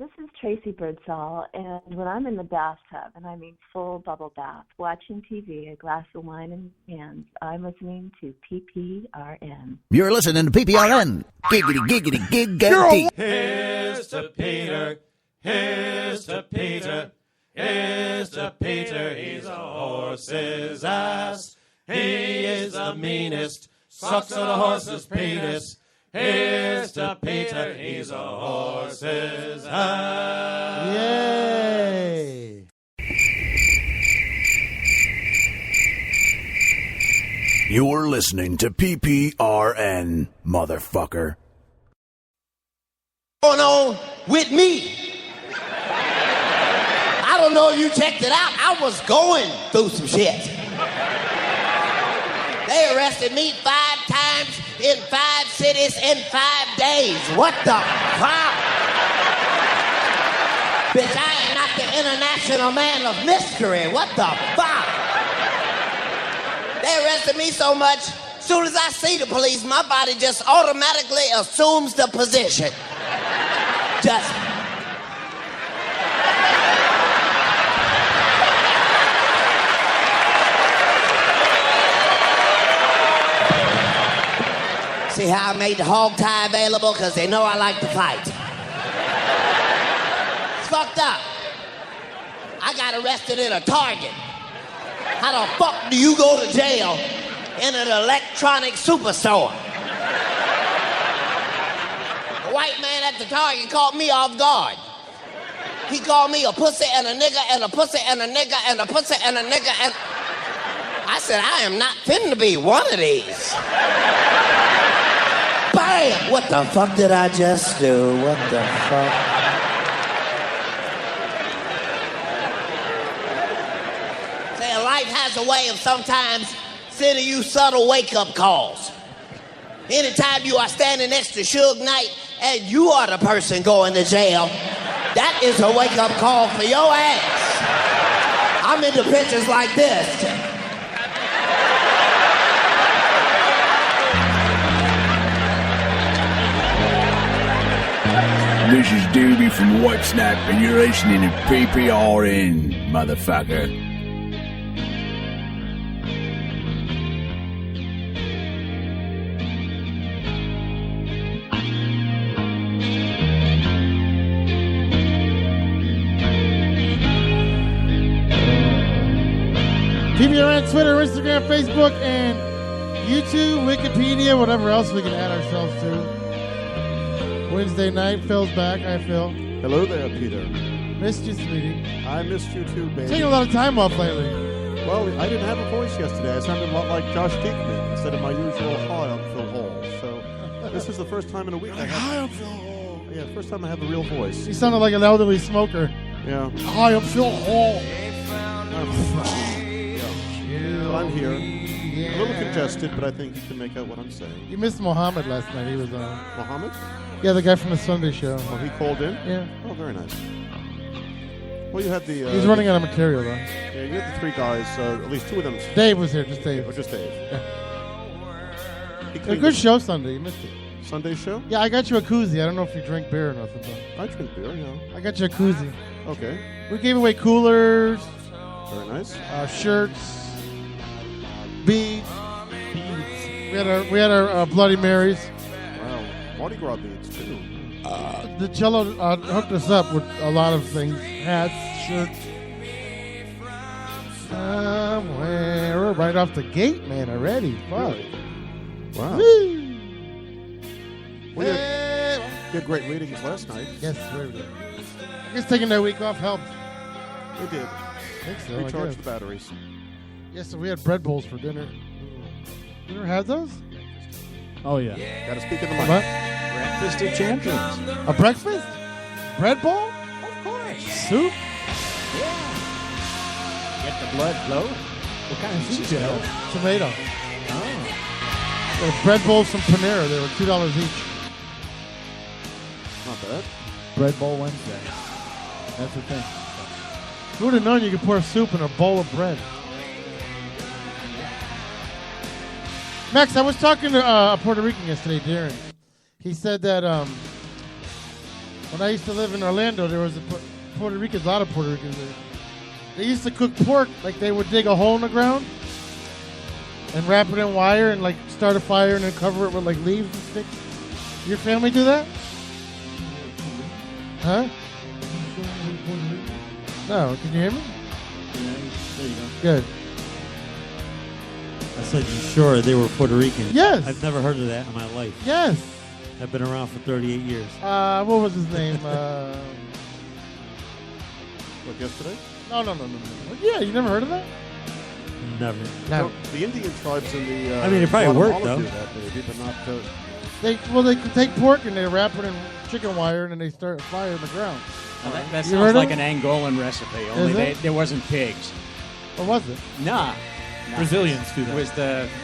This is Tracy Birdsall, and when I'm in the bathtub, and I mean full bubble bath, watching TV, a glass of wine in hands, I'm listening to PPRN. You're listening to PPRN. Giggity, giggity, giggity. Here's to Peter. Here's to Peter. Here's to Peter. He's a horse's ass. He is the meanest. Sucks at a horse's penis. Here's to Peter, he's a horse's ass. Yay! You're listening to PPRN, motherfucker. Going on with me. I don't know if you checked it out. I was going through some shit. They arrested me 5 times in 5 cities in 5 days. What the fuck? Bitch, I am not the international man of mystery. What the fuck? They arrested me so much, as soon as I see the police, my body just automatically assumes the position. Just... See how I made the hog tie available? Because they know I like to fight. It's fucked up. I got arrested in a Target. How the fuck do you go to jail in an electronic superstore? A white man at the Target caught me off guard. He called me a pussy and a nigger and a pussy and a nigger and a pussy and a nigger and... I said, I am not finna be one of these. Bam! What the fuck did I just do? What the fuck? Say, life has a way of sometimes sending you subtle wake-up calls. Anytime you are standing next to Suge Knight and you are the person going to jail, that is a wake-up call for your ass. I'm into pictures like this. This is Doobie from Whitesnap, and you're listening to PPRN, motherfucker. PPRN, Twitter, Instagram, Facebook, and YouTube, Wikipedia, whatever else we can add ourselves to. Wednesday night, Phil's back. Hi, Phil. Hello there, Peter. Missed you, sweetie. I missed you too, baby. Taking a lot of time off lately. Well, I didn't have a voice yesterday. I sounded a lot like Josh Diekman instead of my usual hi, I'm Phil Hall. So this is the first time in a week I have... Hi, I'm Phil Hall. Yeah, first time I have a real voice. You sounded like an elderly smoker. Yeah. Hi, I'm Phil Hall. I'm here. A little congested, but I think you can make out what I'm saying. You missed Mohammed last night. He was on. Mohammed? Yeah, the guy from the Sunday show. Oh, he called in? Yeah. Oh, very nice. Well, you had the... He's running out of material, though. Yeah, you had the 3 guys, at least 2 of them... Dave was here, just Dave. Oh, just Dave. Yeah. A good show Sunday. You missed it. Sunday show? Yeah, I got you a koozie. I don't know if you drink beer or nothing, but... I drink beer, yeah. I got you a koozie. Okay. We gave away coolers. Very nice. Shirts. Beads. We had our Bloody Marys. Wow. Mardi Gras beads, too. The Cello hooked us up with a lot of things. Hats, shirts. Somewhere right off the gate, man, already. Fuck. Wow. Woo. Well, you had great ratings last night. Yes, very good. I guess taking that week off helped. It did. I think so. Recharge the batteries. Yes, so we had bread bowls for dinner. You ever had those? Oh, yeah. Gotta speak in the mic. What? Breakfast of Champions. A breakfast? Bread bowl? Of course. Soup? Yeah. Get the blood flow. What kind of soup, Joe? Tomato. Oh. The bread bowls from Panera. They were $2 each. Not bad. Bread Bowl Wednesday. That's the thing. Who would have known you could pour soup in a bowl of bread? Max, I was talking to a Puerto Rican yesterday, Darren. He said that When I used to live in Orlando, there was Puerto Ricans, a lot of Puerto Ricans there. They used to cook pork like they would dig a hole in the ground and wrap it in wire and like start a fire and then cover it with like leaves and sticks. Your family do that? Huh? No, can you hear me? Yeah, there you go. Good. I said, you sure they were Puerto Rican? Yes. I've never heard of that in my life. Yes. I've been around for 38 years. What was his name? What, yesterday? No. Yeah, you never heard of that? Never. No. The Indian tribes in the I mean, it probably worked, Guatemala though. do that, maybe, but not... They could take pork and they wrap it in chicken wire and then they start a fire in the ground. Well, that You heard sounds like of an Angolan recipe, only there wasn't pigs. What was it? Nah. Brazilians do that.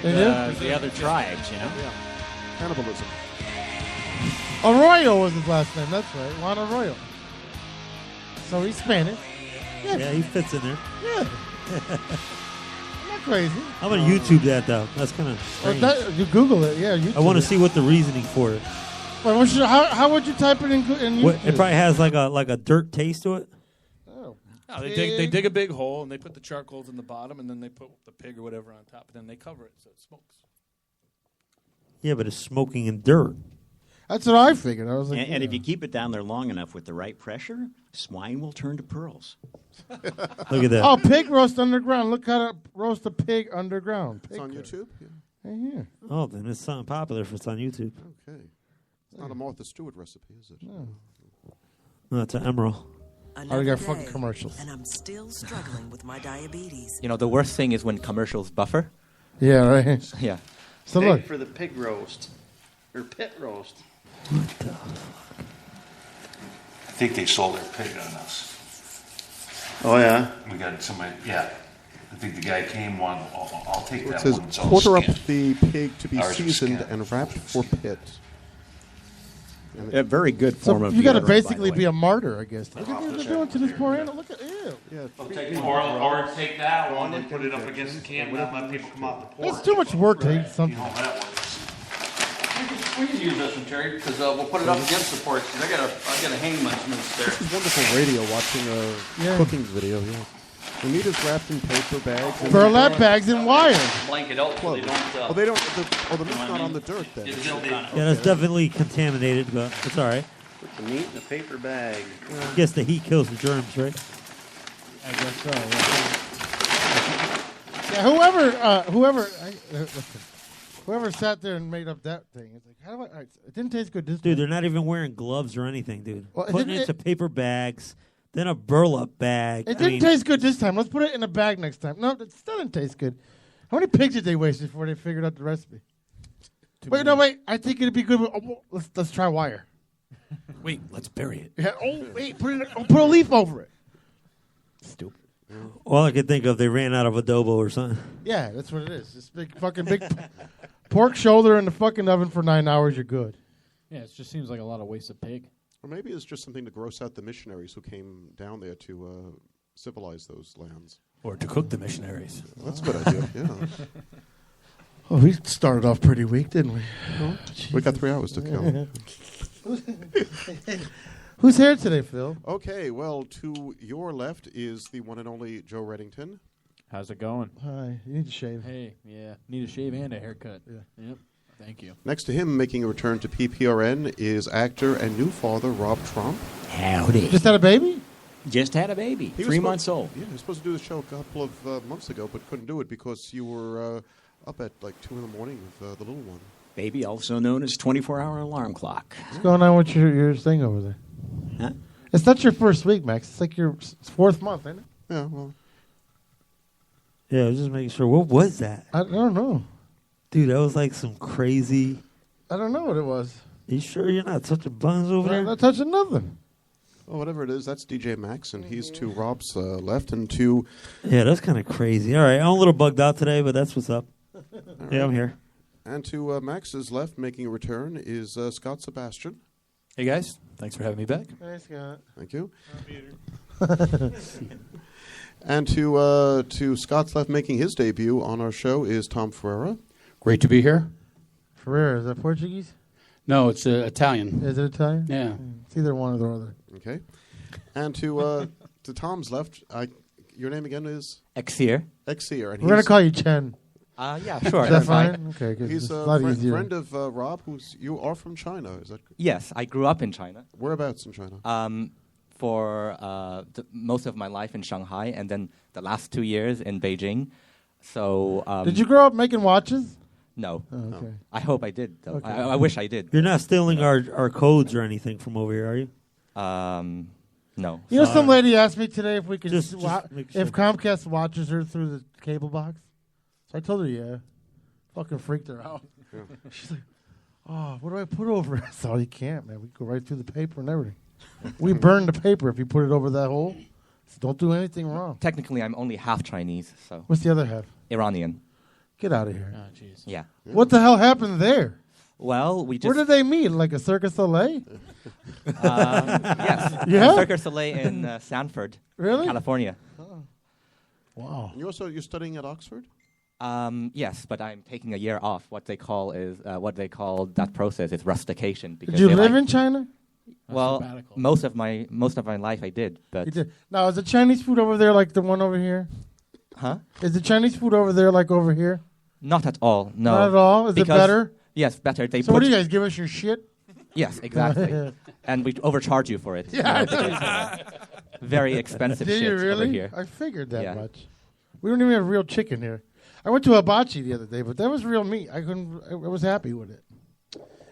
It was the other tribes, you know? Yeah. Cannibalism. Arroyo was his last name. That's right. Juan Arroyo. So he's Spanish. Yeah, he fits in there. Yeah. Not crazy. I'm going to YouTube that, though. That's kind of strange. You Google it. Yeah, YouTube I want to it. see what the reasoning for it. Wait, how would you type it in YouTube? What, it probably has like a dirt taste to it. Oh. No, they dig a big hole and they put the charcoals in the bottom and then they put the pig or whatever on top and then they cover it so it smokes. Yeah, but it's smoking in dirt. That's what I figured. I was like, And if you keep it down there long enough with the right pressure, swine will turn to pearls. Look at that. Oh, pig roast underground. Look how to roast a pig underground. Pig It's on roast. YouTube? Yeah. Right here. Oh, then it's something popular if it's on YouTube. Okay. It's not a Martha Stewart recipe, is it? No. No, it's an emerald. Oh, we got fucking commercials. And I'm still struggling with my diabetes. You know, the worst thing is when commercials buffer. Yeah, right. Yeah. So Pig look. for the pig roast. Or pit roast. What the fuck? I think they sold their pig on us. Oh, yeah? We got somebody, yeah. I think the guy came one, I'll take It that says, one. It's all quarter up skinned. the pig to be Ours was seasoned skinned. and wrapped for pit. A very good So form of you got to deodorant, by the basically way. be a martyr, I guess. Look at what they're doing to this poor animal. Look at ew. Yeah, Or take that one and put it up against the can and not let people come out the porch. It's too much work to eat something. You know how that works. We can use this one, Terry, because we'll put it up against the porch. Cause I got a hang munchments there. This is wonderful radio watching a cooking video, yeah. The meat is wrapped in paper bags. and- Burlap bags and wire. Blanket out so they don't... Oh, they don't. The meat's not on the dirt then. Yeah, that's definitely contaminated, but it's all right. Put the meat in a paper bag. I guess the heat kills the germs, right? I guess so. Yeah, whoever sat there and made up that thing, it's like, how do I? It didn't taste good this Dude, time. they're not even wearing gloves or anything, dude. Well, Putting it into paper bags, then a burlap bag. It didn't taste good this time. Let's put it in a bag next time. No, it still didn't taste good. How many pigs did they waste before they figured out the recipe? Wait. I think it'd be good. Let's try wire. Wait, let's bury it. Yeah. Oh, wait. Put a leaf over it. Stupid. All I could think of, they ran out of adobo or something. Yeah, that's what it is. This big pork shoulder in the fucking oven for 9 hours. You're good. Yeah, it just seems like a lot of waste of pig. Or maybe it's just something to gross out the missionaries who came down there to civilize those lands. Or to cook the missionaries. That's a good idea, yeah. Oh, we started off pretty weak, didn't we? Oh, we got 3 hours to kill. Who's here today, Phil? Okay, well, to your left is the one and only Joe Reddington. How's it going? Hi. You need to shave. Hey, yeah. Need a shave and a haircut. Yeah. Yep. Thank you. Next to him, making a return to PPRN, is actor and new father Rob Tromp. Howdy. Just had a baby? Just had a baby. He was 3 supposed- months old. Yeah, he was supposed to do the show a couple of months ago, but couldn't do it because you were up at like 2 in the morning with the little one. Baby, also known as 24-hour alarm clock. What's going on with your thing over there? Huh? It's not your first week, Max. It's like your 4th month, ain't it? Yeah, well. Yeah, I was just making sure. What was that? I don't know. Dude, that was like some crazy... I don't know what it was. You sure you're not touching buns over there? I'm not touching nothing. Well, whatever it is, that's DJ Max, and he's to Rob's left and to... Yeah, that's kind of crazy. All right, I'm a little bugged out today, but that's what's up. Yeah, I'm here. And to Max's left, making a return, is Scott Sebastian. Hey, guys. Thanks for having me back. Hey, Scott. Thank you. And to Scott's left, making his debut on our show, is Tom Ferrara. Great to be here. Ferrara, is that Portuguese? No, it's Italian. Is it Italian? Yeah. It's either one or the other. Okay. And to Tom's left, your name again is? Exir. Exir. And We're going to call you Chen. Yeah, sure. Is that fine? Okay, 'cause He's it's a a lot easier. friend of Rob, you are from China, is that correct? Yes, I grew up in China. Whereabouts in China? For most of my life in Shanghai, and then the last 2 years in Beijing. So, did you grow up making watches? No. Oh, okay. I hope I did, though. Okay. I wish I did. You're not stealing our codes or anything from over here, are you? No. You know, some lady asked me today if we could Just make sure. if Comcast watches her through the cable box. So I told her, yeah. Fucking freaked her out. Yeah. She's like, "Oh, what do I put over it?" So you can't, man. We go right through the paper and everything. We burn the paper if you put it over that hole. So don't do anything wrong. Technically, I'm only half Chinese, so. What's the other half? Iranian. Get out of here. Oh, jeez. Yeah. What the hell happened there? Well, we just. Where did they meet? Like a Cirque du Soleil? Yes. Yeah? Cirque du Soleil in Sanford, Really? California. Oh. Wow. And you're studying at Oxford? Yes, but I'm taking a year off. What they call that process is rustication. Did you live in China? Well, most of my life I did, but You did. Now, is the Chinese food over there like the one over here? Huh? Is the Chinese food over there like over here? Not at all. No. Not at all? Is it Because- better? Yes, better. So what do you guys give us your shit? Yes, exactly. And we overcharge you for it. Yeah, you know, because, very expensive Did shit you really? over here. I figured that Yeah. much. We don't even have real chicken here. I went to Hibachi the other day, but that was real meat. I was happy with it.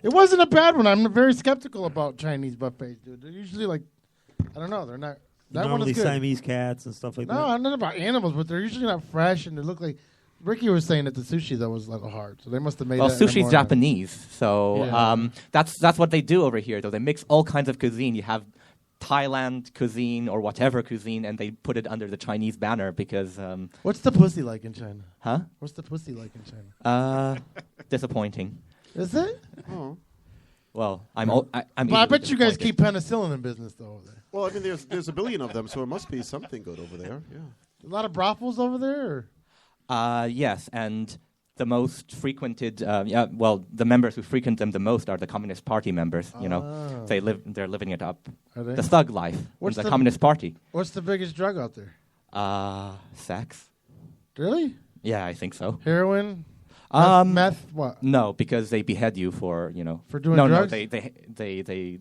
It wasn't a bad one. I'm very skeptical about Chinese buffets, dude. They're usually like, I don't know. They're not. That one Normally is good. Siamese cats and stuff like that. No, I'm not about animals, but they're usually not fresh, and they look like. Ricky was saying that the sushi though was a little hard, so they must have made. Well, that in the sushi's morning. Japanese, so Yeah. that's what they do over here. Though they mix all kinds of cuisine. You have Thailand cuisine or whatever cuisine, and they put it under the Chinese banner because. What's the pussy like in China? Huh? What's the pussy like in China? Disappointing. Is it? Oh. Well, I'm. Well, I easily bet you guys disappointed. keep penicillin in business though over there. Well, I mean, there's a billion of them, so it must be something good over there. Yeah. A lot of brothels over there. Or? Yes, and the most frequented, the members who frequent them the most are the Communist Party members. You know, they're living it up, Are they? the thug life What's in the the- Communist Party. What's the biggest drug out there? Sex. Really? Yeah, I think so. Heroin? Meth? What? No, because they behead you for For doing no, drugs? No, they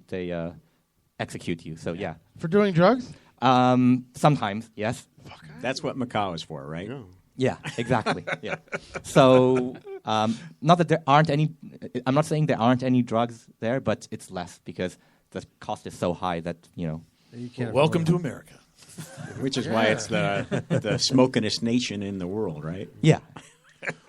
execute you. So yeah. For doing drugs? Sometimes, yes. That's what Macau is for, right? Yeah, exactly. Yeah. So, not that there aren't any. I'm not saying there aren't any drugs there, but it's less because the cost is so high that You can't Welcome afford to it. America. Which is why it's the smokingest nation in the world, right? Yeah.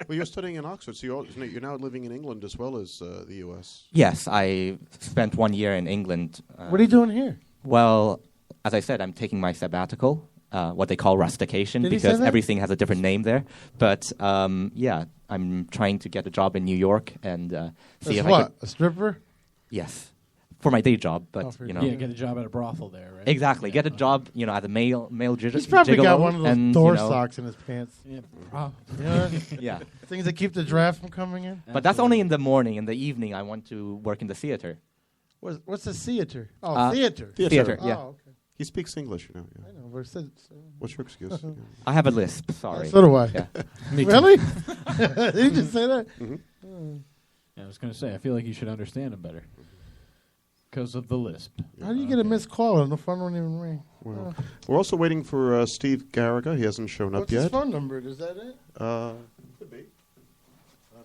Well, you're studying in Oxford, so you're now living in England as well as the U.S. Yes, I spent 1 year in England. What are you doing here? Well, as I said, I'm taking my sabbatical, what they call rustication, Did he say because that? everything has a different name there. But yeah, I'm trying to get a job in New York and see That's if what? I could. A stripper? Yes, for my day job, but for you your know. Yeah, get a job at a brothel there, right? Exactly, get a job, as a male He's probably got one of those and, door socks in his pants. Yeah, You know? Yeah. Things that keep the draft from coming in. But that's only in the morning. In the evening, I want to work in the theater. What's a theater? Oh, theater. Theater, yeah. Oh, okay. He speaks English, you know. Yeah. I know. But it's What's your excuse? Yeah. I have a lisp, sorry. So do I. Yeah. Me too. Really? Did you just say that? Mm-hmm. Yeah, I was going to say, I feel like you should understand him better. Because of the lisp. How do you get a missed call and the phone won't even ring? Well, we're also waiting for Steve Garriga. He hasn't shown up What's yet. his phone number? Is that it? Could be.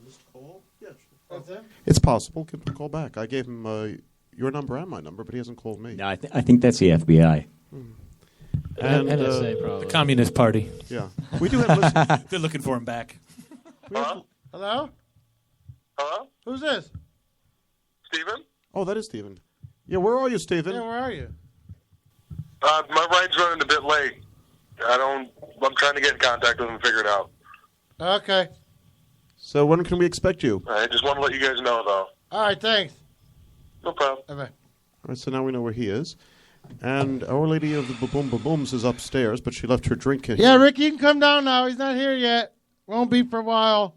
Missed call? Yeah. What's that? It's possible. Give him a call back. I gave him your number and my number, but he hasn't called me. No, I think that's the FBI. And NSA probably. The Communist Party. Yeah. We do have listeners. They're looking for him back. Hello? Hello? Hello? Who's this? Steven? Oh, that is Steven. Yeah, where are you, Steven? Yeah, where are you? My ride's running a bit late. I'm trying to get in contact with him and figure it out. Okay. So when can we expect you? I just want to let you guys know, though. All right, thanks. No problem. Bye-bye. All right, so now we know where he is. And Our Lady of the Ba-Boom Ba-Booms is upstairs, but she left her drink here. Yeah, Rick, you can come down now. He's not here yet. Won't be for a while.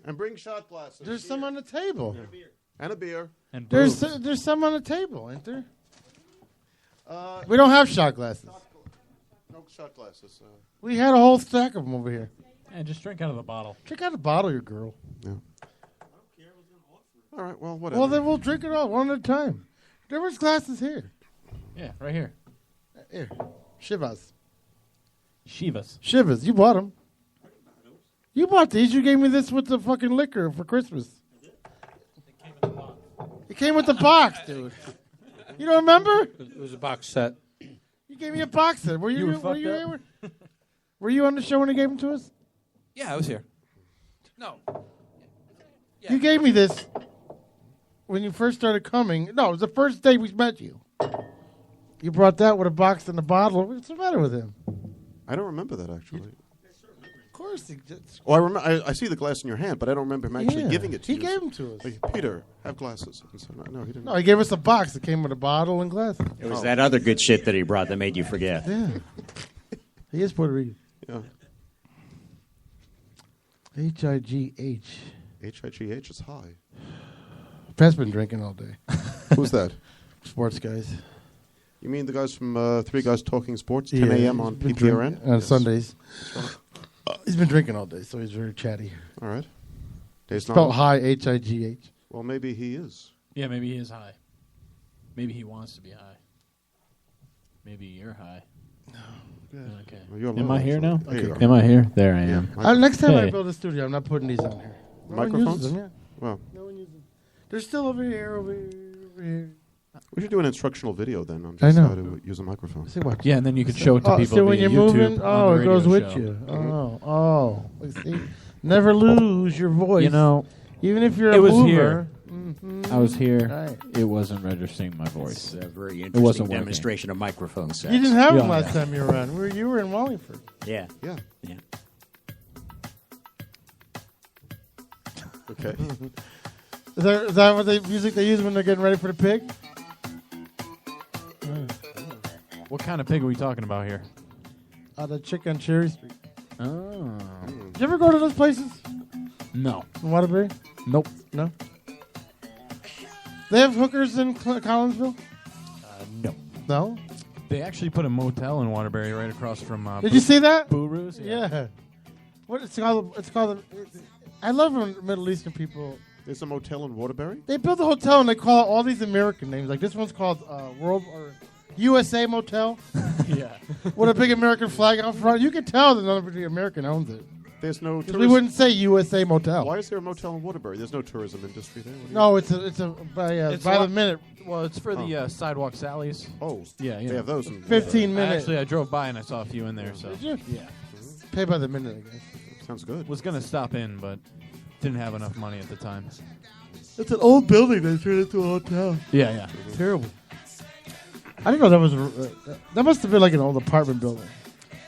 And bring shot glasses. There's some on the table. And a beer. And There's some on the table, ain't there? We don't have shot glasses. No shot glasses. We had a whole stack of them over here. And just drink out of the bottle. Drink out of the bottle, you girl. Yeah. All right, well, whatever. Well, then we'll drink it all one at a time. There was glasses here. Yeah, right here. Here. Shivas. Shivas. You bought them. You bought these. You gave me this with the fucking liquor for Christmas. It came with the box, dude. You don't remember? It was a box set. You gave me a box set. Were you on the show when he gave them to us? Yeah, I was here. No. You gave me this when you first started coming. No, it was the first day we met you. You brought that with a box and a bottle. What's the matter with him? I don't remember that, actually. Of course he did. Oh, I remember. I see the glass in your hand, but I don't remember him actually giving it to you. He gave them to us. Like, Peter, have glasses. And so, no, he didn't. No, he gave us a box that came with a bottle and glasses. It was that other good shit that he brought that made you forget. Yeah. He is Puerto Rican. Yeah. H-I-G-H. H-I-G-H is high. Pat's been drinking all day. Who's that? Sports guys. You mean the guys from Three Guys Talking Sports, 10 a.m. on PPRN? On Sundays. He's been drinking all day, so he's very chatty. All right. Spelled high, H-I-G-H. Well, maybe he is. Yeah, maybe he is high. Maybe he wants to be high. Maybe you're high. No. Okay. Well, Am I here now? There you are. Am I here? There I am. Next time I Hey. build a studio, I'm not putting these on here. No one Microphones? uses them, yeah. Well, No one uses them. They're still over here, over here. we should do an instructional video then on I just know. how to use a microphone. See what? Yeah, and then you could show it to people So when via you're YouTube moving, on the it goes radio with show. you. Oh. See? Never lose your voice. You know, even if you're it a was mover. here. Mhm. I was here. Right. It wasn't registering my voice. It's a very It wasn't interesting working. demonstration of microphone sex. You didn't have them Yeah. last time you were on. You were in Wallingford. Yeah. Yeah. Yeah. Okay. Is that what the music they use when they're getting ready for the pig? What kind of pig are we talking about here? The chick on Cherry Street. Oh. Did you ever go to those places? No. In Waterbury? Nope. No? They have hookers in Collinsville? No. No? They actually put a motel in Waterbury right across from. Did you see that? Booru's? Yeah. What it's called? It's called. I love when Middle Eastern people. There's a motel in Waterbury? They build a hotel and they call all these American names. Like this one's called World or USA Motel. Yeah. With a big American flag out front. You can tell that nobody American owns it. There's no We wouldn't say USA Motel. Why is there a motel in Waterbury? There's no tourism industry there. No, it's a by the minute. Well, it's for the sidewalk sallies. Oh, yeah, they have those. In 15 minutes. Actually, I drove by and I saw a few in there. So Did you? yeah, Pay by the minute, I guess. Sounds good. was gonna stop in, but didn't have enough money at the time. It's an old building they turned into a hotel. Yeah, yeah. Terrible. I didn't know that was. That must have been like an old apartment building.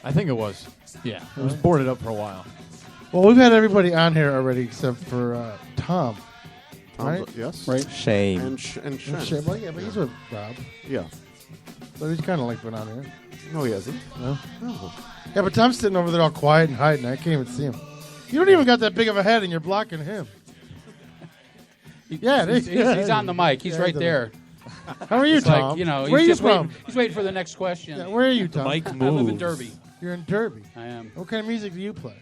I think it was. Yeah, it was boarded up for a while. Well, we've had everybody on here already except for Tom. Right? Yes. Right. Shame. And Shen. Well, yeah, but he's with Rob. Yeah. So he's kind of like been on here. No, he hasn't. No? No. Yeah, but Tom's sitting over there all quiet and hiding. I can't even see him. You don't even got that big of a head and you're blocking him. Yeah, he's on the mic. He's right there. How are you, It's Tom? like, you know, where are he's you just from? He's waiting for the next question. Yeah, where are you, Tom? I live in Derby. You're in Derby. I am. What kind of music do you play?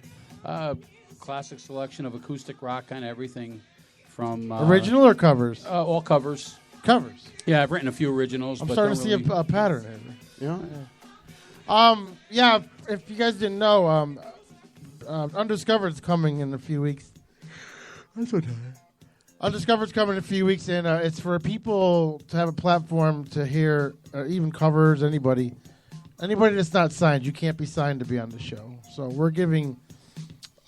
Classic selection of acoustic rock, kind of everything from Original or covers? All covers. Covers. Yeah, I've written a few originals. I'm but starting to don't see really... a pattern here. Yeah. Yeah. If you guys didn't know, Undiscovered's coming in a few weeks. That's what. Undiscovered's coming in a few weeks, and it's for people to have a platform to hear, even covers. Anybody that's not signed, you can't be signed to be on the show. So we're giving,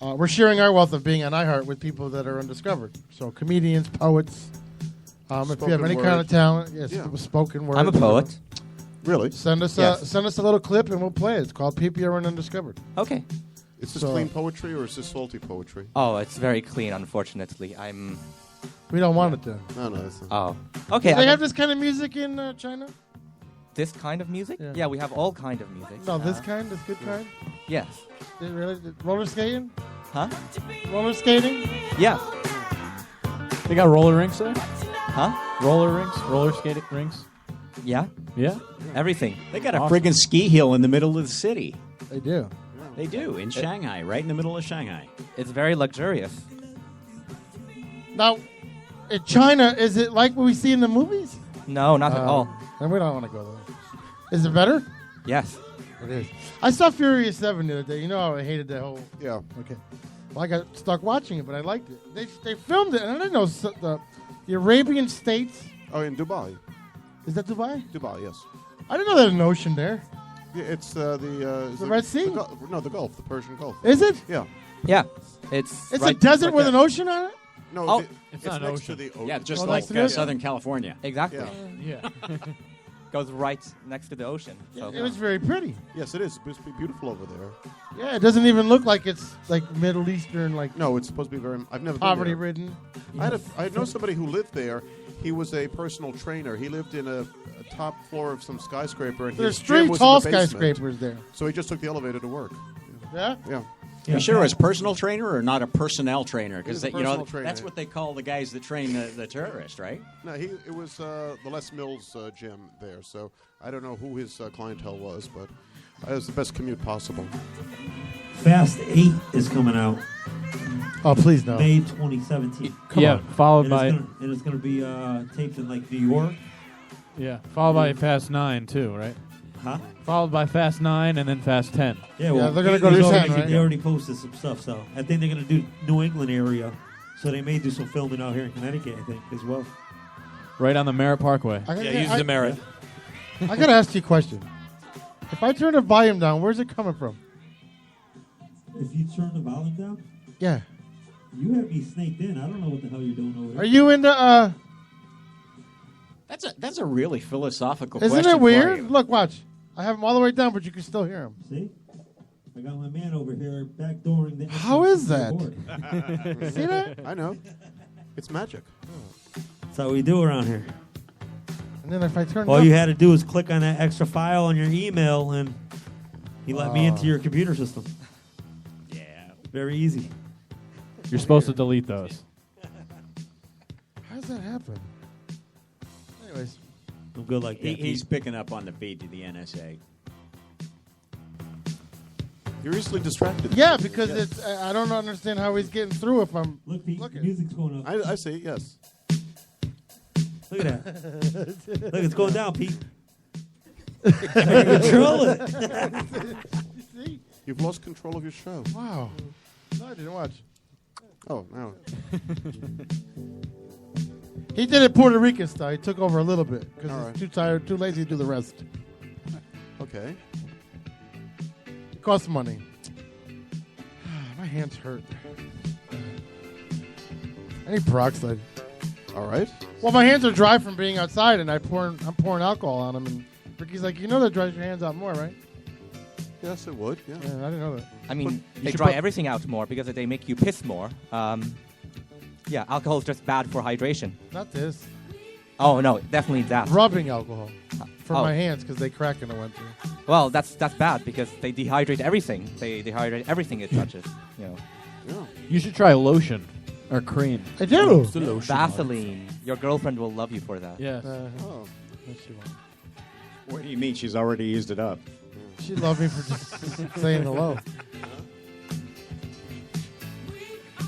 we're sharing our wealth of being on iHeart with people that are undiscovered. So comedians, poets. If you have any kind of talent, yes, spoken word. I'm a poet. Really? Send us a little clip and we'll play it. It's called PPRN Undiscovered. Okay. Is this clean poetry or is this salty poetry? Oh, it's very clean. Unfortunately, We don't want it then. No, that's Oh, okay. Do they have this kind of music in China? This kind of music? Yeah. Yeah, we have all kind of music. No, this good kind? Yes. Really? Roller skating? Huh? Roller skating? Yeah. They got roller rinks there? Huh? Roller skating rinks. Yeah. Yeah. Everything. They got a Awesome. friggin' ski hill in the middle of the city. They do. They do, in Shanghai, right in the middle of Shanghai. It's very luxurious. Now, in China, is it like what we see in the movies? No, not at all. And we don't want to go there. Is it better? Yes. It is. I saw Furious 7 the other day. You know how I hated that whole... Yeah. Okay. Well, I got stuck watching it, but I liked it. They filmed it, and I didn't know the Arabian States... Oh, in Dubai. Is that Dubai? Dubai, yes. I didn't know there's an ocean there. Yeah, it's The Red Sea? The Gulf, the Persian Gulf. Is it? Yeah. Yeah. It's a desert with an ocean on it? No, it's not an next ocean. to the ocean. Yeah, just Oh, like next to it? Southern California. Exactly. Yeah. Goes right next to the ocean. So. It was very pretty. Yes, it is. It's supposed to be beautiful over there. Yeah, it doesn't even look like it's like Middle Eastern, like No, it's supposed to be very... I've never been there. poverty-ridden. I know somebody who lived there. He was a personal trainer. He lived in a top floor of some skyscraper. And There's his gym 3 was tall in the basement. skyscrapers there. So he just took the elevator to work. Yeah? Yeah. You sure it was personal trainer or not a personnel trainer? He was Because a you know personal trainer. that's what they call the guys that train the terrorists, right? No, it was the Les Mills gym there. So I don't know who his clientele was, but it was the best commute possible. Fast 8 is coming out. Oh, please no. May 2017. Followed by And it's going to be taped in like New York. followed by Fast 9 too, right? Huh? Followed by Fast 9 and then Fast 10. Yeah, well, they're gonna go to 10, right? They already posted some stuff, so I think they're going to do New England area. So they may do some filming out here in Connecticut, I think, as well. Right on the Merritt Parkway. Use the Merritt. I got to ask you a question. If I turn the volume down, where's it coming from? If you turn the volume down, Yeah. you have me snaked in. I don't know what the hell you're doing over there. Are you into, That's a really philosophical Isn't question. it weird? For you. Look, watch. I have them all the way down, but you can still hear them. See? I got my man over here backdooring the... How is that? board. See that? I know. It's magic. That's how we do around here. And then if I turn All it up, you had to do was click on that extra file on your email, and he let me into your computer system. Yeah. Very easy. You're supposed to delete those. how does that happen? Anyways. I'm good like that. He's picking up on the feed to the NSA. You're easily distracted. Yeah, because it's. I don't understand how he's getting through if I'm Look, Pete, looking. music's going up. I see, yes. Look at that. Look, it's going down, Pete. Control it. See? You've lost control of your show. Wow. No, I didn't watch. Oh, no. He did it Puerto Rican style. He took over a little bit because All he's right. too tired, too lazy to do the rest. Okay. It costs money. My hands hurt. I need peroxide. All right. Well, my hands are dry from being outside, and I'm pouring alcohol on them. And Ricky's like, you know that dries your hands out more, right? Yes, it would. Yeah. Yeah, I didn't know that. I mean, You they should dry put- everything out more because they make you piss more. Yeah, alcohol is just bad for hydration. Not this. Oh no, definitely that. Rubbing alcohol for Oh. my hands because they crack in the winter. Well, that's bad because they dehydrate everything. They dehydrate everything it touches. You know. Yeah. You should try lotion or cream. I do. It's the lotion. Vaseline. Your girlfriend will love you for that. Yes. Oh. Yes, she won't. What do you mean? She's already used it up. She loved me for just saying hello.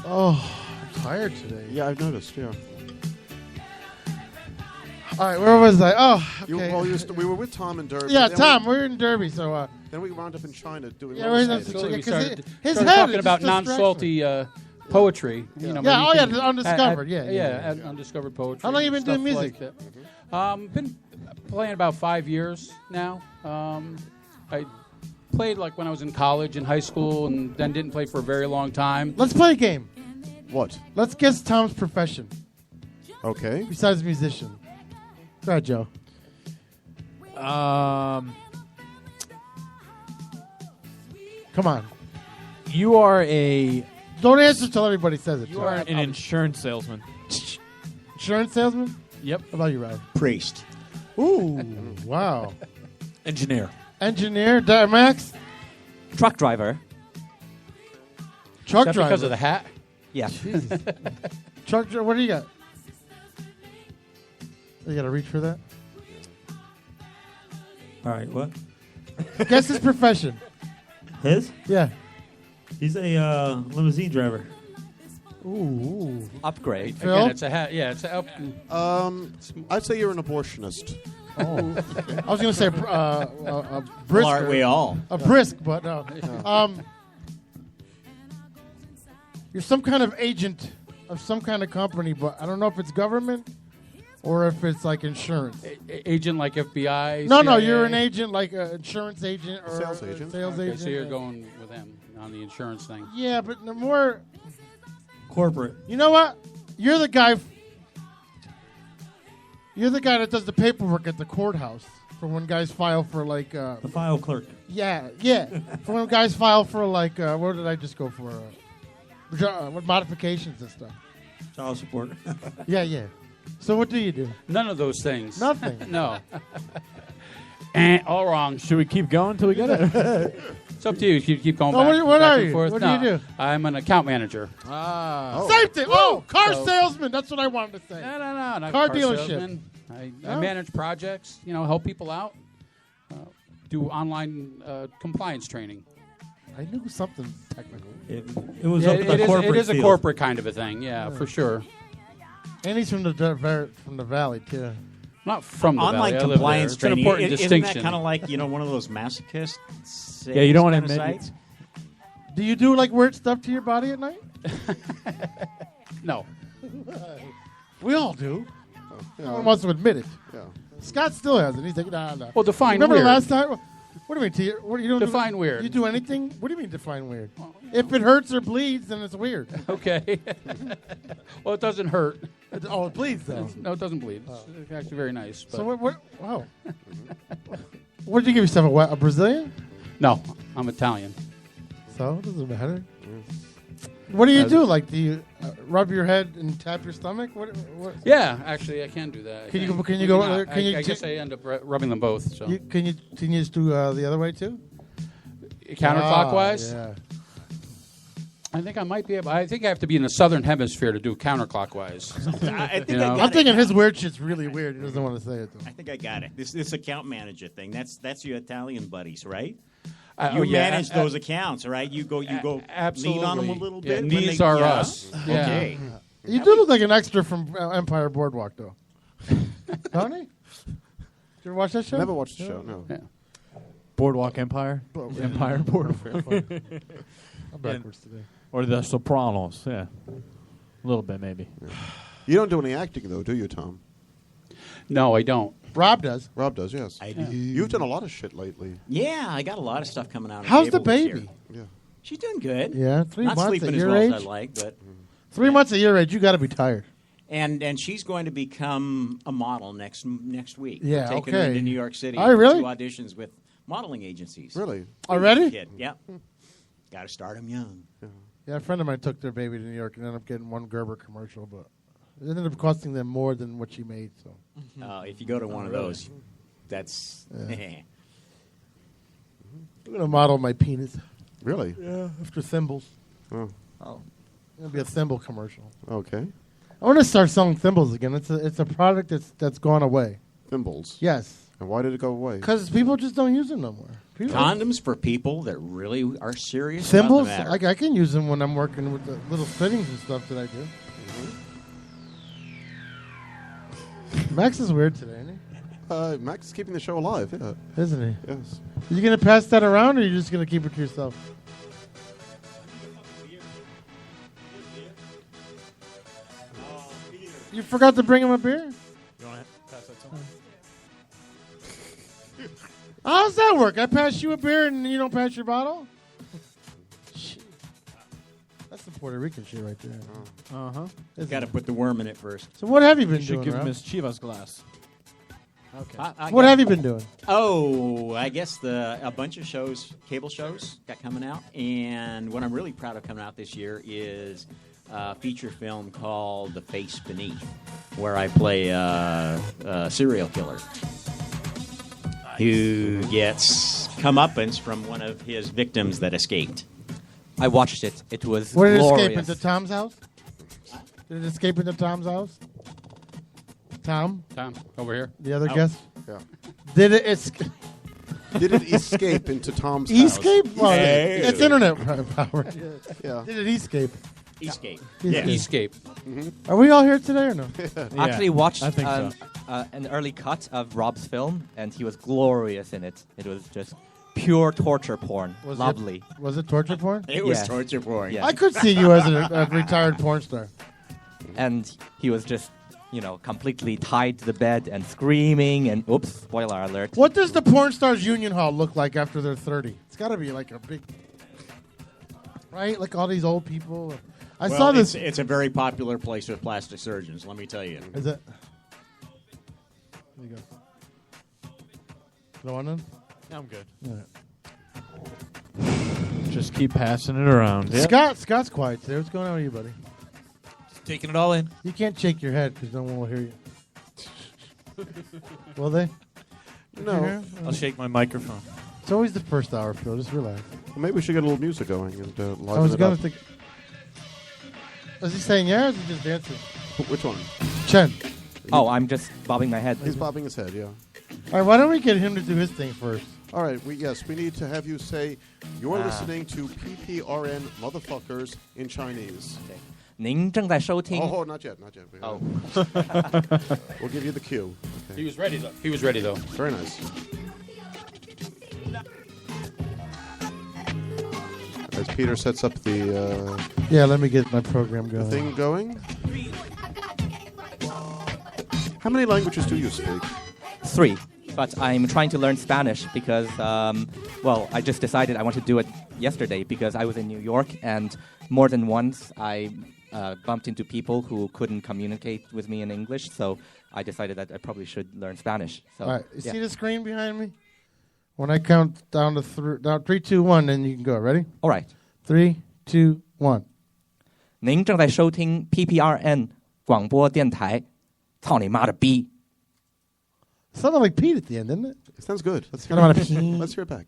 Oh, I'm tired today. Yeah, I've noticed, yeah. All right, where was I? Oh, okay. We were with Tom in Derby. Yeah, Then Tom, we're in Derby, so... Then we wound up in China doing... Yeah, roller we're skating. So we because started, his started head talking is about just distracts non-salty poetry. You know, Yeah, maybe oh, you yeah, can the undiscovered, add- yeah. add undiscovered poetry. How long you been stuff doing music? Like that. Been playing about 5 years now. I played like when I was in college and high school, and then didn't play for a very long time. Let's play a game. What? Let's guess Tom's profession. Okay. Besides musician. Go ahead, Joe. Come on. You are a... Don't answer till everybody says it. You are an insurance salesman. Insurance salesman? Yep. How about you, Rob? Priest. Ooh, wow. Engineer. Engineer, Max? Truck driver. Truck Is that driver. because of the hat? Yeah. Truck driver, what do you got? You got to reach for that. All right, what? Guess his profession. His? Yeah. He's a limousine driver. Ooh. Upgrade. Phil? Again, it's a up. I'd say you're an abortionist. Oh. I was going to say a brisk. Well, aren't we all? A brisk, but no. You're some kind of agent of some kind of company, but I don't know if it's government or if it's like insurance. Agent like FBI? No, CIA? you're an agent like an insurance agent or Sales agent. Sales Okay, agent. so you're going with him on the insurance thing. Yeah, but the more... Corporate. You know what? You're the guy... You're the guy that does the paperwork at the courthouse for when guys file for like... The file clerk. Yeah. For when guys file for like... what did I just go for? What modifications and stuff. Child support. Yeah. So what do you do? None of those things. Nothing. No. All wrong. Should we keep going until we get it? It's up to you. You keep going No, back, what back are and you? forth. What do No, you do? I'm an account manager. Same thing. Oh, car So- salesman. That's what I wanted to say. No, not car car dealership. salesman. I No? manage projects, help people out, do online compliance training. I knew something technical. It was Yeah, up in the corporate it is a field. corporate kind of a thing, for sure. And he's from the valley too. Not from the Online valley. I live compliance there. It's an training. important Isn't distinction. that kind of like one of those masochist? Yeah, you don't want to kind of admit. sites? Do you do like weird stuff to your body at night? No. We all do. Yeah. No one wants to admit it. Yeah. Scott still hasn't. He's like, nah. Well, define Remember weird. the last time? What do you mean? What you don't Define do, weird. You do anything? What do you mean define weird? If it hurts or bleeds, then it's weird. Okay. Well, it doesn't hurt. Oh, it bleeds though. No, it doesn't bleed. It's actually very nice. But So what? Wow. What did you give yourself? A Brazilian? No, I'm Italian. So it doesn't matter. What do you do? Like, do you rub your head and tap your stomach? What? Yeah, actually, I can do that. Can you go? Maybe not. I guess I end up rubbing them both. So Can you just do the other way too? counterclockwise. Yeah. I think I might be able. I think I have to be in the southern hemisphere to do counterclockwise. I think You know? I got I'm thinking it. his weird shit's really weird. He doesn't want to say it though. I think I got it. This account manager thing. That's your Italian buddies, right? Oh, You yeah, manage those accounts, right? You go absolutely. lean on them a little Yeah, bit. when these they- are yeah? us. Yeah. Okay. You do look like an extra from Empire Boardwalk, though. Don't he? Did you ever watch that show? Never watched the show. No. Yeah. Boardwalk Empire. Empire Boardwalk. I'm backwards today. Or The Sopranos. Yeah. A little bit, maybe. You don't do any acting though, do you, Tom? No, I don't. Rob does. Rob does. Yes. I do. You've done a lot of shit lately. Yeah, I got a lot of stuff coming out. on How's the cable this baby? year. Yeah. She's doing good. Yeah, 3 Not months sleeping at as your well age. as I like, but 3 months at your age, you got to be tired. and she's going to become a model next week. Yeah, We're taking her okay. into New York City. Oh, really? 2 auditions with modeling agencies. Really? Already? Kid. Yep. Got to start them young. Yeah, a friend of mine took their baby to New York and ended up getting one Gerber commercial, but it ended up costing them more than what she made. So If you go to one of really? those, that's. I'm gonna model my penis. Really? Yeah, after thimbles. Oh. It'll be a thimble commercial. Okay. I want to start selling thimbles again. It's a product that's gone away. Thimbles. Yes. And why did it go away? Because people just don't use them no more. People Condoms for people that really are serious Thimbles? about the matter. I can use them when I'm working with the little fittings and stuff that I do. Max is weird today, isn't he? Max is keeping the show alive. Yeah. Isn't he? Yes. Are you going to pass that around, or are you just going to keep it to yourself? You forgot to bring him a beer? You want to pass that to him? How's that work? I pass you a beer and you don't pass your bottle? Shit. That's the Puerto Rican shit right there. Uh-huh. Got to put the worm in it first. So what have you been You should doing, give him Rob? his Chivas glass. Okay. What have you been doing? Oh, I guess a bunch of shows, cable shows, got coming out, and what I'm really proud of coming out this year is a feature film called The Face Beneath, where I play a serial killer who gets comeuppance from one of his victims that escaped. I watched it. It was Where did it glorious. escape? Into Tom's house? Did it escape into Tom's house? Tom, over here. the other Oh. guest. Yeah. Did it escape into Tom's house? Escape? Well, Hey. it's internet power. Yeah. Did it escape? Escape. Yeah. Escape. Are we all here today or no? I actually watched I think so. an early cut of Rob's film, and he was glorious in it. It was just pure torture porn. Was Lovely. Was it torture porn? It was Yeah. torture porn. Yeah. I could see you as a retired porn star. And he was just, completely tied to the bed and screaming. And oops, spoiler alert. What does the porn stars union hall look like after they're 30? It's got to be like a big, right? Like all these old people. I saw this. It's a very popular place with plastic surgeons. Let me tell you. Is it? There you go. No one in? I'm good. All right. Just keep passing it around. Yep. Scott's quiet today. What's going on with you, buddy? Just taking it all in. You can't shake your head because no one will hear you. Will they? No. I'll shake my microphone. It's always the first hour, Phil. Just relax. Well, maybe we should get a little music going and liven I was it going up. to think. Is he saying yeah or is he just dancing? Which one? Chen. Oh, I'm just bobbing my head. He's bobbing his head, yeah. All right, why don't we get him to do his thing first? All right, we need to have you say, you're listening to PPRN motherfuckers in Chinese. 您正在收听 Oh, not yet. Oh. We'll give you the cue. Okay. He was ready though. Very nice. As Peter sets up the Yeah, let me get my program going. thing going. How many languages do you speak? 3. But I'm trying to learn Spanish because, I just decided I want to do it yesterday because I was in New York and more than once I bumped into people who couldn't communicate with me in English. So I decided that I probably should learn Spanish. So, All right, you see the screen behind me? When I count down to 3, 2, 1, then you can go. Ready? All right. 3, 2, 1. 您正在收听 PPRN 广播电台，操你妈的逼！ Sounded like Pete at the end, didn't it? It sounds good. Let's I don't wanna hear it. pee. Let's hear it back.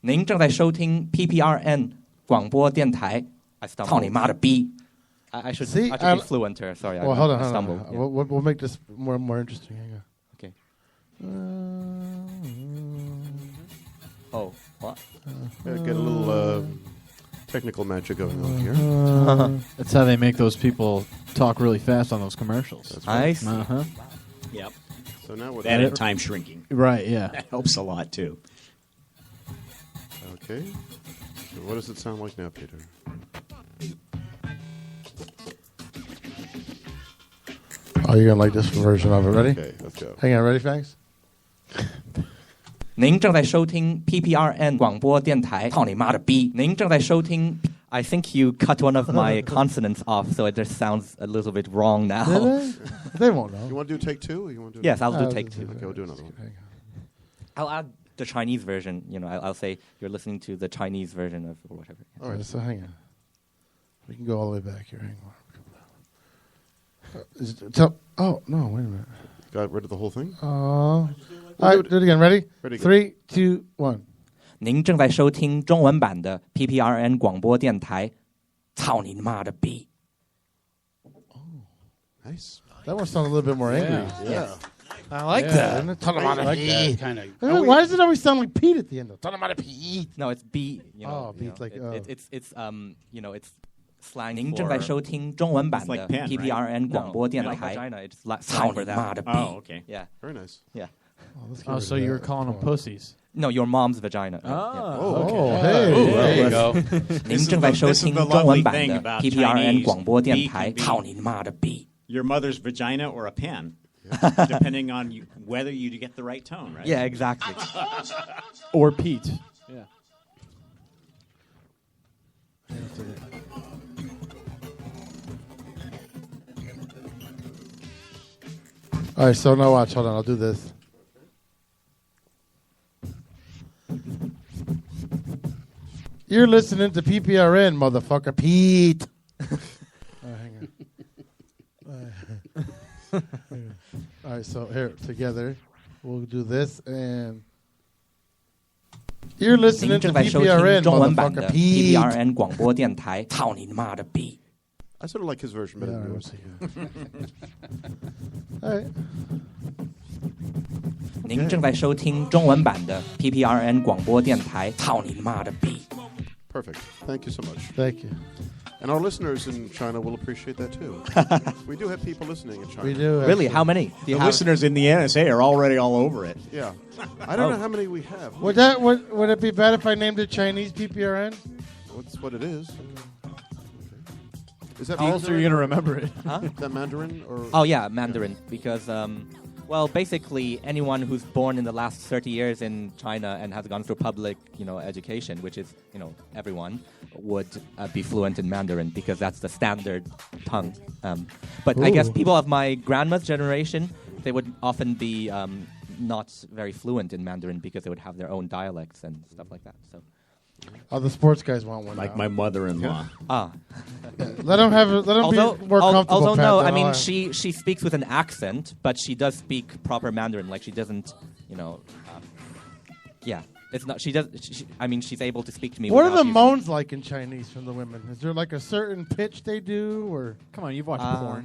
您正在收听 PPRN 广播电台，操你妈的逼！ I should be fluenter. Sorry, well, I hold on. stumbled. Yeah. We'll make this more interesting. Hang on. Okay. Oh, what? Get a little technical magic going on here. That's how they make those people talk really fast on those commercials. That's right. Nice. Uh-huh. Yep. So now what? Edit time shrinking. Right, yeah. That helps a lot, too. Okay. So what does it sound like now, Peter? Oh, you're going to like this version of it. Ready? Okay, let's go. Hang on. Ready, Fangs? 您正在收听 PPRN 广播电台，操你妈的逼！您正在收听。I think you cut one of my consonants off, so it just sounds a little bit wrong now. Did they? They won't know. You want to do take 2? Or you want to do Yes, I'll do take 2. Okay, we'll do another one. I'll add the Chinese version. I'll say you're listening to the Chinese version of or whatever. All right, so hang on. We can go all the way back here. Hang on. Oh, no, wait a minute. Got rid of the whole thing? All right, do it again. Ready? Ready, go. 3, 2, 1. 您正在收听中文版的 PPRN 广播电台，操你妈的逼！ Nice. That one sounded a little bit more angry. Yeah. I like Yeah, that. isn't it? Talk about I like Pete. that kind of. Why does it always sound like Pete at the end? Though? Talk about Pete. No, it's B. Beat like it's slang. 您正在收听中文版的 PPRN 广播电台，操你妈的逼！ Oh, okay. Yeah. Very nice. Yeah. Oh, so you were calling them pussies. No, your mom's vagina. Oh, hey. There you go. 您正在收听中文版的 PPRN 广播电台，操你妈的逼！ Your mother's vagina or a pen, depending on whether you get the right tone, right? Yeah, exactly. Or Pete. Yeah. All right, so now watch. Hold on, I'll do this. You're listening to PPRN, motherfucker. Pete. Hang on. All right, so here, together, we'll do this, and you're 您 listening to 正在收听 PPRN, 中文版的 motherfucker. Pete. PPRN 广播电台，操你妈的逼！ I sort of like his version better than yours. All right. 您正在收听中文版的 PPRN 广播电台。操你妈的逼！ Perfect. Thank you so much. Thank you. And our listeners in China will appreciate that too. We do have people listening in China. We do. Really? How many? The listeners in the NSA are already all over it. Yeah. I don't know how many we have. Would it be bad if I named it Chinese PPRN? That's what it is. Is that How else are you going to remember it? Huh? Is that Mandarin? Or? Oh, yeah, Mandarin. Because, well, basically, anyone who's born in the last 30 years in China and has gone through public, education, which is, everyone, would be fluent in Mandarin because that's the standard tongue. But I guess people of my grandma's generation, they would often be not very fluent in Mandarin because they would have their own dialects and stuff like that. So. Oh, the sports guys want one. Like my mother-in-law. Ah. Let them be more comfortable. Although no, I mean she speaks with an accent, but she does speak proper Mandarin. Like she doesn't, yeah. It's not. She does. She's able to speak to me. What are the moans like in Chinese from the women? Is there like a certain pitch they do, or? Come on, you've watched porn.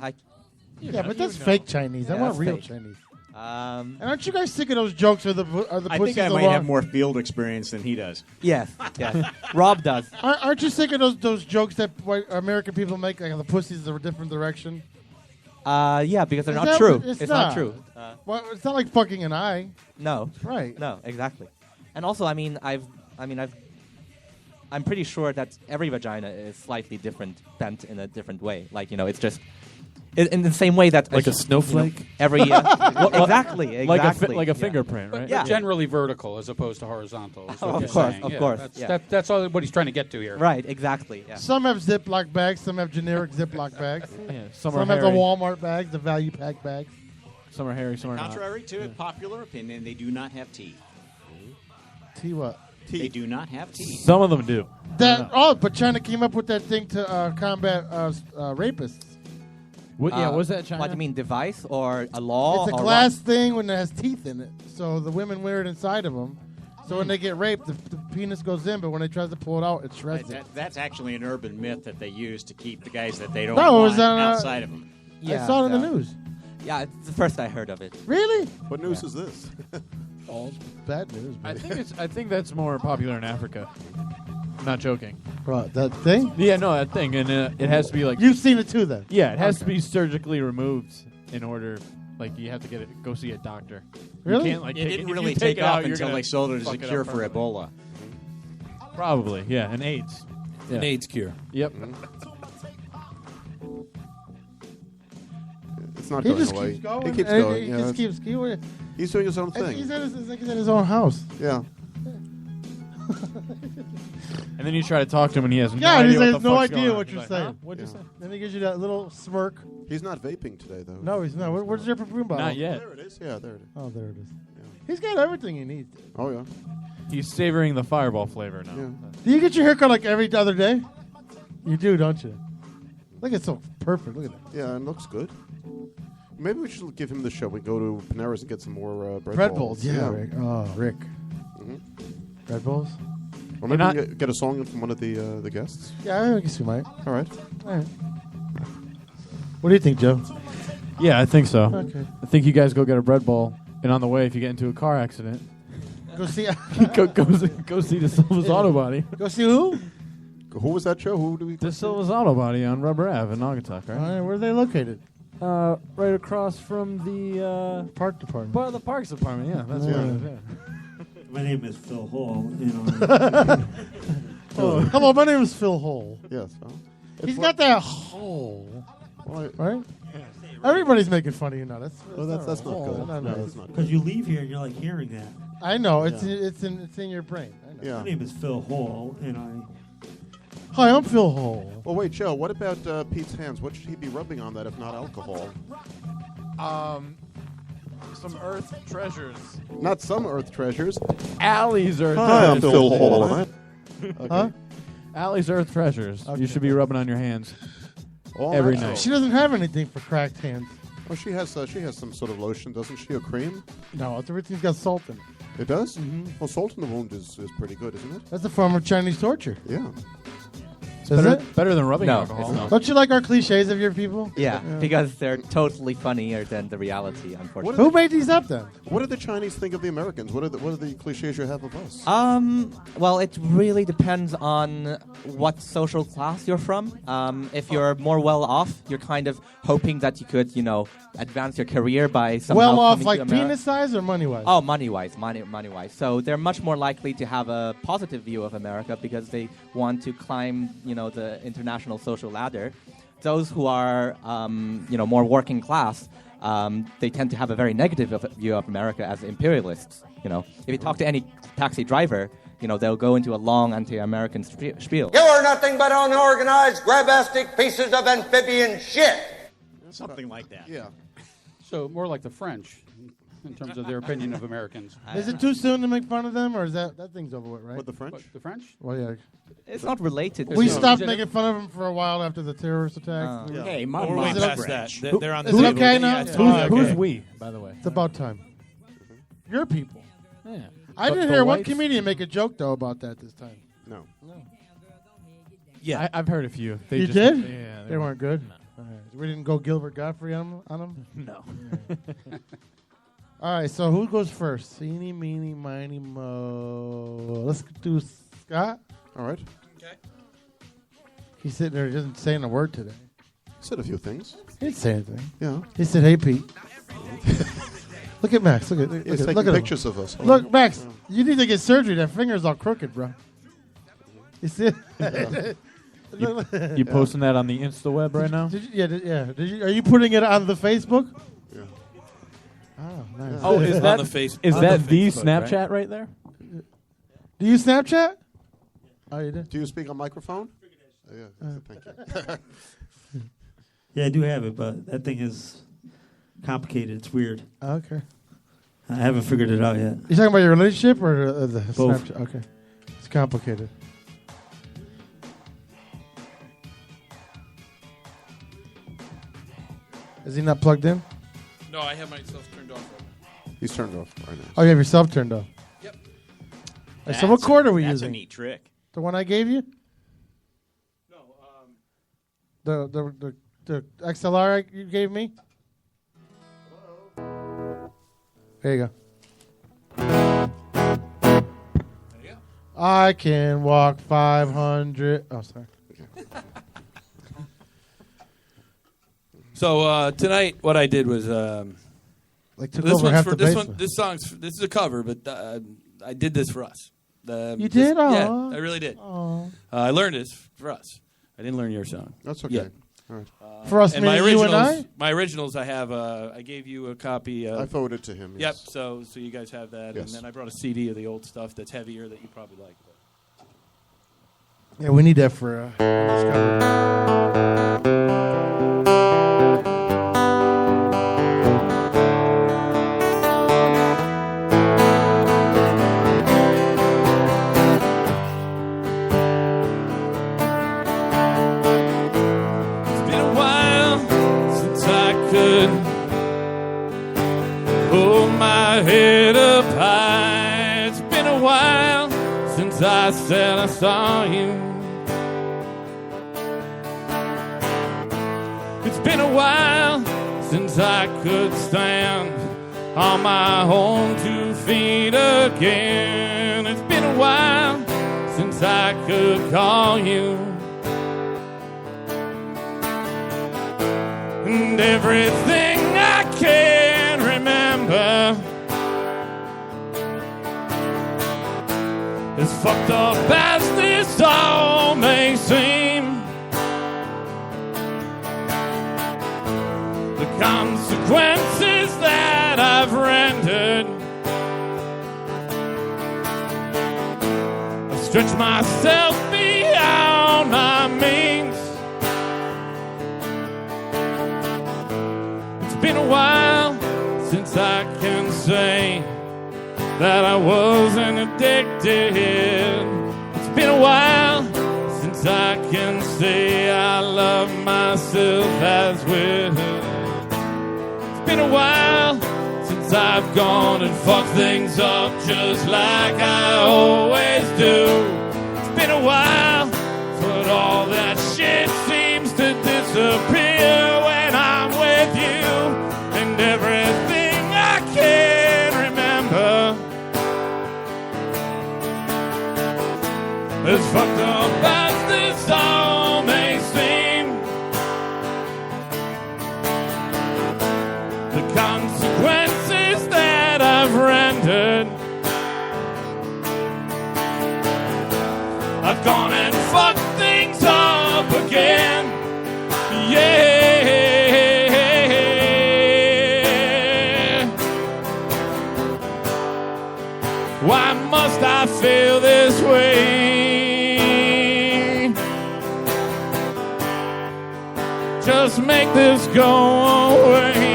Yeah, but that's fake Chinese. I want real fake. Chinese. And aren't you guys sick of those jokes? Are the I think I might have more field experience than he does. Yes. Rob does. Aren't you sick of those jokes that American people make, like the pussies are a different direction? Yeah, because they're not true. It's not true. Well, it's not like fucking an eye. No. Right. No, exactly. And also, I'm pretty sure that every vagina is slightly different, bent in a different way. Like, it's just in the same way that like a snowflake. Every exactly. Like a fingerprint, right? But generally vertical as opposed to horizontal. Of course. That's all what he's trying to get to here. Right. Exactly. Yeah. Some have Ziploc bags. Some have generic Ziploc bags. Some have the Walmart bags, the value pack bags. Some are hairy. Some are not. Contrary to popular opinion, they do not have teeth. Teeth what? They do not have teeth. Some of them do. But China came up with that thing to combat rapists. Was that China? What do you mean, device or a law? It's a glass thing when it has teeth in it. So the women wear it inside of them. So when they get raped, the penis goes in, but when they try to pull it out, it shreds it. That's actually an urban myth that they use to keep the guys that they don't No, it want was outside of them. Yeah, I saw it in the news. Yeah, it's the first I heard of it. Really? What news is this? All bad news. I think that's more popular in Africa. I'm not joking. Right, that thing? Yeah, no, that thing, and it has to be like. You've seen it too, then? Yeah, it has to be surgically removed in order. Like you have to go see a doctor. Really? You can't, like, it didn't really take off until they sold it as a cure for Ebola. Probably, yeah, and AIDS. An AIDS cure. Yep. It's not He going just away. keeps going. He keeps And going. He yeah, just keeps going. He's doing his own thing. He's like he's in his own house. Yeah. And then you try to talk to him, and he has no Yeah, idea. he what has the no fuck's idea going on. what He's you're like, saying. Huh? What'd you say? Then he gives you that little smirk. He's not vaping today, though. No, he's not. Where's your perfume bottle? Not yet. There it is. Yeah, there it is. Oh, there it is. He's got everything he needs. Oh, yeah. He's savoring the Fireball flavor now. Yeah. Do you get your haircut like every other day? You do, don't you? Look, it's so perfect. Look at that. Yeah, and looks good. Maybe we should give him the show. We go to Panera's and get some more bread bowls. Yeah, Rick. Oh, Rick. Mm-hmm. Bread bowls? Or maybe we get a song from one of the guests. Yeah, I guess we might. All right. What do you think, Joe? Yeah, I think so. Okay. I think you guys go get a bread bowl, and on the way, if you get into a car accident, Go see. go see the Silva's Auto Body. Go see who? Who was that show? Who do we? The Silva's Auto Body on Rubber Ave in Naugatuck, right? All right, where are they located? Right across from the Park department. The Parks Department. Yeah, that's where it is. Yeah. My name is Phil Hall, and Hello, my name is Phil Hole. Yes. He's got that hole. Right? Everybody's making fun of you now. That's not good. No, that's not because you leave here and you're like hearing that. I know. It's in your brain. I know. Yeah. My name is Phil Hall, and Hi, I'm Phil Hole. Well, wait, Joe. What about Pete's hands? What should he be rubbing on that if not alcohol? Some Earth treasures. Not some Earth treasures. Allie's Earth Hi, treasures. I'm Phil Hall. Okay. Huh? Allie's Earth treasures. Okay. You should be rubbing on your hands All every natural. night. She doesn't have anything for cracked hands. Well, she has some sort of lotion, doesn't she? Or cream? No, everything's got salt in it. It does? Mm-hmm. Well, salt in the wound is pretty good, isn't it? That's a form of Chinese torture. Yeah. It's Is better, it? better than rubbing No, alcohol. it's not. Don't you like our cliches of your people? Yeah, because they're totally funnier than the reality, unfortunately. Who made these up then? What do the Chinese think of the Americans? What are the cliches you have of us? Well, it really depends on what social class you're from. If you're more well off, you're kind of hoping that you could, advance your career by somehow Well off, coming like to America. penis size or money wise? Oh, money-wise. So they're much more likely to have a positive view of America because they want to climb, the international social ladder. Those who are, more working class, they tend to have a very negative view of America as imperialists. If you talk to any taxi driver, they'll go into a long anti-American spiel. You are nothing but unorganized, grabastic pieces of amphibian shit. Something like that. Yeah. So more like the French in terms of their opinion of Americans. Is it too soon to make fun of them, or is that thing's over with, right? What, the French? What, the French? Well, yeah. It's not related. We stopped making fun of them for a while after the terrorist attacks. Hey, We're my way mom's past French. that. They're on the Is it table. okay Yeah, now? it's Who's- fine. Who's Okay. we, by the way? It's about time. Your people. Yeah. I didn't the hear one whites? comedian make a joke, though, about that this time. No. Yeah, I've heard a few. They You just, did? Yeah, They weren't good? All right. We didn't go Gilbert Godfrey on them? No. All right, so who goes first? Eeny, meeny, miny, mo. Let's do Scott. All right. Okay. He's sitting there, just isn't saying a word today. Said a few things. He didn't say anything. Yeah. He said, "Hey, Pete." Look at Max. Look at He's look taking at pictures him. of us. Look, Max. You need to get surgery. That finger's all crooked, bro. You see? You posting that on the InstaWeb right now? Did you, are you putting it on the Facebook? Yeah. Oh, nice. Oh, is that On the face- is on that the the Facebook, Snapchat right there? Do you Snapchat? Oh, you did? Do you speak on microphone? Yeah. Thank you. Yeah, I do have it, but that thing is complicated. It's weird. Okay. I haven't figured it out yet. You talking about your relationship or the Both. Snapchat? Okay. It's complicated. Is he not plugged in? No, I have myself turned off right now. He's turned off right now. Oh, you have yourself turned off. Yep. So what cord are we that's using? a neat trick. The one I gave you? No, The XLR you gave me? There you go. I can walk 500. Oh, sorry. So tonight, what I did was Like took this over one's half for the this basement. one. This is a cover, but I did this for us. You did? Yeah, Aw. I really did. Aw. I learned this for us. I didn't learn your song. That's okay. Yeah. All right. For us, and my meaning you and originals. I? My originals, I have. I gave you a copy. I forwarded to him. Yep. Yes. So you guys have that, Yes. and then I brought a CD of the old stuff that's heavier that you probably like. Yeah, we need that for this cover. It's been a while since I could hold my head up high. It's been a while since I said I saw you. It's been a while since I could stand on my own 2 feet again. It's been a while since I could call you. And everything I can remember as fucked up as this all may seem, the consequences that I've rendered, I've stretched myself beyond my means. It's been a while since I can say that I wasn't addicted. It's been a while since I can say I love myself as well. It's been a while since I've gone and fucked things up just like I always do. It's been a while, but all that Fucked up as this all may seem, the consequences that I've rendered, I've gone and fucked things up again. Yeah. Why must I feel this way? Just make this go away.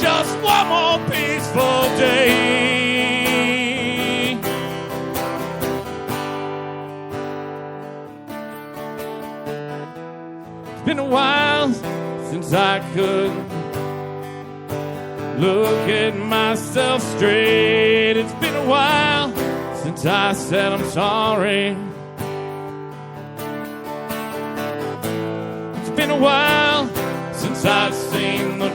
Just one more peaceful day. It's been a while since I could look at myself straight. It's been a while since I said I'm sorry. It's been a while since I've seen the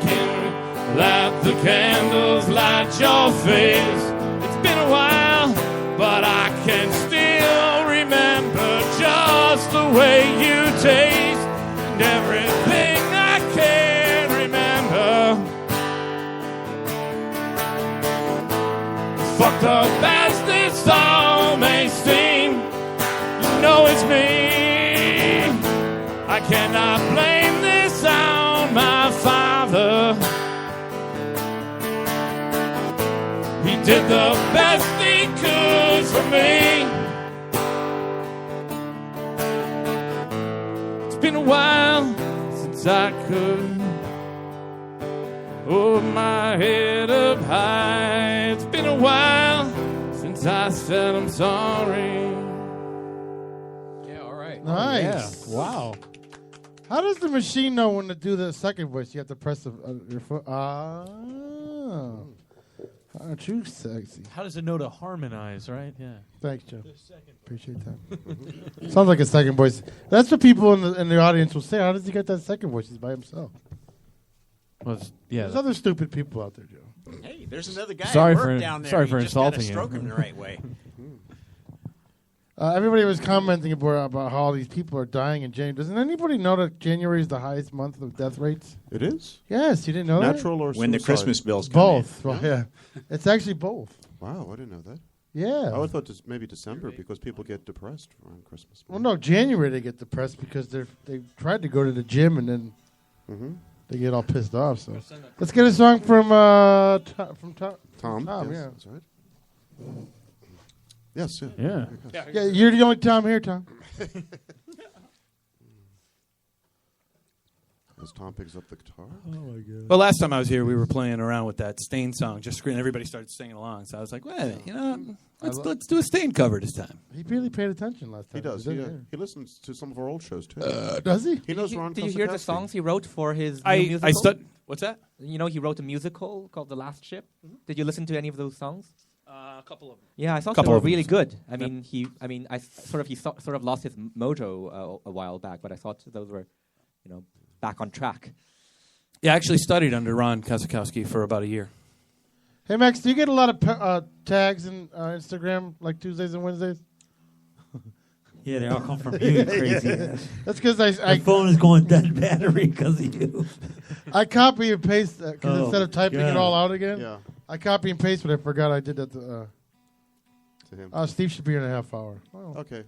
candles light your face. It's been a while, but I can still remember just the way you taste and everything I can remember. Fucked up as this all may seem, you know it's me. I cannot blame this on my father. He did the best he could for me. It's been a while since I could hold my head up high. It's been a while since I said I'm sorry. Yeah, all right. Nice. Yeah. Wow. How does the machine know when to do the second voice? You have to press your foot. Aren't you sexy? How does it know to harmonize, right? Yeah. Thanks, Joe. Appreciate that. Sounds like a second voice. That's what people in the audience will say. How does he get that second voice? He's by himself. Well, yeah. There's other stupid people out there, Joe. Hey, there's another guy Sorry at work for- down there. sorry You for just gotta insulting you. stroke him the right way. Everybody was commenting about how all these people are dying in January. Doesn't anybody know that January is the highest month of death rates? It is? Yes, you didn't know that? Natural or When the suicide? Christmas bills come Both. in. Well, yeah. It's actually both. Wow, I didn't know that. Yeah. I would thought maybe December because people get depressed around Christmas. Well, no, January they get depressed because they tried to go to the gym and then they get all pissed off. So let's get a song from Tom. Tom, yes, yeah. that's right. Yes, yeah. Yeah. Yeah, you're the only Tom here, Tom. As Tom picks up the guitar. Oh my God. Well, last time I was here, we were playing around with that Stain song, just screaming. Everybody started singing along, so I was like, "Well, let's do a Stain cover this time." He really paid attention last time. He does. didn't he? He listens to some of our old shows too. Does he? He knows Ron. Did you hear the Kosakowski. songs he wrote for his new musical? What's that? You know, he wrote a musical called The Last Ship. Did you listen to any of those songs? A couple of them. Yeah, I thought Couple they were of them. really good. I mean, he sort of lost his mojo a while back, but I thought those were, back on track. Yeah, I actually studied under Ron Kosakowski for about a year. Hey, Max, do you get a lot of tags in Instagram, like Tuesdays and Wednesdays? Yeah, they all come from you, you crazy ass. That's because My phone is going dead battery because of you. I copy and paste because instead of typing it God. all out again, Yeah. I copy and paste, but I forgot I did that to him. Steve should be in a half hour. Oh. Okay.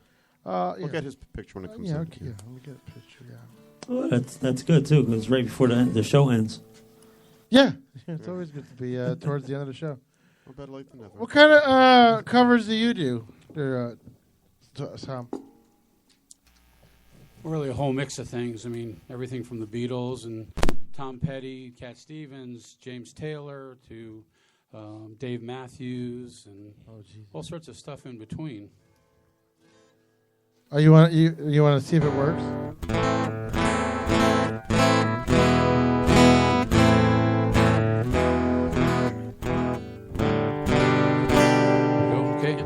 Yeah. We'll get his picture when it comes yeah, in. okay. Yeah, let me get a picture, yeah. Oh, that's good too because right before the show ends. Yeah, it's always good to be towards the end of the show. Well, better late than never. What kind of covers do you do there, Tom? Really a whole mix of things. I mean, everything from the Beatles and Tom Petty, Cat Stevens, James Taylor, to Dave Matthews, and all sorts of stuff in between. Oh, you want to see if it works? Okay.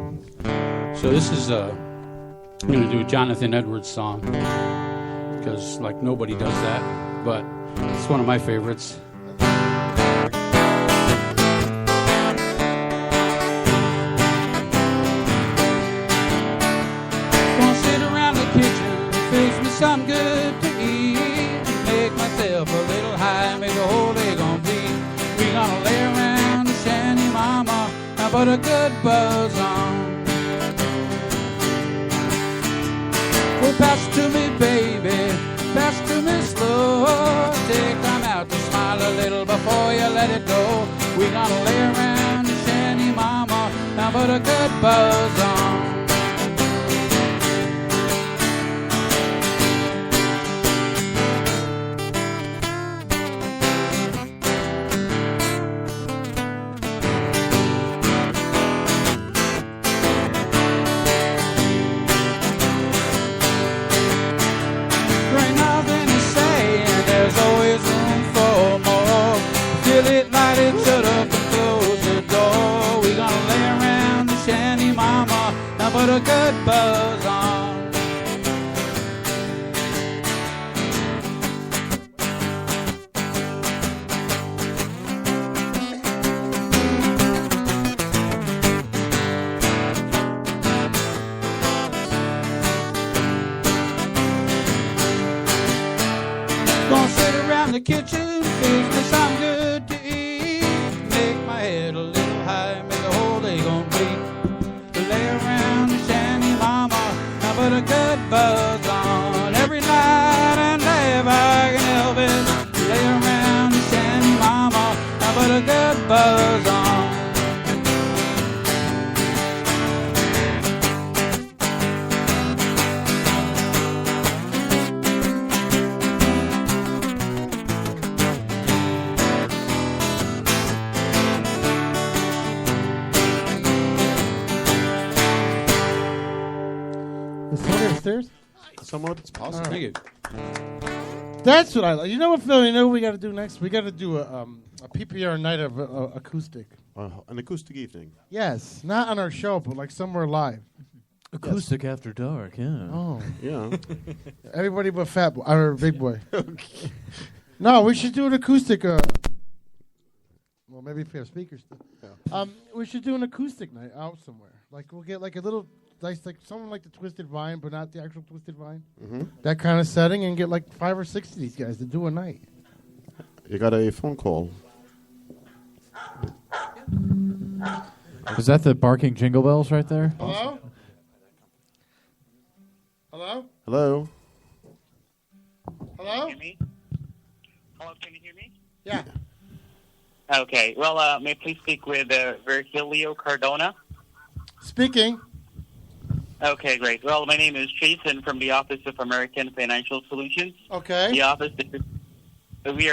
So this is I'm going to do a Jonathan Edwards song because like nobody does that, but it's one of my favorites. put a good buzz on. Well, pass it to me, baby, pass it to me slow. Take time out to smile a little before you let it go. We gonna lay around the shanty, mama, now put a good buzz on. Shut up and close the door. We gonna lay around the shanty, mama, now put a good buzz on. Gonna sit around the kitchen, fix me some good to eat. Make my head a little high, make the whole day gon' bleed. Lay around the shanty, mama, now put a good buzz on. Every night and day if I can help it. Lay around the shanty, mama, now put a good buzz on. Upstairs? Somewhat, it's possible. Right. That's what I like. You know what, Phil? You know what we got to do next? We got to do a PPR night of acoustic. An acoustic evening. Yes, not on our show, but like somewhere live. Acoustic after dark, yeah. Oh, yeah. Everybody but Fat Boy or Big Boy. Okay. No, we should do an acoustic. Well, maybe if we have speakers. Yeah. We should do an acoustic night out somewhere. Like we'll get like a little. Like someone like the Twisted Vine, but not the actual Twisted Vine. Mm-hmm. That kind of setting, and get like 5 or 6 of these guys to do a night. You got a phone call. Is that the barking jingle bells right there? Hello? Hello? Hello? Hello? Can you hear me? Hello, can you hear me? Yeah. Okay. Well, may I please speak with Virgilio Cardona? Speaking. Okay, great. Well, my name is Jason from the Office of American Financial Solutions. Okay. We are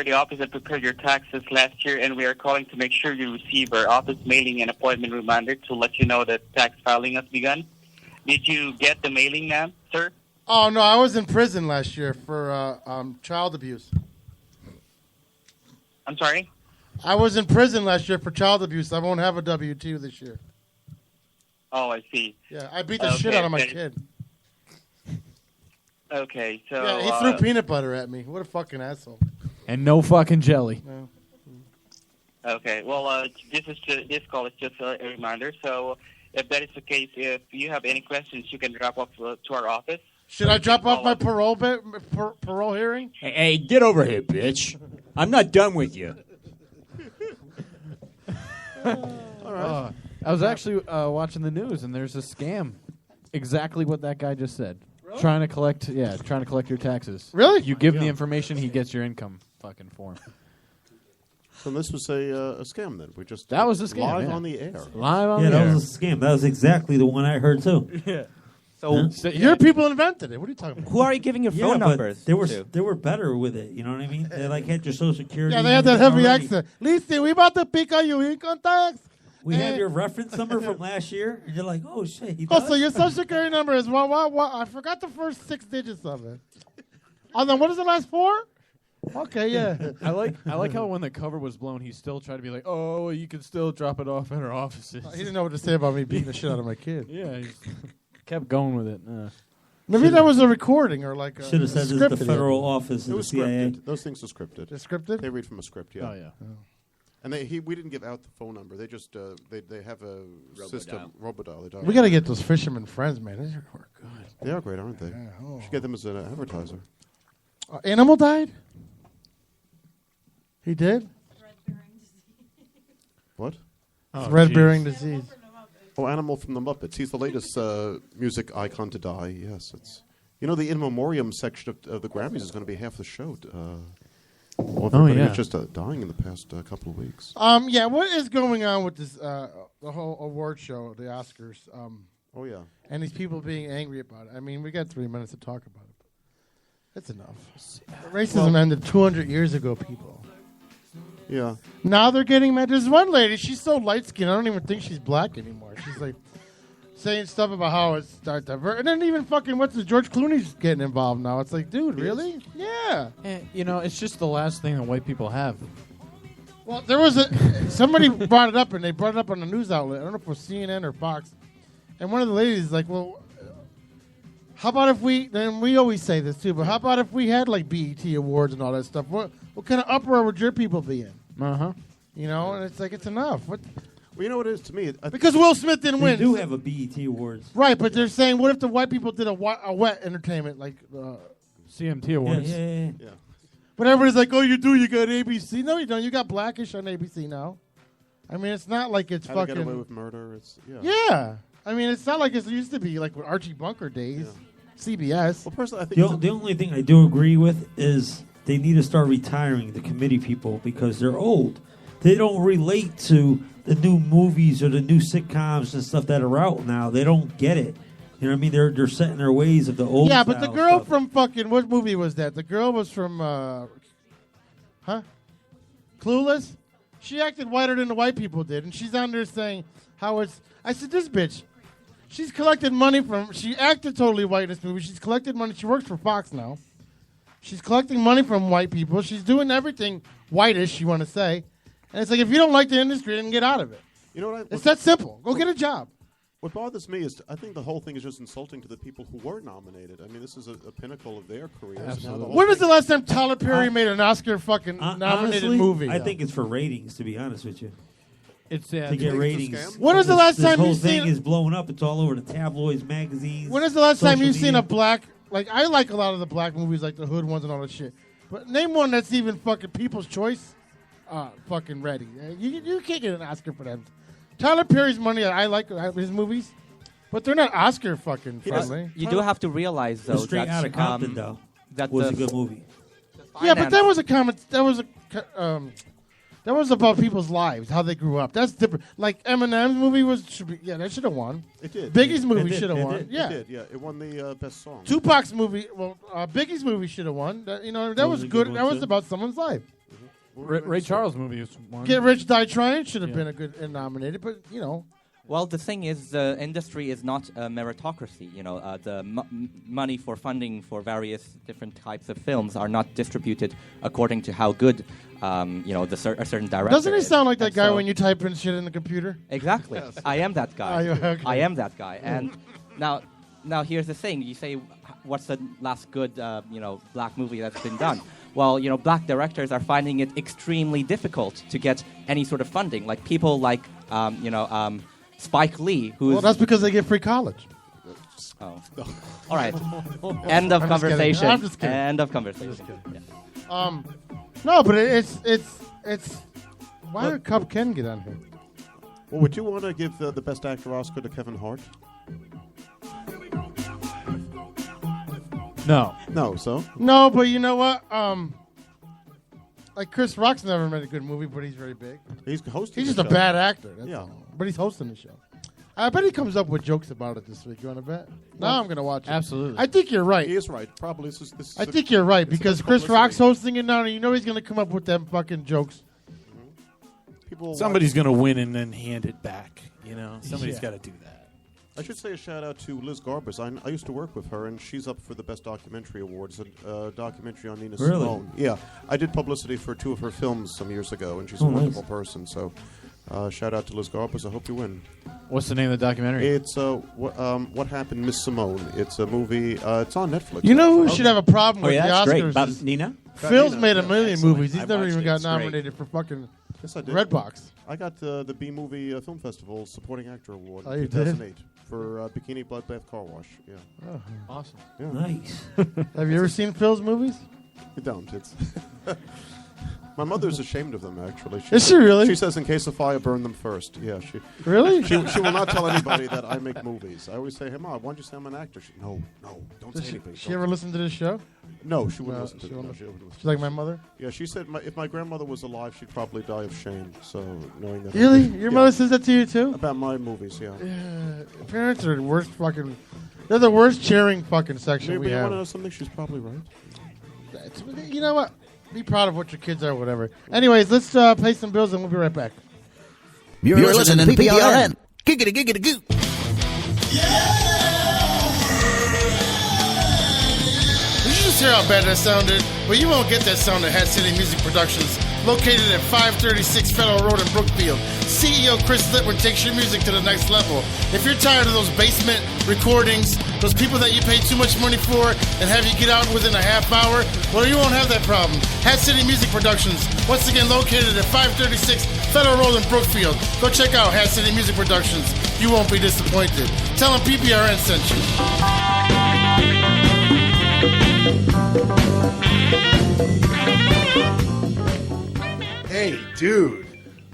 the office that prepared your taxes last year, and we are calling to make sure you receive our office mailing and appointment reminder to let you know that tax filing has begun. Did you get the mailing, ma'am, sir? Oh, no, I was in prison last year for child abuse. I'm sorry? I was in prison last year for child abuse. I won't have a W-2 this year. Oh, I see. Yeah, I beat the shit out of my kid. Okay, so... Yeah, he threw peanut butter at me. What a fucking asshole. And no fucking jelly. No. Okay, well, this call is just a reminder. So if that is the case, if you have any questions, you can drop off to our office. Should I drop off my parole hearing? Hey, get over here, bitch. I'm not done with you. All right. I was actually watching the news, and there's a scam. Exactly what that guy just said. Really? Trying to collect your taxes. Really? You give him the information, he gets your income fucking form. So this was a scam then? That was a scam. Live yeah. on the air. Live on the air. Yeah, that was a scam. That was exactly the one I heard too. Yeah. So your people invented it. What are you talking about? Who are you giving your phone numbers to? They were better with it. You know what I mean? They like had your social security. Yeah, they had that heavy accent. Listen, we about to pick on your income tax. We have your reference number from last year, and you're like, oh shit. So your social security number is what? I forgot the first 6 digits of it. And then what is the last 4? Okay, yeah. I like how when the cover was blown, he still tried to be like, oh, you can still drop it off at our offices. He didn't know what to say about me beating the shit out of my kid. Yeah, he kept going with it. Maybe that was a recording or like a should have said this is the federal office of the CIA. Scripted. Those things are scripted. They're scripted? They read from a script, yeah. Oh, yeah. Oh. And we didn't give out the phone number. They just they have a system, Robodial. We got to get those fisherman friends, man. These are good. They are great, aren't they? Yeah, oh. Should get them as an advertiser. Animal died? He did? What? Thread-bearing disease. Oh, Animal from the Muppets. He's the latest music icon to die. Yes, it's. You know, the in memoriam section of the Grammys is going to be half the show. Everybody was just dying in the past couple of weeks. Yeah, what is going on with this the whole award show, the Oscars? Oh yeah, and these people being angry about it. I mean, we got 3 minutes to talk about it. That's enough. Racism ended 200 years ago, people. Yeah. Now they're getting mad. There's one lady. She's so light skinned. I don't even think she's black anymore. She's like saying stuff about how it's diverse, and then even fucking George Clooney's getting involved now. It's like, dude, really? Yeah. You know, it's just the last thing that white people have. Well, there was somebody brought it up, and they brought it up on the news outlet. I don't know if it was CNN or Fox. And one of the ladies is like, well, how about if we, and we always say this too, but how about if we had like BET awards and all that stuff? What kind of uproar would your people be in? Uh-huh. You know, and it's like, it's enough. What? Well, you know what it is to me? Because Will Smith didn't win. They do have a BET Awards. Right, but they're saying, what if the white people did a wet entertainment, like CMT Awards? Yeah. But everybody's like, oh, you do, you got ABC. No, you don't. You got Blackish on ABC now. I mean, it's not like it's How fucking... to Get Away with Murder. It's, yeah. I mean, it's not like it used to be, like with Archie Bunker days. CBS. Well, personally, I think The only thing I do agree with is they need to start retiring the committee people because they're old. They don't relate to the new movies or the new sitcoms and stuff that are out now. They don't get it. You know what I mean? They're set in their ways of the old. Yeah, but the style girl stuff. from fucking, what movie was that? The girl was from, Clueless? She acted whiter than the white people did, and she's on there saying how it's, I said, this bitch, she's collected money from, she acted totally white in this movie. She's collected money, she works for Fox now. She's collecting money from white people. She's doing everything whitish, you want to say. And it's like, if you don't like the industry, then get out of it. You know what? It's that simple. Go get a job. What bothers me is I think the whole thing is just insulting to the people who were nominated. I mean, this is a pinnacle of their careers. Absolutely. When was the last time Tyler Perry made an Oscar fucking nominated honestly, movie? I think it's for ratings, to be honest with you. It's to get ratings. When was the last time this you whole thing seen? is blowing up? It's all over the tabloids, magazines. When is the last time social you've seen media. a black? Like, I like a lot of the black movies, like the Hood ones and all that shit. But name one that's even fucking People's Choice, fucking ready. You can't get an Oscar for that. Tyler Perry's money, I like his movies, but they're not Oscar fucking friendly. You do have to realize though Straight that Outta Compton, though, that was the a good movie. Yeah, but that was a comment. That was about people's lives, how they grew up. That's different. Like Eminem's movie that should have won. It did. Biggie's It movie did. should have It won. did. Yeah. It did. Yeah, it won the best song. Tupac's movie, Biggie's movie should have won. That was good. That was about someone's life. Ray Charles movie was one. Get Rich, Die Trying should have been a good and nominated, but Well, the thing is, the industry is not a meritocracy. The money for funding for various different types of films are not distributed according to how good, a certain director. Doesn't he is. sound like that And guy so- when you type in shit in the computer? Exactly. Yes. I am that guy. Are you? Okay. I am that guy. And now here's the thing. You say, what's the last good, black movie that's been done? Well, black directors are finding it extremely difficult to get any sort of funding. Like people like, Spike Lee, who's... Well, that's because they get free college. Oh. All right. End of I'm just conversation. kidding. I'm just kidding. End of conversation. Yeah. No, but it's. Why did Cub Ken get on here? Well, would you want to give the Best Actor Oscar to Kevin Hart? No. No, so? No, but you know what? Like Chris Rock's never made a good movie, but he's very big. He's hosting. He's the just a show. bad actor. That's Yeah. all. But he's hosting the show. I bet he comes up with jokes about it this week. You want to bet? Now I'm going to watch it. Absolutely. I think you're right. He is right. Probably this is I think you're right it's because good Chris publicity. Rock's hosting it now, and he's going to come up with them fucking jokes. People Somebody's going to win and then hand it back. Somebody's Yeah. got to do that. I should say a shout out to Liz Garbus. I used to work with her, and she's up for the Best Documentary Awards, a documentary on Nina Really? Simone. Yeah, I did publicity for 2 of her films some years ago, and she's Oh, a nice. wonderful person. So, shout out to Liz Garbus. I hope you win. What's the name of the documentary? It's What Happened, Miss Simone. It's a movie. It's on Netflix. You know who actually. should have a problem Oh, with yeah, the that's Oscars? great. About is Nina? Phil's Nina, made a yeah, million excellent. movies. He's I never watched even it. got It's great. nominated for fucking Yes, I did. Redbox. I got the B Movie Film Festival Supporting Actor Award Oh, in you did? 2008 for Bikini Bloodbath Car Wash. Yeah. Oh. Awesome. Yeah. Nice. Have you ever seen Phil's movies? You don't. It's My mother's ashamed of them, actually. Is she really? She says, in case of fire, burn them first. Yeah, she. Really? She will not tell anybody that I make movies. I always say, hey, Mom, why don't you say I'm an actor? No, don't say anything. She ever listen to this show? No, she wouldn't listen to it. She's like my mother? Yeah, she said if my grandmother was alive, she'd probably die of shame. So, knowing that. Really? Your mother says that to you, too? About my movies, yeah. Parents are the worst fucking... They're the worst cheering fucking section Maybe we you have. want to know something? She's probably right. You know what? Be proud of what your kids are, whatever. Anyways, let's pay some bills and we'll be right back. You're listening to PPRN. Giggity, giggity, goo. Did you just hear how bad that sounded? Well, you won't get that sound at Hat City Music Productions, located at 536 Federal Road in Brookfield. CEO Chris Litwin takes your music to the next level. If you're tired of those basement recordings, those people that you pay too much money for and have you get out within a half hour, well, you won't have that problem. Hat City Music Productions, once again located at 536 Federal Road in Brookfield. Go check out Hat City Music Productions. You won't be disappointed. Tell them PPRN sent you. Hey, dude,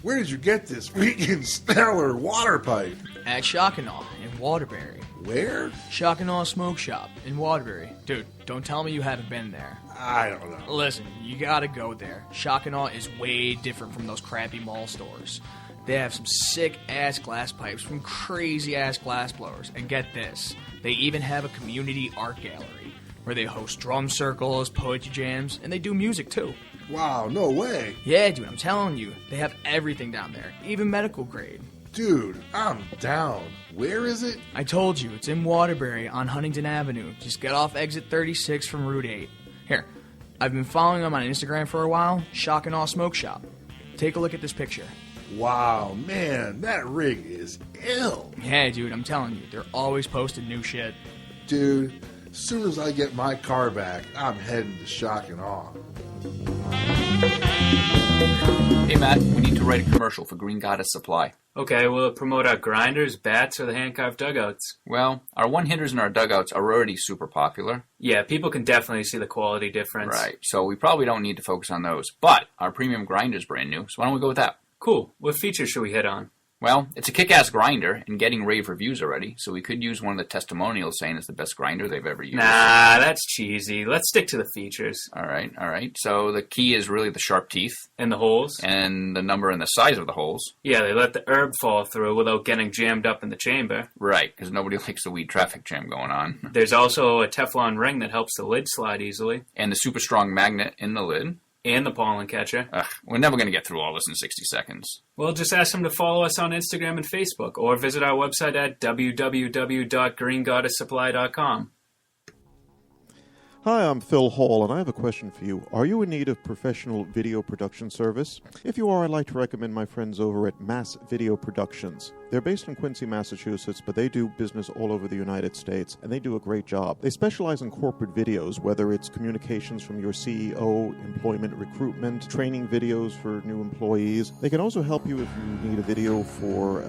where did you get this freaking stellar water pipe? At Shockinaw in Waterbury. Where? Shockinaw Smoke Shop in Waterbury. Dude, don't tell me you haven't been there. I don't know. Listen, you gotta go there. Shockinaw is way different from those crappy mall stores. They have some sick-ass glass pipes from crazy-ass glass blowers. And get this, they even have a community art gallery where they host drum circles, poetry jams, and they do music too. Wow, no way. Yeah, dude, I'm telling you. They have everything down there, even medical grade. Dude, I'm down. Where is it? I told you, it's in Waterbury on Huntington Avenue. Just get off exit 36 from Route 8. Here, I've been following them on Instagram for a while. Shockinaw Smoke Shop. Take a look at this picture. Wow, man, that rig is ill. Yeah, dude, I'm telling you, they're always posting new shit. Dude, as soon as I get my car back, I'm heading to Shockinaw. Hey, Matt, we need to write a commercial for Green Goddess Supply. Okay, will it promote our grinders, bats, or the hand-carved dugouts? Well, our one-hitters and our dugouts are already super popular. Yeah, people can definitely see the quality difference. Right, so we probably don't need to focus on those. But our premium grinder's brand new, so why don't we go with that? Cool. What features should we hit on? Well, it's a kick-ass grinder and getting rave reviews already, so we could use one of the testimonials saying it's the best grinder they've ever used. Nah, that's cheesy. Let's stick to the features. All right. So the key is really the sharp teeth. And the holes. And the number and the size of the holes. Yeah, they let the herb fall through without getting jammed up in the chamber. Right, because nobody likes the weed traffic jam going on. There's also a Teflon ring that helps the lid slide easily. And the super strong magnet in the lid. And the pollen catcher. We're never going to get through all this in 60 seconds. Well, just ask them to follow us on Instagram and Facebook, or visit our website at www.greengoddesssupply.com. Hi, I'm Phil Hall, and I have a question for you. Are you in need of professional video production service? If you are, I'd like to recommend my friends over at Mass Video Productions. They're based in Quincy, Massachusetts, but they do business all over the United States, and they do a great job. They specialize in corporate videos, whether it's communications from your CEO, employment recruitment, training videos for new employees. They can also help you if you need a video for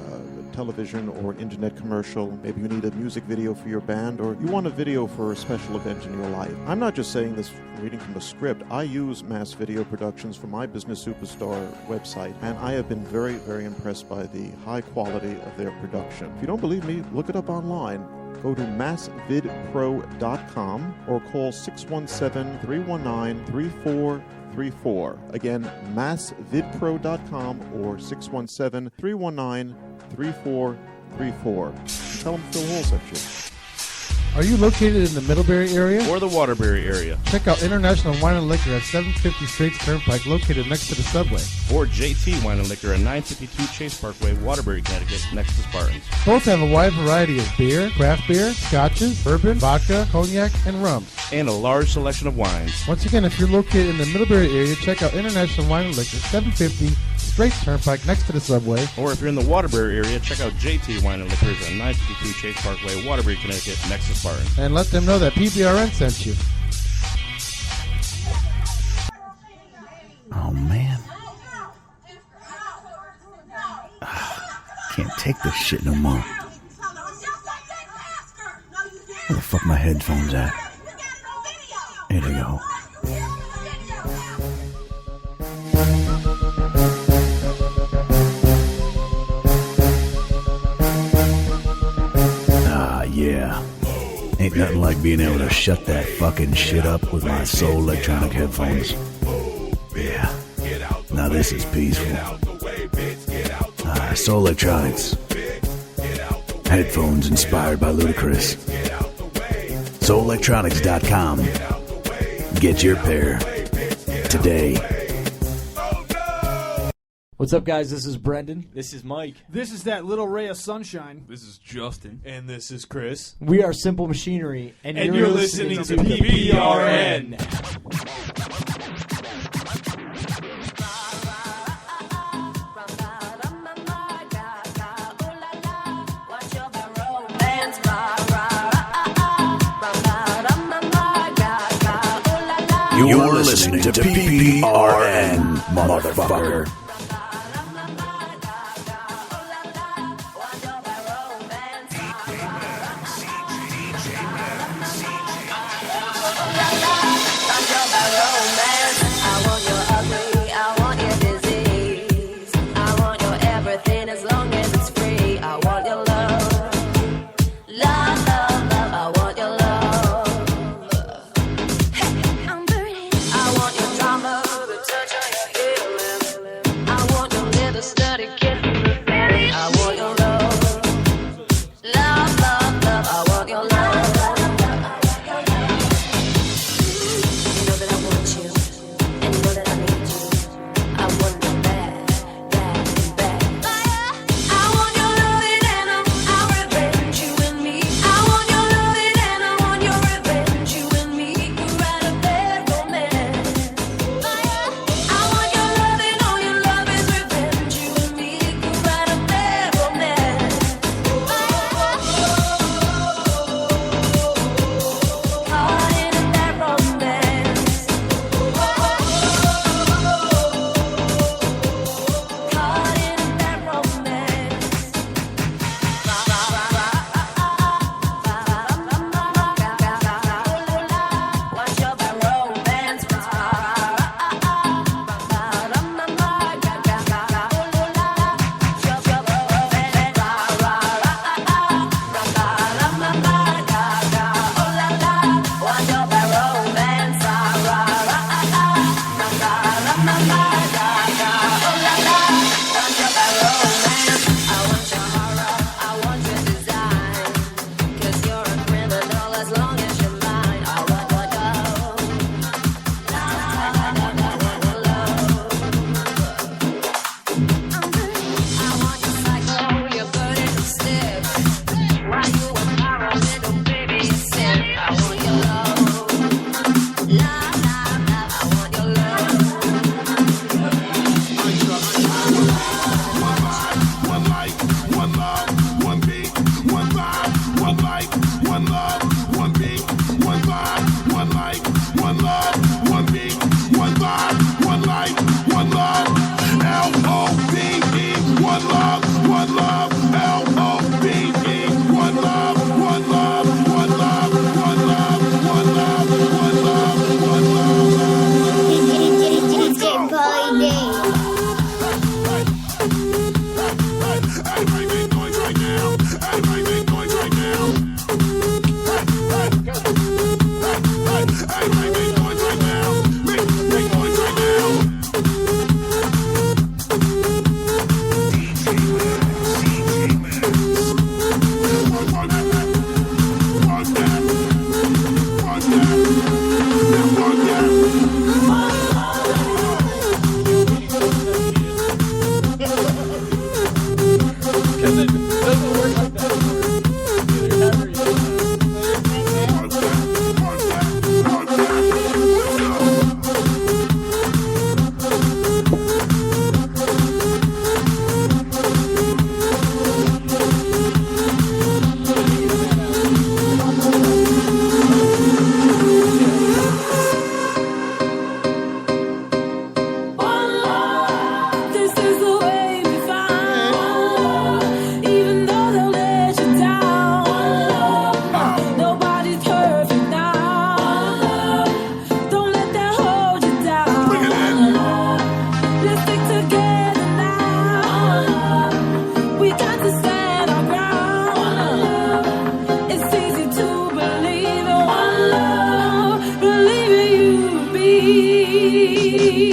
television or an internet commercial. Maybe you need a music video for your band, or you want a video for a special event in your life. I'm not just saying this reading from a script. I use Mass Video Productions for my Business Superstar website, and I have been very, very impressed by the high quality of their production. If you don't believe me, look it up online. Go to massvidpro.com or call 617-319-3434. Again, massvidpro.com or 617-319-3434. Tell them Phil Hall sent you. Are you located in the Middlebury area? Or the Waterbury area. Check out International Wine and Liquor at 750 Straits Turnpike, located next to the subway. Or JT Wine and Liquor at 952 Chase Parkway, Waterbury, Connecticut, next to Spartans. Both have a wide variety of beer, craft beer, scotches, bourbon, vodka, cognac, and rum. And a large selection of wines. Once again, if you're located in the Middlebury area, check out International Wine and Liquor, 750 Straits Turnpike, next to the subway. Or if you're in the Waterbury area, check out JT Wine and Liquors at 952 Chase Parkway, Waterbury, Connecticut, next to Spartans. And let them know that PPRN sent you. Oh, man. Can't take this shit no more. Where the fuck my headphones at? Here they go. Ain't nothing like being able to shut that fucking shit up with my Soul Electronic headphones. Yeah. Now this is peaceful. Soul Electronics. Headphones inspired by Ludacris. SoulElectronics.com. Get your pair today. What's up, guys? This is Brendan. This is Mike. This is that little ray of sunshine. This is Justin. And this is Chris. We are Simple Machinery, and you're listening to PPRN. You're listening to PPRN, motherfucker.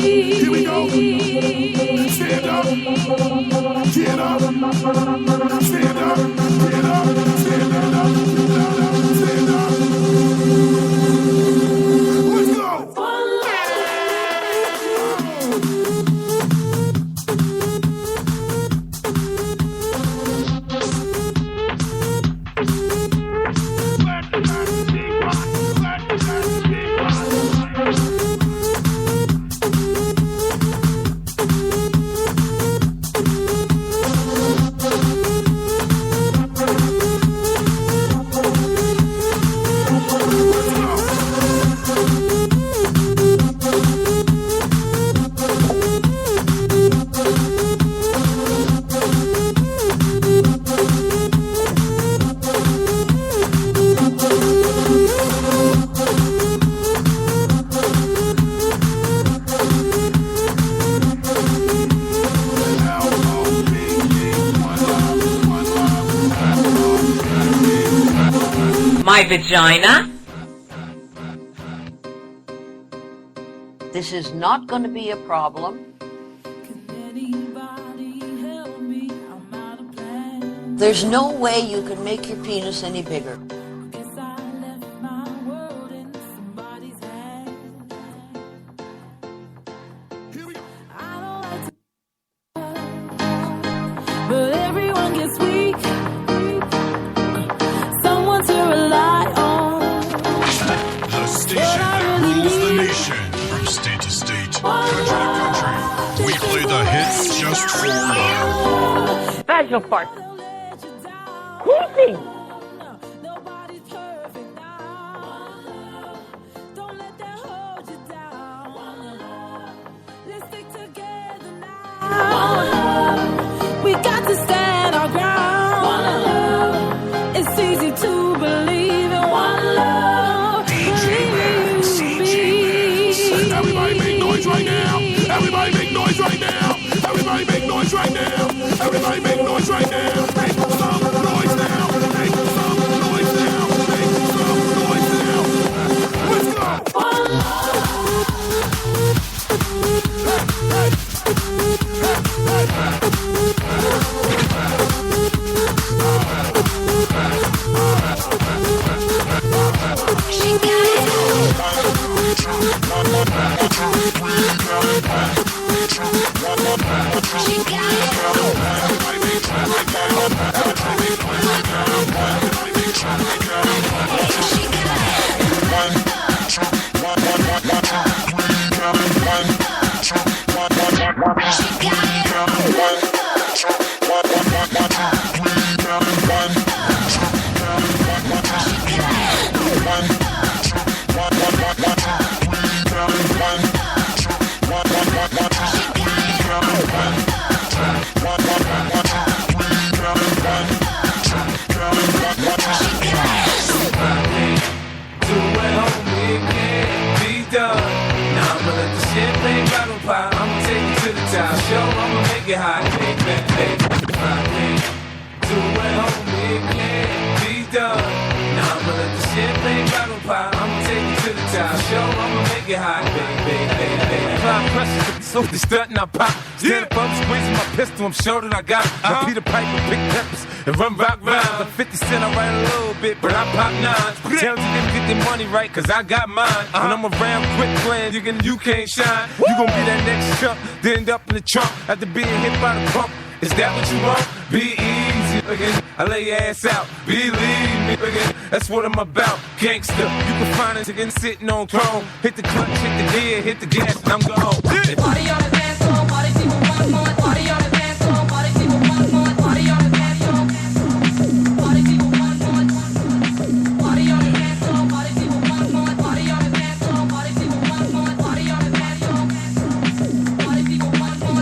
Here we go. Stand up. Get up. Stand up. Get up. Stand up. Stand up. Let's go. My vagina? This is not going to be a problem. There's no way you can make your penis any bigger. But everyone gets weak. Someone to rely on. The station that rules the nation. From state to state, country to country. We play the hits just for you. Special part. Whooping. We got to stand our ground. It's easy to believe in one love. Everybody make noise right now. Everybody make noise right now. Everybody make noise right now. Everybody make noise right now. Make some noise now. Make some noise now. Make some noise now. Let's go. So the stunt and I pop. Stand up, I'm squeezing my pistol. I'm sure that I got it. My Peter Piper, pick peppers, and run rock rounds. Like 50 Cent, I write a little bit, but I pop nines. Tell them get their money right, cause I got mine. When I'm around quick playing, you can't shine. You gon' be that next chump, then end up in the trunk after being hit by the pump. Is that what you want? Be easy, again. I lay your ass out. Believe me, again. That's what I'm about. Gangsta, you can find us again sitting on throne. Hit the clutch, hit the gear, hit the gas, and I'm gone. Yeah. Party on the dance floor, party people want more. Party on the dance floor, party people want more. Party on the dance floor, party people want more. Party on the dance floor, party people want more. Party on the dance floor, party people want more. Party on the dance floor, party people want more.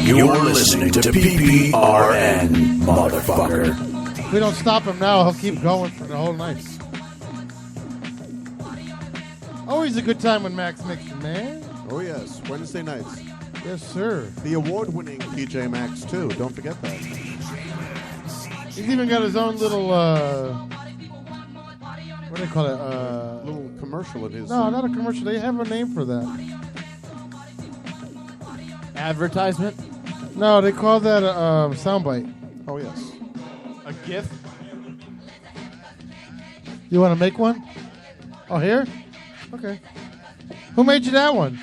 You're listening to PPRN, motherfucker. If we don't stop him now, he'll keep going for the whole night. Always a good time when Max mixing, man. Oh, yes. Wednesday nights. Yes, sir. The award-winning PJ Maxx, too. Don't forget that. He's even got his own little, what do they call it? Little commercial of his. No, not a commercial. They have a name for that. Advertisement? No, they call that a soundbite. Oh, yes. A GIF? You want to make one? Oh, here? Okay. Who made you that one?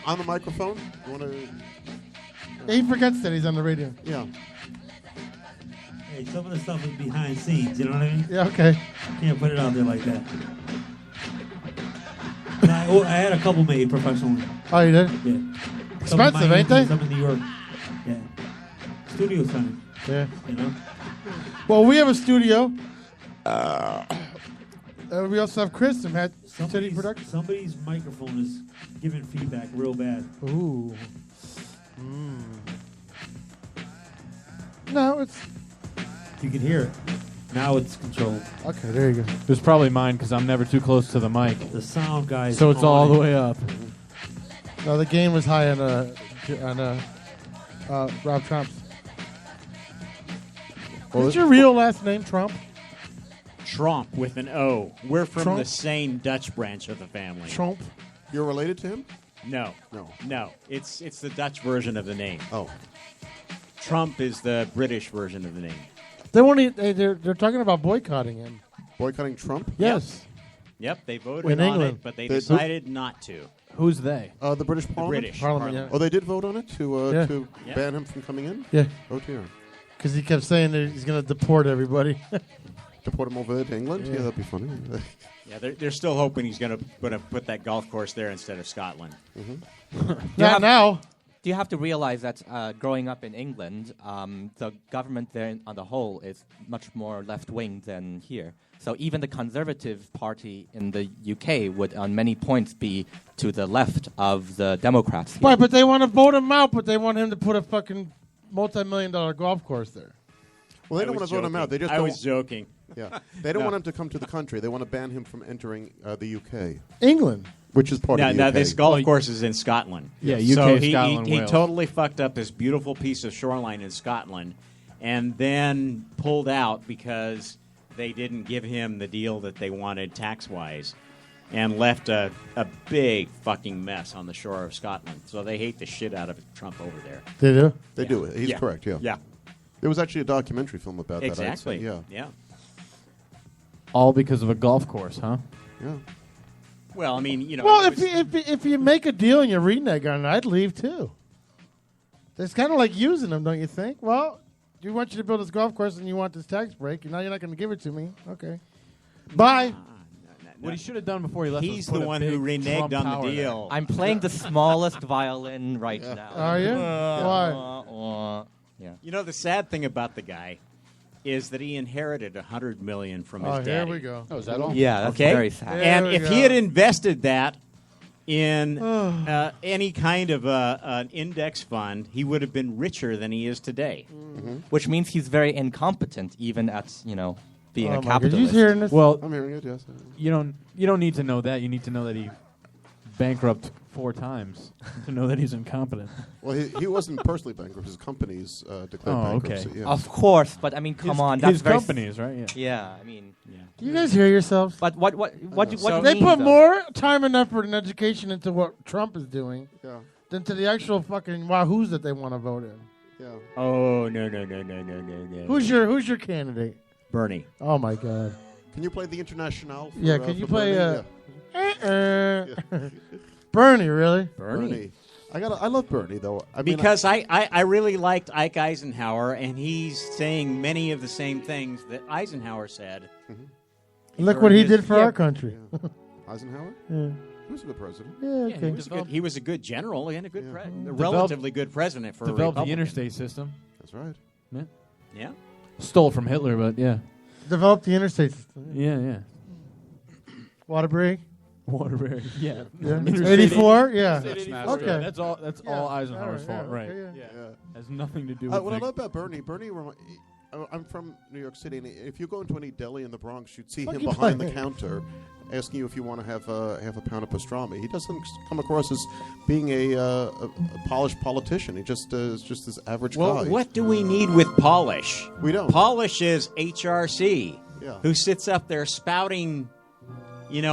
On the microphone? You want to... He forgets that he's on the radio. Yeah. Hey, some of the stuff is behind scenes, you know what I mean? Yeah, okay. Can't put it out there like that. I had a couple made professionally. Oh, you did? Yeah. Expensive, ain't they? Some in New York. Yeah. Studio time. Yeah. You know? Well, we have a studio. We also have Chris from Hat City Production. Somebody's microphone is giving feedback real bad. Ooh. No, it's... You can hear it. Now it's controlled. Okay, there you go. It was probably mine because I'm never too close to the mic. The sound guy. So it's all the way up. No, the game was high on Rob Trump's. What's your real last name, Tromp? Tromp with an O. We're from Tromp? the same Dutch branch of the family. Tromp. You're related to him? No. No. It's the Dutch version of the name. Oh. Trump is the British version of the name. They won't. They're talking about boycotting him. Boycotting Trump? Yes. Yep, they voted In on England. it, but they decided not to. Who's they? The British Parliament? British Parliament, yeah. Oh, they did vote on it to Yeah. ban him from coming in? Yeah. Oh, dear. Because he kept saying that he's going to deport everybody. Deport him over there to England? Yeah, that'd be funny. Yeah, they're still hoping he's going to put that golf course there instead of Scotland. Not now. Do you have to realize that growing up in England, the government there on the whole is much more left-wing than here. So even the Conservative Party in the UK would on many points be to the left of the Democrats here. Right, but they want to vote him out, but they want him to put a fucking multi-million-dollar golf course there. Well, they don't want to vote him out. They just I don't. was joking. Yeah, they don't No. want him to come to the country. They want to ban him from entering the UK, England, which is part of the Now UK. this golf course is in Scotland. Yeah, So UK, Scotland, he Wales. totally fucked up this beautiful piece of shoreline in Scotland, and then pulled out because they didn't give him the deal that they wanted tax-wise, and left a big fucking mess on the shore of Scotland. So they hate the shit out of Trump over there. They do? They do. He's Yeah. correct. Yeah. Yeah. There was actually a documentary film about that. I'd say. Exactly. Yeah. Yeah. All because of a golf course, huh? Yeah. Well, I mean, you know. Well, it was- if you make a deal and you renege on it, I'd leave too. It's kind of like using them, don't you think? Well, you want you to build this golf course and you want this tax break, and now you're not going to give it to me. Okay. Bye. What he should have done before he left. He's was put the a one who big reneged Trump on the tower deal. I'm playing the smallest violin right now. Are you? Why? Yeah. You know, the sad thing about the guy is that he inherited $100 million from his Oh, daddy. here we go. Oh, is that all? Yeah, that's Okay? very sad. And There we if go. he had invested that in any kind of an index fund, he would have been richer than he is today. Which means he's very incompetent, even at being Oh a my God, capitalist. you hearing this? Well, I'm hearing it. Yes. you don't need to know that. You need to know that he bankrupt 4 times to know that he's incompetent. Well, he wasn't personally bankrupt. His companies declared Oh, okay. bankruptcy. Yeah. Of course, but I mean, come on, that's his very companies, right? Yeah. Yeah, I mean, Do you guys hear yourselves? but what do you They mean, put though? more time and effort and education into what Trump is doing Yeah. than to the actual fucking wahoos that they want to vote in. Yeah. Oh, no. Who's your candidate? Bernie. Oh my God. Can you play the International? For, Yeah, can you for play Bernie? Bernie? Really? Bernie. I love Bernie though. I mean, Because I really liked Ike Eisenhower, and he's saying many of the same things that Eisenhower said. Look what he during his- did for our country. Eisenhower. Yeah. He was a good president. Yeah, Yeah, okay. he was a good general and a relatively good president for a Developed the Republican. interstate system. That's right. Yeah. Yeah. Stole from Hitler, but yeah. Developed the interstate system. Yeah. Waterbury. Waterbury. Yeah. Yeah. Interstate 84? Yeah. Interstate Okay. Yeah, that's all. That's Yeah. all Eisenhower's All right, fault, right? okay, Yeah. Has nothing to do with. What I Vic. love about Bernie, I'm from New York City, and if you go into any deli in the Bronx, you'd see Fuck him you behind the playing? counter asking you if you want to have half a pound of pastrami. He doesn't come across as being a polished politician. He just is just this average Well, guy. what do we need with polish? We don't. Polish is HRC, Yeah. who sits up there spouting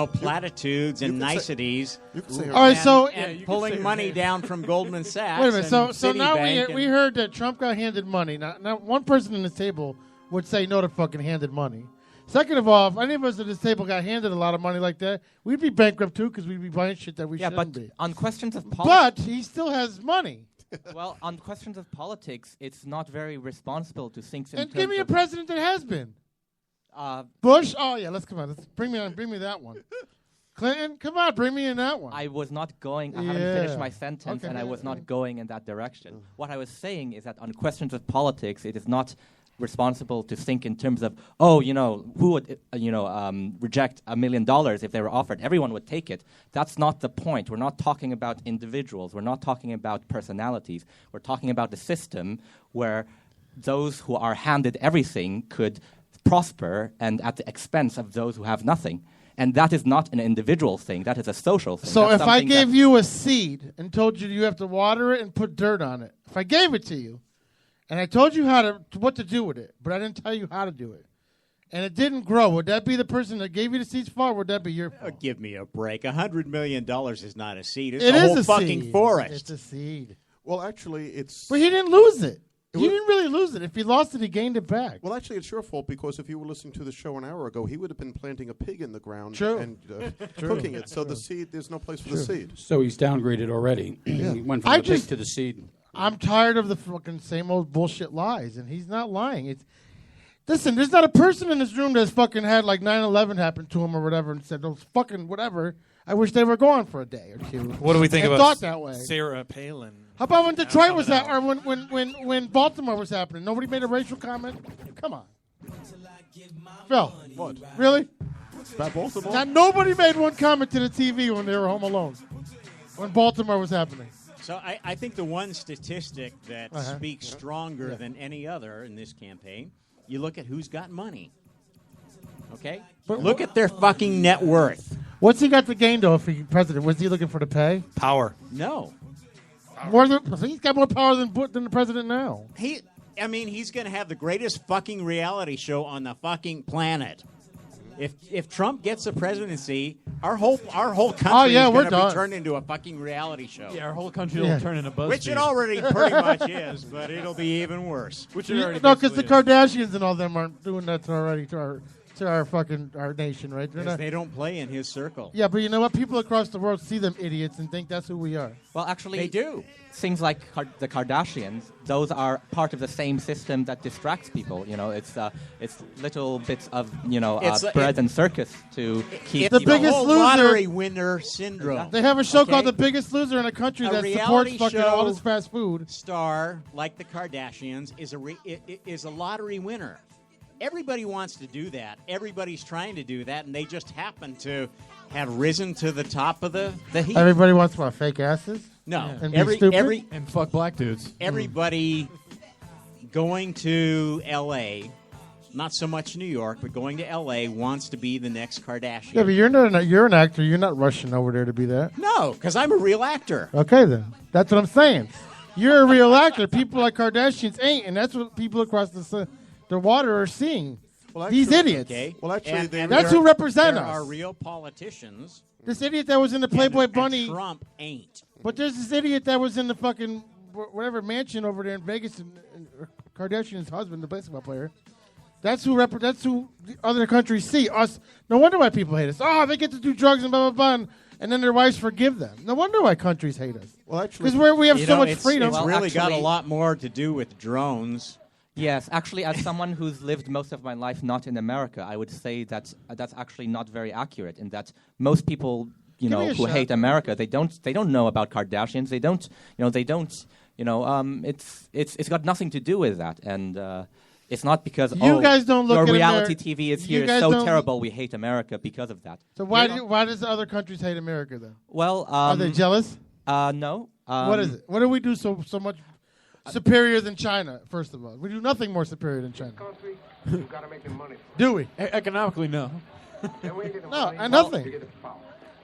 platitudes and niceties. All right, so and pulling money down from Goldman Sachs. Wait a minute. and So now Citibank we heard that Trump got handed money. Now one person in this table would say no to fucking handed money. Second of all, if any of us at this table got handed a lot of money like that, we'd be bankrupt too because we'd be buying shit that we shouldn't be. On questions of But politics. he still has money. Well, on questions of politics, it's not very responsible to think. And give me a president that has been. Uh, Bush? Oh yeah, let's bring me that one. Clinton, come on, bring me in that one. I was not going. I haven't finished my sentence, and I was not going in that direction. What I was saying is that on questions of politics, it is not responsible to think in terms of, who would, reject $1 million if they were offered. Everyone would take it. That's not the point. We're not talking about individuals. We're not talking about personalities. We're talking about a system where those who are handed everything could prosper and at the expense of those who have nothing. And that is not an individual thing. That is a social thing. So That's if I something gave you a seed and told you have to water it and put dirt on it, if I gave it to you and I told you what to do with it, but I didn't tell you how to do it, and it didn't grow, would that be the person that gave you the seeds for, or would that be your fault? Give me a break. $100 million is not a seed. It's It a is whole a fucking seed. forest. It's a seed. Well, actually, it's... But he didn't lose it. He didn't really lose it. If he lost it, he gained it back. Well, actually, it's your fault because if you were listening to the show an hour ago, he would have been planting a pig in the ground True. and True. cooking it. So the seed, there's no place for the seed. So he's downgraded already. He went from the pig to the seed. I'm tired of the fucking same old bullshit lies, and he's not lying. Listen, there's not a person in this room that's fucking had like 9/11 happen to him or whatever and said, those fucking whatever, I wish they were gone for a day or two. What do we think and about thought that way. Sarah Palin? How about when Detroit was that, or when Baltimore was happening? Nobody made a racial comment? Come on. Phil. What? Really? About Baltimore? Now, nobody made one comment to the TV when they were home alone. When Baltimore was happening. So I think the one statistic that Uh-huh. speaks stronger than any other in this campaign, you look at who's got money. Okay? Look at their fucking net worth. What's he got to gain, though, if he's president? Was he looking for the pay? Power. No. He's got more power than the president now. He's going to have the greatest fucking reality show on the fucking planet. If Trump gets the presidency, our whole country is going to be turned into a fucking reality show. Yeah, our whole country will turn into BuzzFeed. Which it already pretty much is, but it'll be even worse. Which it already No, because the basically Kardashians and all them aren't doing that already to our nation, right? They're Because not. they don't play in his circle. Yeah, but you know what? People across the world see them idiots and think that's who we are. Well, actually, They do. Things like the Kardashians; those are part of the same system that distracts people. It's little bits of bread and circus to keep the people. biggest whole loser lottery winner syndrome. They have a show Okay? called The Biggest Loser in a country A that supports reality fucking show all this fast food. Star like the Kardashians is a lottery winner. Everybody wants to do that. Everybody's trying to do that, and they just happen to have risen to the top of the heap. Everybody wants what? Fake asses? No, And be stupid? and fuck black dudes. everybody going to L.A., not so much New York, but going to L.A. wants to be the next Kardashian. Yeah, but you're an actor. You're not rushing over there to be that. No, because I'm a real actor. Okay, then. That's what I'm saying. You're a real actor. People like Kardashians ain't, and that's what people across the water are seeing. Well, These actually- idiots. Okay? Well, actually, and that's there- who represent there us. are real politicians. This idiot that was in the Playboy and Bunny. Trump ain't. But there's this idiot that was in the fucking whatever mansion over there in Vegas, and Kardashian's husband, the basketball player. That's who the other countries see us. No wonder why people hate us. Oh, they get to do drugs and blah blah blah, and then their wives forgive them. No wonder why countries hate us. Well, actually, because we have so much it's, freedom. It's really got a lot more to do with drones. Yes, actually, as someone who's lived most of my life not in America, I would say that that's actually not very accurate. In that most people, me a who shot. hate America, they don't know about Kardashians. It's got nothing to do with that, and it's not because You guys don't look your at reality Ameri- TV is you here guys so don't- terrible. We hate America because of that. So why does the other countries hate America then? Well, Are they jealous? No. What is it? What do we do so much superior than China? First of all, we do nothing more superior than China. You gotta make the money. Do we? Economically, no. No, and nothing.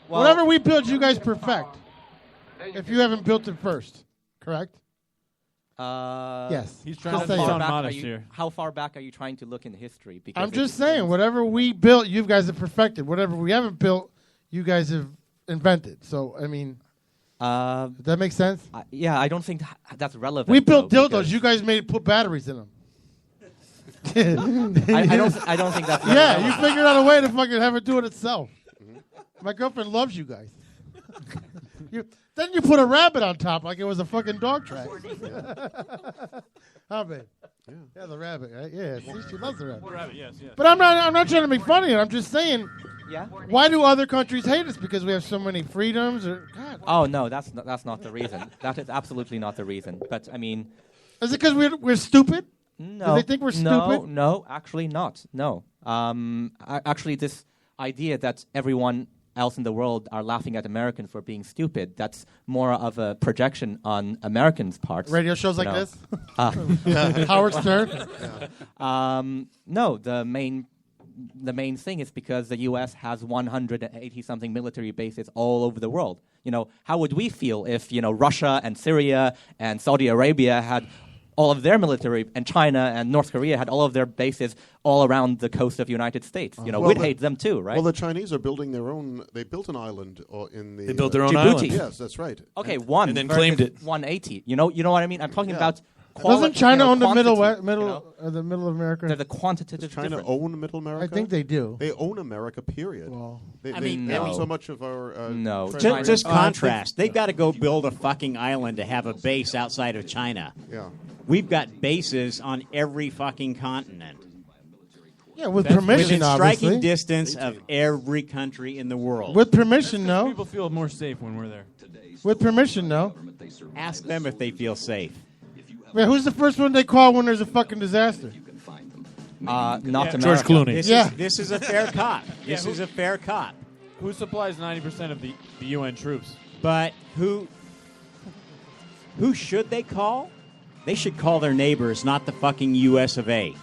Whatever we build, you guys perfect. If you haven't built it first, correct? Yes. He's trying to sound modest here. How far back are you trying to look in history? Because I'm just saying, whatever we built, you guys have perfected. Whatever we haven't built, you guys have invented. So, I mean, does that make sense? Yeah, I don't think that's relevant. We built though, dildos. You guys put batteries in them. I don't think that's Yeah, relevant. you figured out a way to fucking have it do it itself. My girlfriend loves you guys. Then you put a rabbit on top like it was a fucking dog track. Huh, babe? Yeah, the rabbit, right? Yeah, see, she loves the rabbit. Yes. But I'm not trying to make fun of it. I'm just saying, Yeah? why do other countries hate us? Because we have so many freedoms? Or God. Oh no, that's not the reason. That is absolutely not the reason. But I mean, Is it because we're stupid? no. Do they think we're stupid? No, actually not. No. Actually, this idea that everyone else in the world are laughing at Americans for being stupid, that's more of a projection on Americans' parts. Radio shows like No. this? Howard Stern? No, the main thing is because the U.S. has 180-something military bases all over the world. How would we feel if, Russia and Syria and Saudi Arabia had all of their military, and China and North Korea had all of their bases all around the coast of the United States? We'd hate them too, right? Well, the Chinese are building their own. They built an island in the. They built their own Djibouti. island. Yes, that's right. Okay, and then claimed it. 180. You know what I mean? I'm talking about. Doesn't China own the middle quantity, the middle of America? They're the quantitative Does China difference. own Middle America? I think they do. They own America. Period. Well, they no. own so much of our. No. treasury. Just contrast. They've got to go build a fucking island to have a base outside of China. Yeah. We've got bases on every fucking continent. Yeah, with permission, Within obviously. striking distance of every country in the world. With permission, no. People feel more safe when we're there. With permission, no. Ask them if they feel safe. Man, who's the first one they call when there's a fucking disaster? Not America. George Clooney. This is a fair cop. This is a fair cop. Who supplies 90% of the UN troops? But who should they call? They should call their neighbors, not the fucking U.S. of A.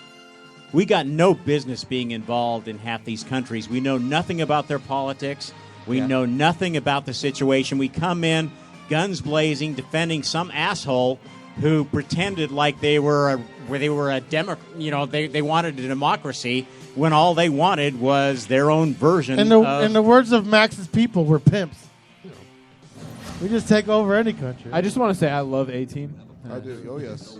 We got no business being involved in half these countries. We know nothing about their politics. We know nothing about the situation. We come in, guns blazing, defending some asshole who pretended like they were a they wanted a democracy when all they wanted was their own version. In the words of Max's people, we're pimps. We just take over any country. I just want to say I love A-Team. I do. Oh, yes.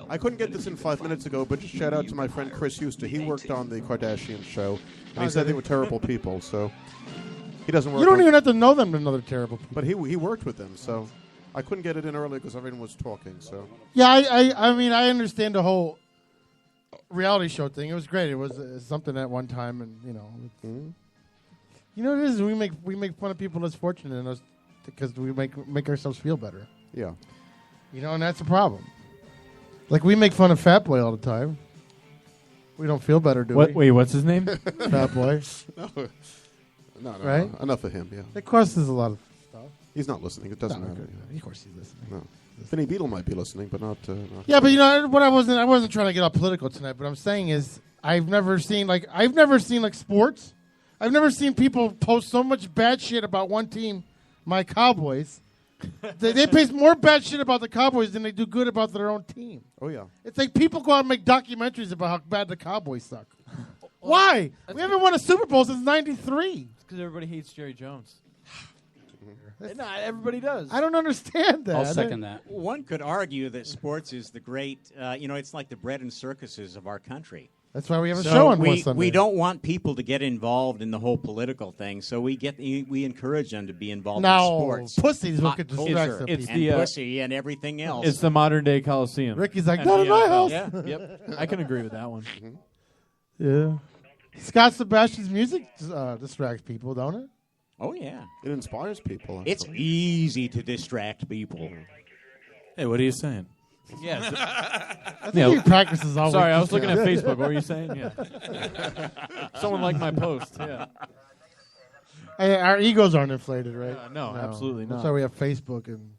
I couldn't get this in 5 minutes ago, but just shout out to my friend Chris Houston. He worked on the Kardashian show, and he said they were terrible people, so he doesn't work. You don't even have to know them to know they're terrible people. But he worked with them, so I couldn't get it in early because everyone was talking. So Yeah, I mean, I understand the whole reality show thing. It was great. It was something at one time, and you know what it is. We make fun of people less fortunate than us because we make ourselves feel better. Yeah. And that's a problem. Like, we make fun of Fat Boy all the time. We don't feel better, do we? Wait, what's his name? Fat Boy. No, Right? enough of him, yeah. It costs us a lot of stuff. He's not listening. It doesn't No, matter. okay. Of course he's listening. No. Vinny Beetle might be listening, but not... Yeah, but what I wasn't trying to get all political tonight, but I'm saying is I've never seen sports. I've never seen people post so much bad shit about one team, my Cowboys. They post more bad shit about the Cowboys than they do good about their own team. Oh, yeah. It's like people go out and make documentaries about how bad the Cowboys suck. Why? We haven't won a Super Bowl since '93. It's because everybody hates Jerry Jones. No, everybody does. I don't understand that. I'll second that. One could argue that sports is the great, it's like the bread and circuses of our country. That's why we have a show on one Sunday. We don't want people to get involved in the whole political thing, so we encourage them to be involved in sports. Pussies will Pop get culture, distracted. It's and the, pussy and everything else. It's the modern day Coliseum. Ricky's like, And not the in my NFL. house. Yeah, yep. I can agree with that one. Yeah. Scott Sebastian's music distracts people, don't it? Oh, yeah. It inspires people. It's easy to distract people. Hey, what are you saying? Yes. I think he practices all Sorry, week. I was looking at Facebook. What were you saying? Yeah. Someone liked my post. Yeah. Hey, our egos aren't inflated, right? No, absolutely That's not. why we have Facebook and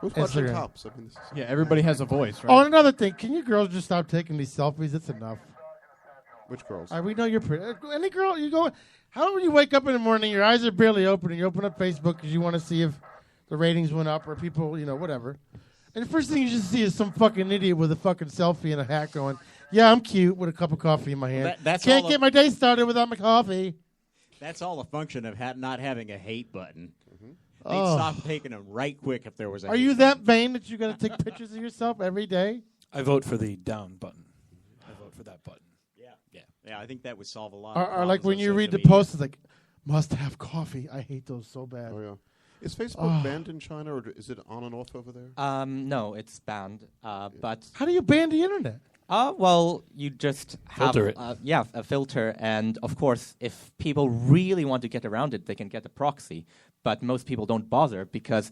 Who's watching Instagram. Tops? I mean, this is- Yeah, everybody has a voice, right? Oh, and another thing. Can you girls just stop taking these selfies? It's enough. Which girls? We know you're pretty. Any girl, you go. However you wake up in the morning, your eyes are barely open, and you open up Facebook because you want to see if the ratings went up or people, whatever. And the first thing you just see is some fucking idiot with a fucking selfie and a hat going, yeah, I'm cute with a cup of coffee in my hand. That's Can't all get my day started without my coffee. That's all a function of not having a hate button. They'd Oh. stop taking them right quick if there was a Are hate you that vain that you got to take pictures of yourself every day? I vote for the down button. I vote for that button. Yeah, I think that would solve a lot. Or like when you read the post. post, it's like, must have coffee. I hate those so bad. Oh, yeah. Is Facebook Oh. banned in China, or is it on and off over there? No, it's banned. But how do you ban the internet? Well, you just have Filter it. a filter, and of course, if people really want to get around it, they can get a proxy. But most people don't bother because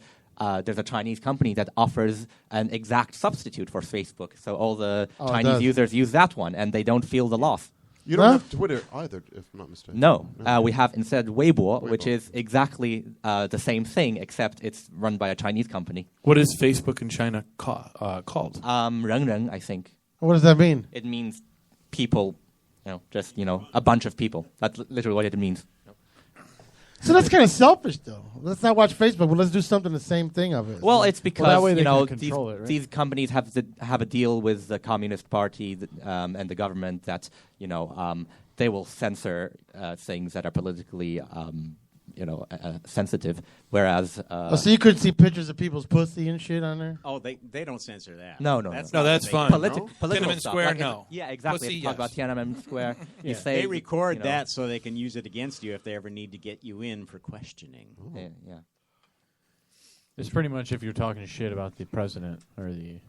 there's a Chinese company that offers an exact substitute for Facebook. So all the Chinese users use that one, and they don't feel the loss. You don't have Twitter either, if I'm not mistaken. No, we have instead Weibo, which is exactly the same thing, except it's run by a Chinese company. What is Facebook in China called? Renren, I think. What does that mean? It means people, just a bunch of people. That's literally what it means. So that's kind of selfish, though. Let's not watch Facebook, but let's do something the same thing of it. Well, it's because that way they can control it, right? these companies have a deal with the Communist Party and the government that they will censor things that are politically sensitive. Whereas, so you could see pictures of people's pussy and shit on there. Oh, they don't censor that. No, that's fine. Political Tiananmen stuff. Square, Like no. yeah, exactly. Pussy, If you talk about Tiananmen Square. You say they record that so they can use it against you if they ever need to get you in for questioning. Yeah. It's pretty much if you're talking shit about the president or the.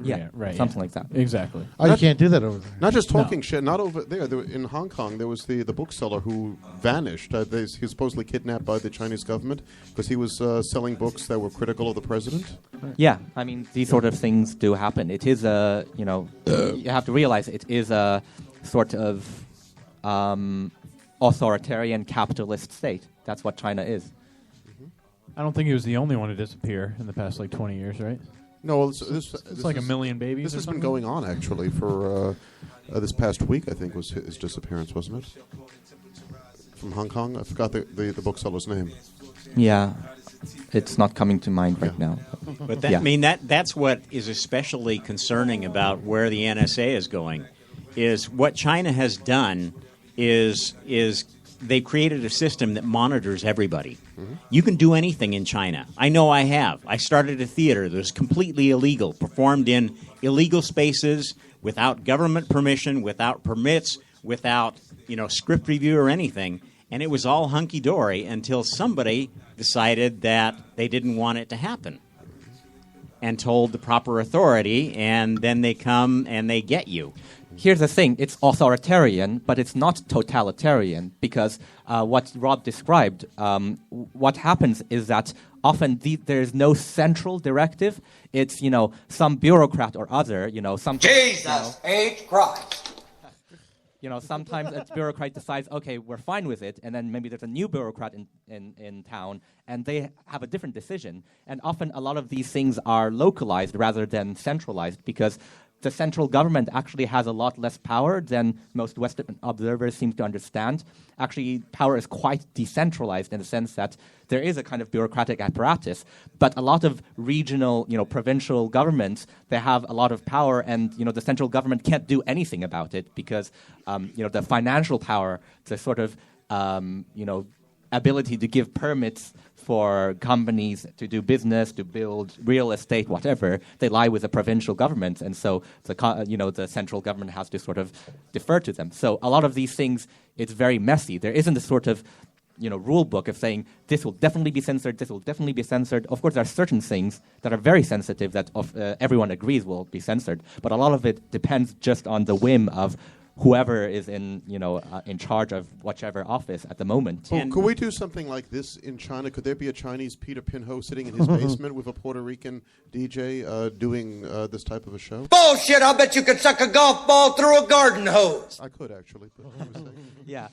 Yeah, right. something like that. Exactly. Oh, you can't do that over there. Not just talking shit. Not over there. In Hong Kong, there was the bookseller who vanished. He was supposedly kidnapped by the Chinese government because he was selling books that were critical of the president. Yeah, I mean, these sort of things do happen. It is a, you have to realize it is a sort of authoritarian capitalist state. That's what China is. I don't think he was the only one to disappear in the past 20 years, right? No, this It's like a million babies. This or has been something? going on actually for this past week. I think was his disappearance, wasn't it? From Hong Kong, I forgot the bookseller's name. Yeah, it's not coming to mind right now. But that's what is especially concerning about where the NSA is going. Is what China has done is they created a system that monitors everybody. You can do anything in China. I know I have. I started a theater that was completely illegal, performed in illegal spaces, without government permission, without permits, without script review or anything, and it was all hunky-dory until somebody decided that they didn't want it to happen and told the proper authority, and then they come and they get you. Here's the thing, it's authoritarian, but it's not totalitarian, because what Rob described, what happens is that often there's no central directive. It's, some bureaucrat or other, some... Jesus H. Christ. Sometimes a bureaucrat decides, okay, we're fine with it, and then maybe there's a new bureaucrat in town, and they have a different decision. And often a lot of these things are localized rather than centralized, because the central government actually has a lot less power than most Western observers seem to understand. Actually, power is quite decentralized in the sense that there is a kind of bureaucratic apparatus, but a lot of regional, provincial governments, they have a lot of power, and, the central government can't do anything about it because, the financial power, the sort of, ability to give permits for companies to do business, to build real estate, whatever, they lie with the provincial governments, and so the central government has to sort of defer to them. So a lot of these things, it's very messy. There isn't a sort of rule book of saying this will definitely be censored, this will definitely be censored. Of course, there are certain things that are very sensitive that everyone agrees will be censored, but a lot of it depends just on the whim of whoever is in charge of whichever office at the moment. Well, could we do something like this in China? Could there be a Chinese Peter Pinho sitting in his basement with a Puerto Rican DJ doing this type of a show? Bullshit, I'll bet you could suck a golf ball through a garden hose. I could actually. Yeah,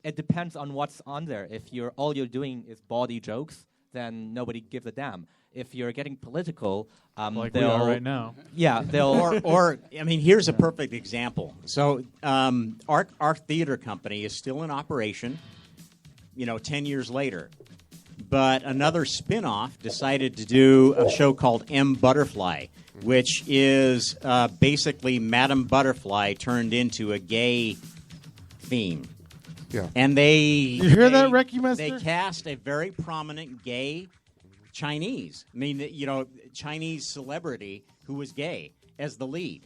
it depends on what's on there. If all you're doing is bawdy jokes, then nobody gives a damn. If you're getting political, like we are right now. Yeah, they'll. or I mean, here's a perfect example. So our theater company is still in operation. 10 years later, but another spin-off decided to do a show called M. Butterfly, which is basically Madame Butterfly turned into a gay theme. Yeah. And You hear that, Recce Master? They cast a very prominent gay Chinese. I mean, Chinese celebrity who was gay as the lead.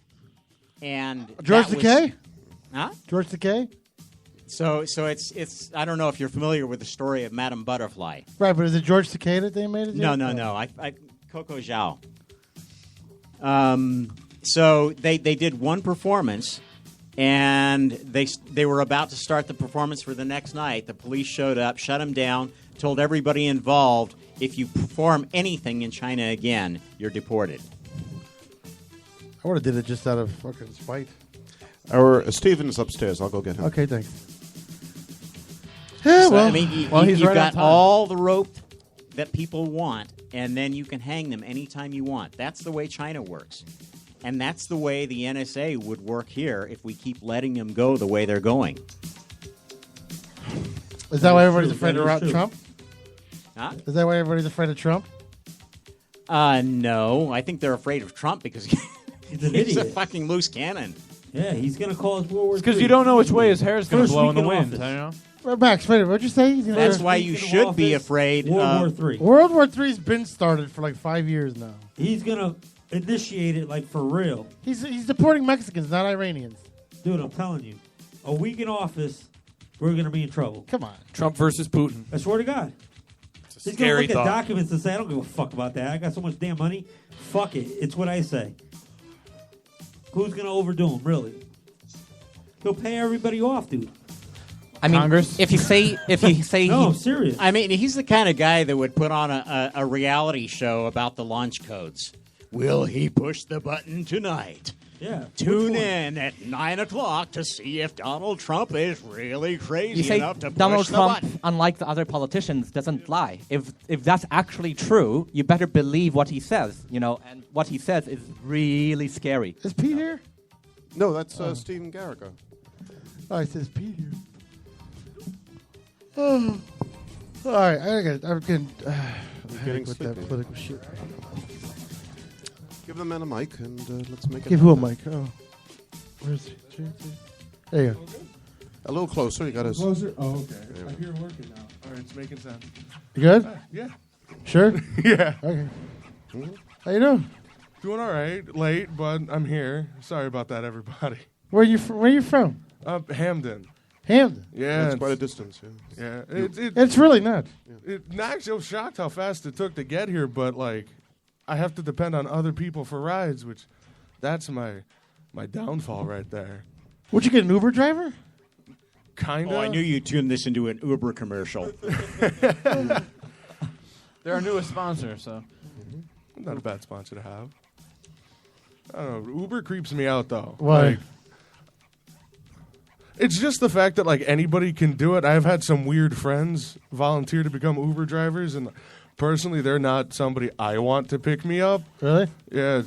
And George Takei? Huh? George Takei? So it's I don't know if you're familiar with the story of Madame Butterfly. Right, but is it George Takei that they made it? No. I Coco Zhao. So they did one performance, and they were about to start the performance for the next night. The police showed up, shut them down, told everybody involved, if you perform anything in China again, you're deported. I would have did it just out of fucking spite. Our Steven's upstairs. I'll go get him. Okay, thanks. Yeah, So, I mean, he's you've right on got time. all the rope that people want, and then you can hang them anytime you want. That's the way China works. And that's the way the NSA would work here if we keep letting them go the way they're going. Is that why everybody's afraid of Trump? Huh? Is that why everybody's afraid of Trump? No. I think they're afraid of Trump because He's an he's a idiot. fucking loose cannon. Yeah, he's going to cause World War III. Because you don't know which way his hair is going to First blow in the week in wind. office. I don't know. Max, wait, what'd you say? He's gonna That's go- why you should be afraid World War III. World War III's been started for like 5 years now. He's going to initiate it like for real. He's deporting Mexicans, not Iranians. Dude, I'm telling you. A week in office, we're going to be in trouble. Come on. Trump versus Putin. I swear to God. It's He's going to scary look thought. at documents and say, I don't give a fuck about that. I got so much damn money. Fuck it. It's what I say. Who's going to overdo him, really? He'll pay everybody off, dude. I mean, Congress? if you say No, I'm serious. I mean, he's the kind of guy that would put on a reality show about the launch codes. Will he push the button tonight? Yeah. Tune in at 9 o'clock to see if Donald Trump is really crazy you say enough to Donald push the Trump, button. unlike the other politicians, doesn't lie. If that's actually true, you better believe what he says. And what he says is really scary. Is Pete here? No, that's Stephen Garriga. Oh, it says Pete here. Oh. All right, I'm getting getting with that sleepy. political shit. Give the man a mic and let's make it. Give who a happen. mic? Oh. Where's he? There you go. A little closer. You got to. Closer? Oh, okay. There we I go. hear it working now. All right, it's making sense. You good? Yeah. Sure? Yeah. Okay. How you doing? Doing all right. Late, but I'm here. Sorry about that, everybody. Where you from? Hamden. Hamden? Yeah. That's quite a distance. Yeah. It's really not. Actually, I was shocked how fast it took to get here, but, I have to depend on other people for rides, which that's my downfall right there. Would you get an Uber driver? Kind of. Oh, I knew you tuned this into an Uber commercial. They're our newest sponsor, so. Not a bad sponsor to have. I don't know. Uber creeps me out, though. Why? It's just the fact that, anybody can do it. I've had some weird friends volunteer to become Uber drivers, and personally, they're not somebody I want to pick me up. Really? Yeah,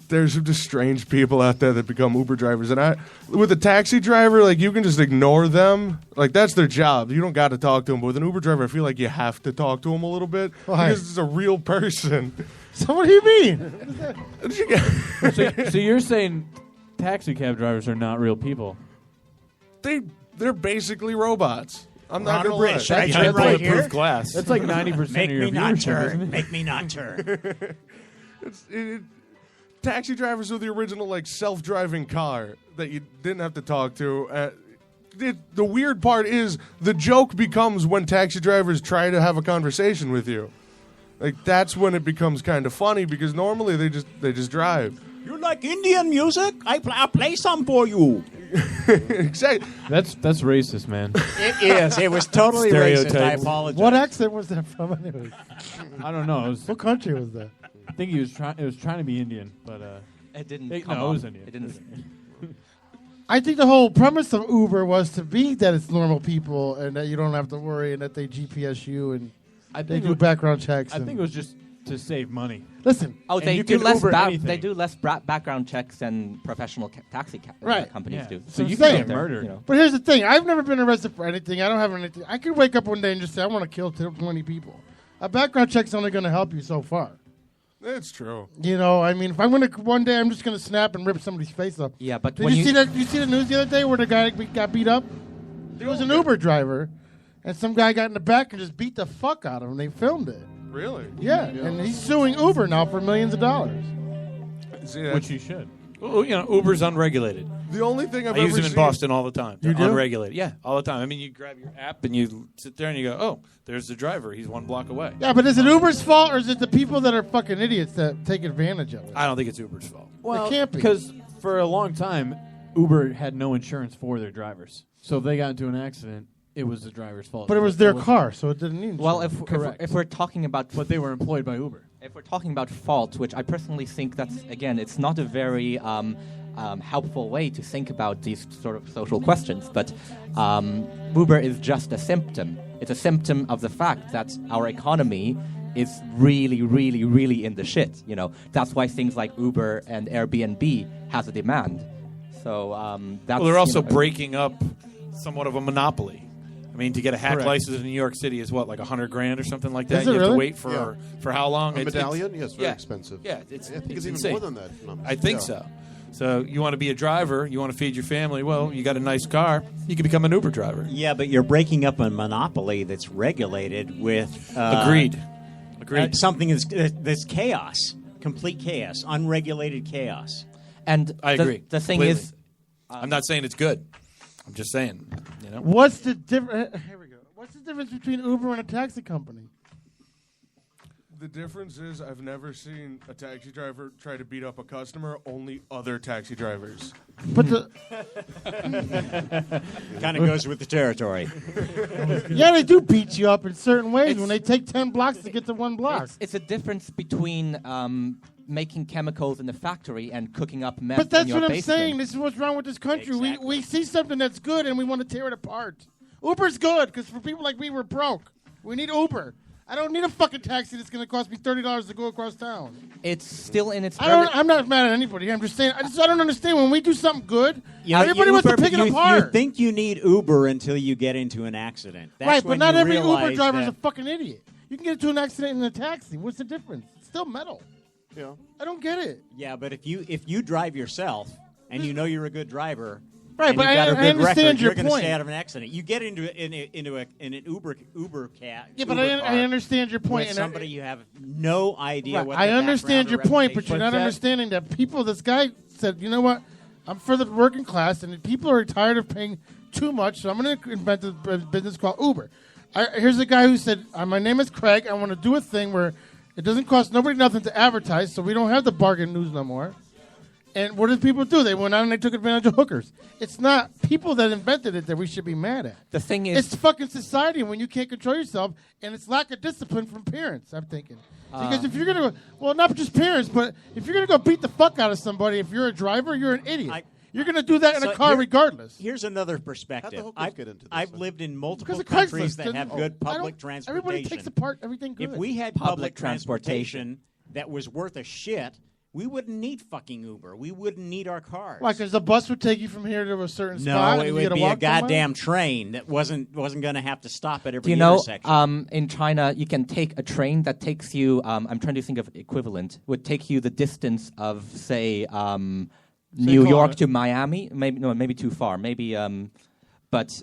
there's just strange people out there that become Uber drivers. And with a taxi driver, you can just ignore them. That's their job. You don't got to talk to them. But with an Uber driver, I feel like you have to talk to them a little bit. Why? Because it's a real person. So what do you mean? So you're saying taxi cab drivers are not real people? They're basically robots. I'm not Ronald going to Rich, lie. right? That's Right bulletproof here? glass. That's like 90% Make of your me not viewership, turn. isn't it? Make me not turn. Taxi drivers are the original self-driving car that you didn't have to talk to. The weird part is the joke becomes when taxi drivers try to have a conversation with you. That's when it becomes kind of funny because normally they just drive. You like Indian music? I'll play some for you. Exactly. That's racist, man. It is. It was totally racist. I apologize. What accent was that from anyway? I don't know. What country was that? I think it was trying to be Indian, but It didn't no, come it off. was Indian. It didn't. I think the whole premise of Uber was to be that it's normal people and that you don't have to worry and that they GPS you and they do background checks. I think it was just to save money. Listen. Oh, And they you do can less. Uber anything. They do less background checks than professional taxi companies do. So you you can say get murdered. You know. But here's the thing: I've never been arrested for anything. I don't have anything. I could wake up one day and just say I want to kill 20 people. A background check's only going to help you so far. That's true. You know, I mean, if I'm going to one day, I'm just going to snap and rip somebody's face up. Yeah, but Did when you see that? Did you see the news the other day where the guy got beat up? There was an Uber driver, and some guy got in the back and just beat the fuck out of him. They filmed it. Really? Yeah, and he's suing Uber now for millions of dollars. See, Which you should. Well, you know, Uber's unregulated. The only thing I've I ever use them in seen- Boston all the time. You They're do? unregulated. Yeah, all the time. I mean, you grab your app and you sit there and you go, oh, there's the driver. He's 1 block away. Yeah, but is it Uber's fault or is it the people that are fucking idiots that take advantage of it? I don't think it's Uber's fault. Well, It can't be. because for a long time, Uber had no insurance for their drivers. So if they got into an accident, it was the driver's fault. But it was their car, so it didn't need Well, insurance. if we're talking about, but they were employed by Uber. If we're talking about fault, which I personally think that's again, it's not a very helpful way to think about these sort of social questions. But Uber is just a symptom. It's a symptom of the fact that our economy is really, really, really in the shit. You know, that's why things like Uber and Airbnb has a demand. So that's. Well, they're also you know, breaking up somewhat of a monopoly. I mean, to get a hack Correct. license in New York City is what, like $100,000 or something like that. Is it You have to really? wait for how long? A It's- medallion? Yes, very yeah. expensive. Yeah, it's, I think it's even insane. more than that. if I'm not I think mistaken. so. So you want to be a driver, you want to feed your family. Well, you got a nice car, you can become an Uber driver. Yeah, but you're breaking up a monopoly that's regulated with Agreed. something that's chaos, complete chaos, unregulated chaos. And I agree. The thing completely. is, I'm not saying it's good. I'm just saying, you know. What's the difference? Here we go. What's the difference between Uber and a taxi company? The difference is I've never seen a taxi driver try to beat up a customer, only other taxi drivers. But the Kind of goes with the territory. yeah, they do beat you up in certain ways when they take 10 blocks to get to 1 block. it's a difference between making chemicals in the factory and cooking up meth But that's in your what I'm basement. saying. This is what's wrong with this country. We see something that's good and we want to tear it apart. Uber's good because for people like me, we're broke. We need Uber. I don't need a fucking taxi that's going to cost me $30 to go across town. It's still in its. I'm not mad at anybody. I'm just saying. I don't understand when we do something good. Everybody wants to pick it you apart. think you need Uber until you get into an accident. That's Right, but when not you every Uber realize driver is that- a fucking idiot. You can get into an accident in a taxi. What's the difference? It's still metal. Yeah. I don't get it. Yeah, but if you drive yourself and you know you're a good driver, Right, and but you've got a I good understand record, your you're going to point. stay out of an accident. You get into an Uber cat. Yeah, but Uber car I understand your point. with and somebody you have no idea Right, what. I their understand your background or point, but you're reputation not is. understanding that people. This guy said, "You know what? I'm for the working class, and people are tired of paying too much, so I'm going to invent a business called Uber." Here's a guy who said, "My name is Craig. I want to do a thing where it doesn't cost nobody nothing to advertise, so we don't have the bargain news no more." And what did people do? They went out and they took advantage of hookers. It's not people that invented it that we should be mad at. The thing is, It's fucking society when you can't control yourself, and it's lack of discipline from parents, I'm thinking. Because if you're going to, well, not just parents, but if you're going to go beat the fuck out of somebody, if you're a driver, you're an idiot. You're going to do that in a car regardless. Here's another perspective. I've lived in multiple Because of countries Craigslist, that have good public Everybody transportation. takes apart everything good. If we had public transportation that was worth a shit, we wouldn't need fucking Uber. We wouldn't need our cars. Why? Because the bus would take you from here to a certain spot. No, and it you would gotta be a walk somewhere? goddamn train that wasn't going to have to stop at every do you know intersection. in China you can take a train that takes you? I'm trying to think of equivalent. Would take you the distance of say New York to Miami. Maybe too far. Maybe but.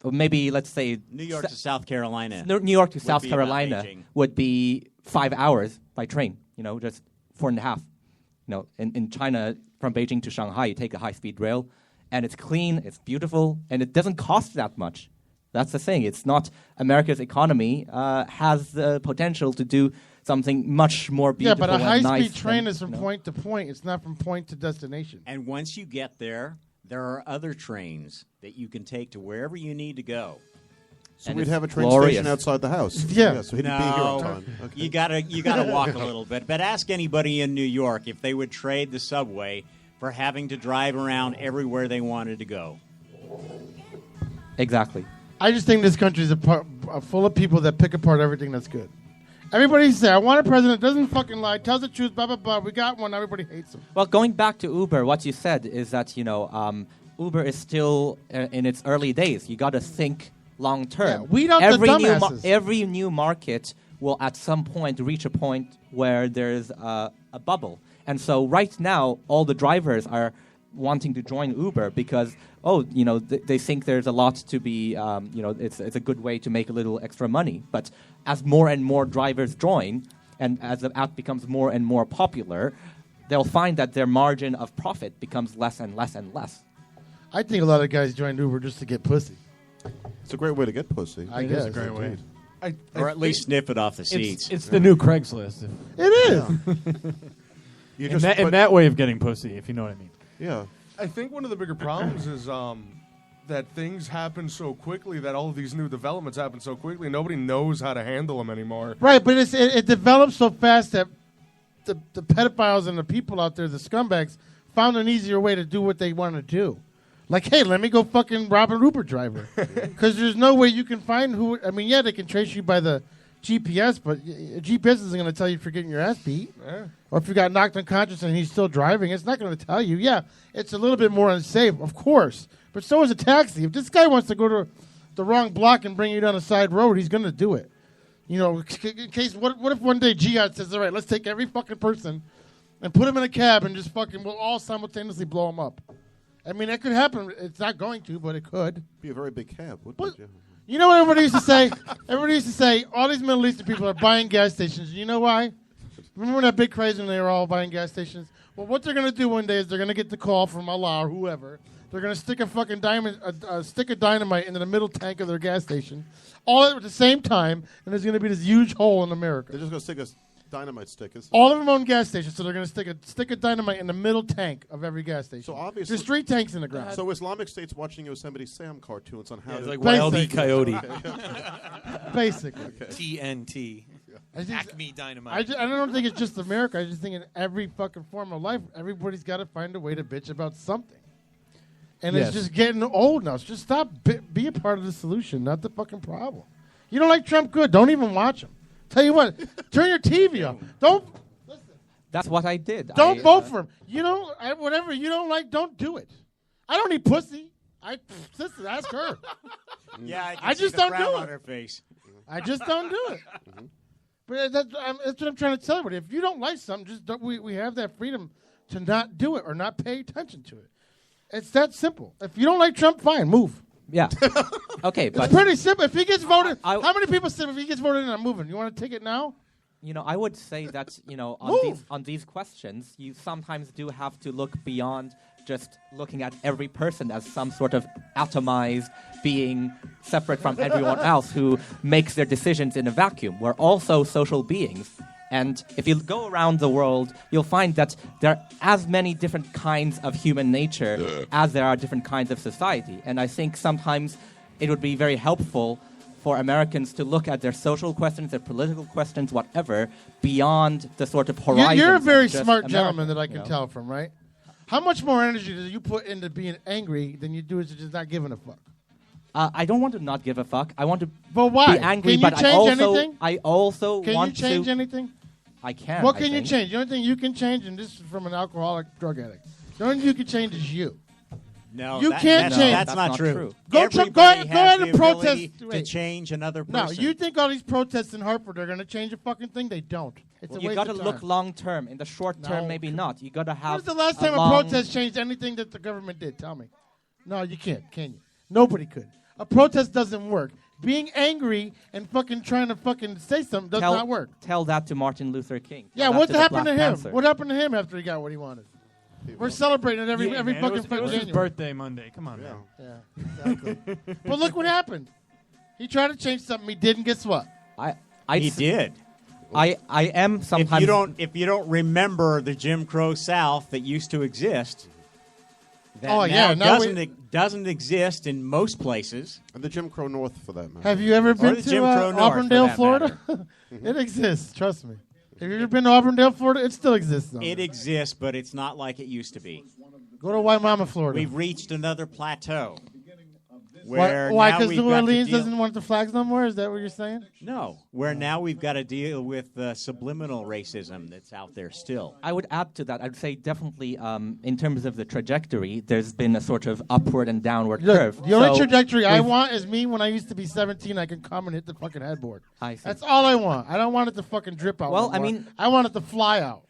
Or maybe let's say New York to South Carolina. New York to would South be about Carolina Beijing. would be 5 hours by train. Just 4.5. In China, from Beijing to Shanghai, you take a high-speed rail, and it's clean, it's beautiful, and it doesn't cost that much. That's the thing. It's not America's economy has the potential to do something much more Yeah, beautiful. but a and high-speed nice train than, is from point to point. It's not from point to destination. And once you get there, there are other trains that you can take to wherever you need to go. So we'd have a train station outside the house. Yeah. So he'd be here on time. Okay. You gotta walk a little bit. But ask anybody in New York if they would trade the subway for having to drive around everywhere they wanted to go. Exactly. I just think this country is full of people that pick apart everything that's good. Everybody used to say, I want a president that doesn't fucking lie, tells the truth, blah, blah, blah. We got one. Everybody hates him. Well, going back to Uber, what you said is that, Uber is still in its early days. You got to think long term. Yeah, weed out the dumbasses. Every new market will at some point reach a point where there's a bubble. And so right now, all the drivers are wanting to join Uber because, they think there's a lot to be, it's a good way to make a little extra money. But as more and more drivers join, and as the app becomes more and more popular, they'll find that their margin of profit becomes less and less and less. I think a lot of guys joined Uber just to get pussy. It's a great way to get pussy. I guess. It's a great way. Or at least sniff it off the seats. It's the new Craigslist. It is. In that way of getting pussy, if you know what I mean. Yeah. I think one of the bigger problems is that things happen so quickly, that all of these new developments happen so quickly, nobody knows how to handle them anymore. Right, but it develops so fast that the pedophiles and the people out there, the scumbags, found an easier way to do what they want to do. Like, hey, let me go fucking rob an Uber driver. Because there's no way you can find who... I mean, yeah, they can trace you by the GPS, but GPS isn't going to tell you if you're getting your ass beat. Yeah. Or if you got knocked unconscious and he's still driving, it's not going to tell you. Yeah, it's a little bit more unsafe, of course. But so is a taxi. If this guy wants to go to the wrong block and bring you down a side road, he's going to do it. In case... What if one day Jihad says, all right, let's take every fucking person and put him in a cab and just fucking... We'll all simultaneously blow him up. I mean, that could happen. It's not going to, but it could. Be a very big cab, wouldn't it? You know what everybody used to say? Everybody used to say, all these Middle Eastern people are buying gas stations. You know why? Remember when that big craze when they were all buying gas stations? Well, what they're going to do one day is they're going to get the call from Allah or whoever. They're going to stick a fucking stick of dynamite into the middle tank of their gas station, all at the same time, and there's going to be this huge hole in America. They're just going to stick a dynamite stick. All of them own gas stations, so they're going to stick a stick of dynamite in the middle tank of every gas station. So obviously, there's 3 tanks in the ground. So Islamic State's watching Yosemite Sam cartoons on how to... like Wild E. Coyote. Basically. Okay. TNT. Acme Dynamite. I don't think it's just America. I just think in every fucking form of life, everybody's got to find a way to bitch about something. And it's just getting old now. So just stop. Be a part of the solution, not the fucking problem. You don't like Trump? Good. Don't even watch him. Tell you what, turn your TV off. Don't. Listen. That's what I did. Don't vote for him. You don't. Whatever you don't like, don't do it. I don't need pussy. Listen, ask her. Yeah, I just don't do on it. her face. I just don't do it. But that's what I'm trying to tell everybody. If you don't like something, just don't, we have that freedom to not do it or not pay attention to it. It's that simple. If you don't like Trump, fine, move. Yeah. Okay, but it's pretty simple. If he gets voted, how many people said if he gets voted in, I'm moving? You want to take it now? I would say that on these questions, you sometimes do have to look beyond just looking at every person as some sort of atomized being separate from everyone else who makes their decisions in a vacuum. We're also social beings. And if you go around the world, you'll find that there are as many different kinds of human nature as there are different kinds of society. And I think sometimes it would be very helpful for Americans to look at their social questions, their political questions, whatever, beyond the sort of horizon. You're a very smart gentleman that I can tell from, right? How much more energy do you put into being angry than you do into just not giving a fuck? I don't want to not give a fuck. I want to why? be angry, can you but change anything? I also can want to... Can you change anything? I can. What can you change? The only thing you can change, and this is from an alcoholic drug addict, the only thing you can change is you. No, you can't change. That's not true. Go ahead and protest to change another person. No, you think all these protests in Hartford are going to change a fucking thing? They don't. It's a waste of time. You got to look long term. In the short term, maybe not. You got to have. When's the last time a protest changed anything that the government did? Tell me. No, you can't. Can you? Nobody could. A protest doesn't work. Being angry and fucking trying to fucking say something does not work. Tell that to Martin Luther King. Yeah, what happened to him? What happened to him after he got what he wanted? We're celebrating it every fucking January. It was his January. birthday Monday. Come on, man. Yeah, exactly. But look what happened. He tried to change something he did, and guess what? He did. I am sometimes. If you don't remember the Jim Crow South that used to exist, that doesn't exist in most places. And the Jim Crow North, for that matter. Have you ever been to Auburndale, Florida? It exists. Trust me. Have you ever been to Auburndale, Florida? It still exists. It exists, but it's not like it used to be. Go to Waimama, Florida. We've reached another plateau. Where Why? now Because we've New got to Orleans deal- doesn't want the flags no more? Is that what you're saying? No, where now we've got to deal with the subliminal racism that's out there still. I would add to that. I'd say definitely, in terms of the trajectory, there's been a sort of upward and downward Look, curve. the only So trajectory I we've- want is me when I used to be 17. I can come and hit the fucking headboard. I see. That's all I want. I don't want it to fucking drip out. Well, no I more. mean- I want it to fly out.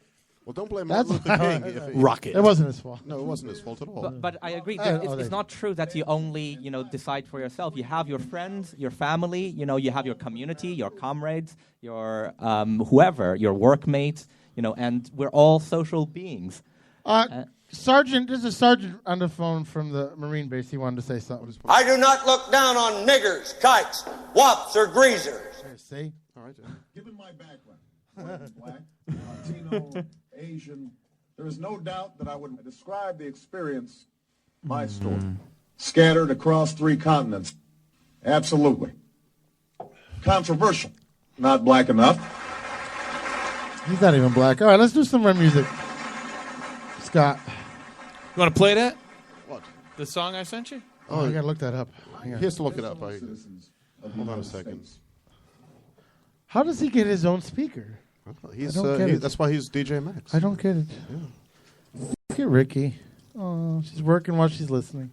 Well, don't blame That's Martin Luther King. what I- if Rocket. It wasn't his fault. No, it wasn't his fault at all. But I agree. Oh, That oh, it's they- not true that you only decide for yourself. You have your friends, your family. You have your community, your comrades, your whoever, your workmates. And we're all social beings. Sergeant, there's a sergeant on the phone from the Marine base. He wanted to say something. I do not look down on niggers, kites, wops, or greasers. See? All right. Given my background, black, Latino, Asian, there is no doubt that I would describe the experience, my story, scattered across 3 continents. Absolutely. Controversial. Not black enough. He's not even black. All right, let's do some more music. Scott. You want to play that? What? The song I sent you? Oh, I got to look that up. Hang on. He has to look it up. Hold on a second. How does he get his own speaker? He's, I don't get it. that's why he's DJ Max. I don't get it. Look at Ricky. Oh, she's working while she's listening.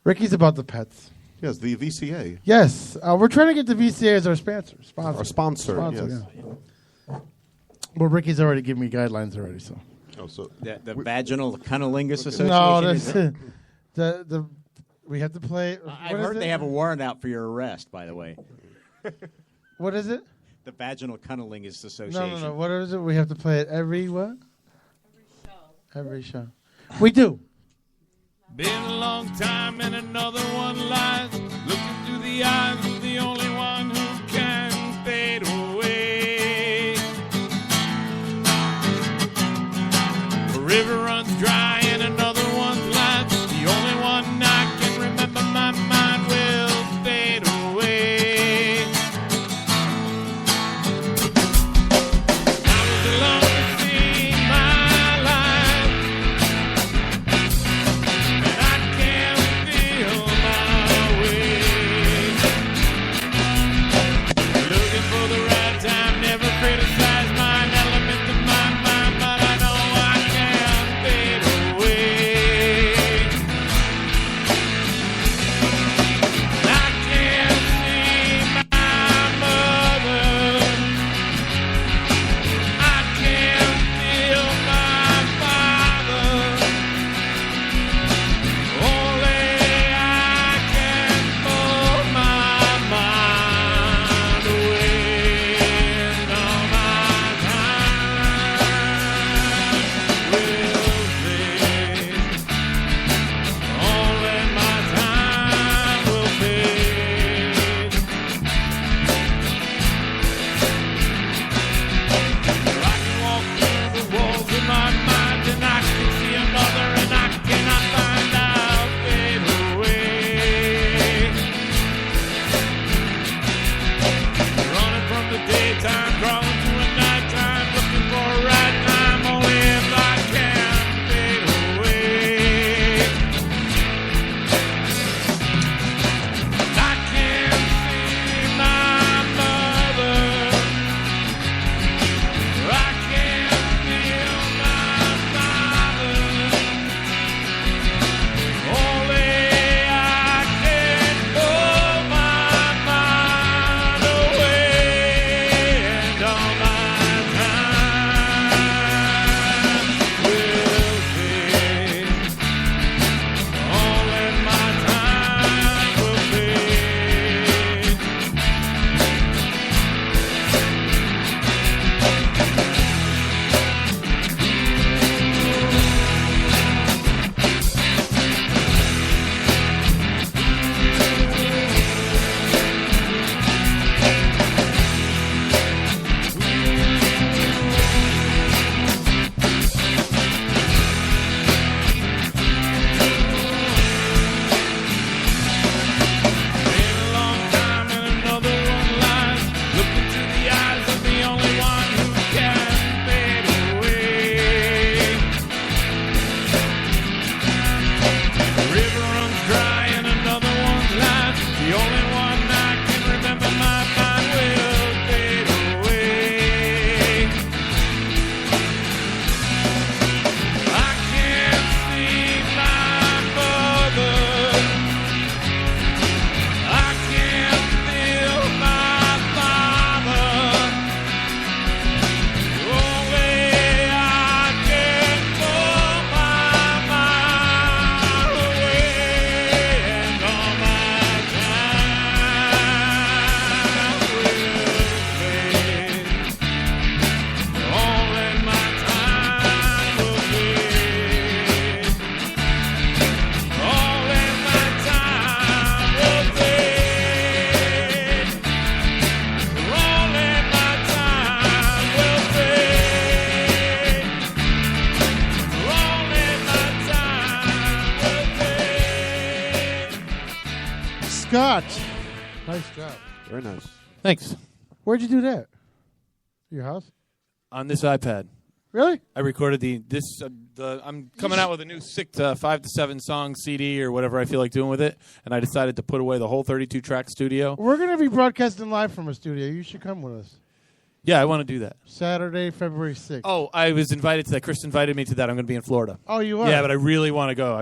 Ricky's about the pets. Yes, the VCA. Yes, we're trying to get the VCA as our sponsor. Our sponsor, yes. Yeah. Well, Ricky's already given me guidelines already, so. Oh, so The Vaginal Cunnilingus Association? No, is that's it? we have to play. I've what is heard it? they have a warrant out for your arrest, by the way. What is it? The Vaginal Cunnilingus Association. No. What is it? We have to play it every what? Every show. We do. Been a long time and another one lies, looking through the eyes of the only one who can fade away. A river runs dry and another one's life, the only one I can remember, my mind will fade away. I was alone to see my life, and I can't feel my way. Very nice. Thanks. Where'd you do that? Your house? On this iPad. Really? I recorded I'm coming out with a new 5 to 7 song CD or whatever I feel like doing with it, and I decided to put away the whole 32-track studio. We're going to be broadcasting live from a studio. You should come with us. Yeah, I want to do that. Saturday, February 6th. Oh, I was invited to that. Chris invited me to that. I'm going to be in Florida. Oh, you are? Yeah, but I really want to go.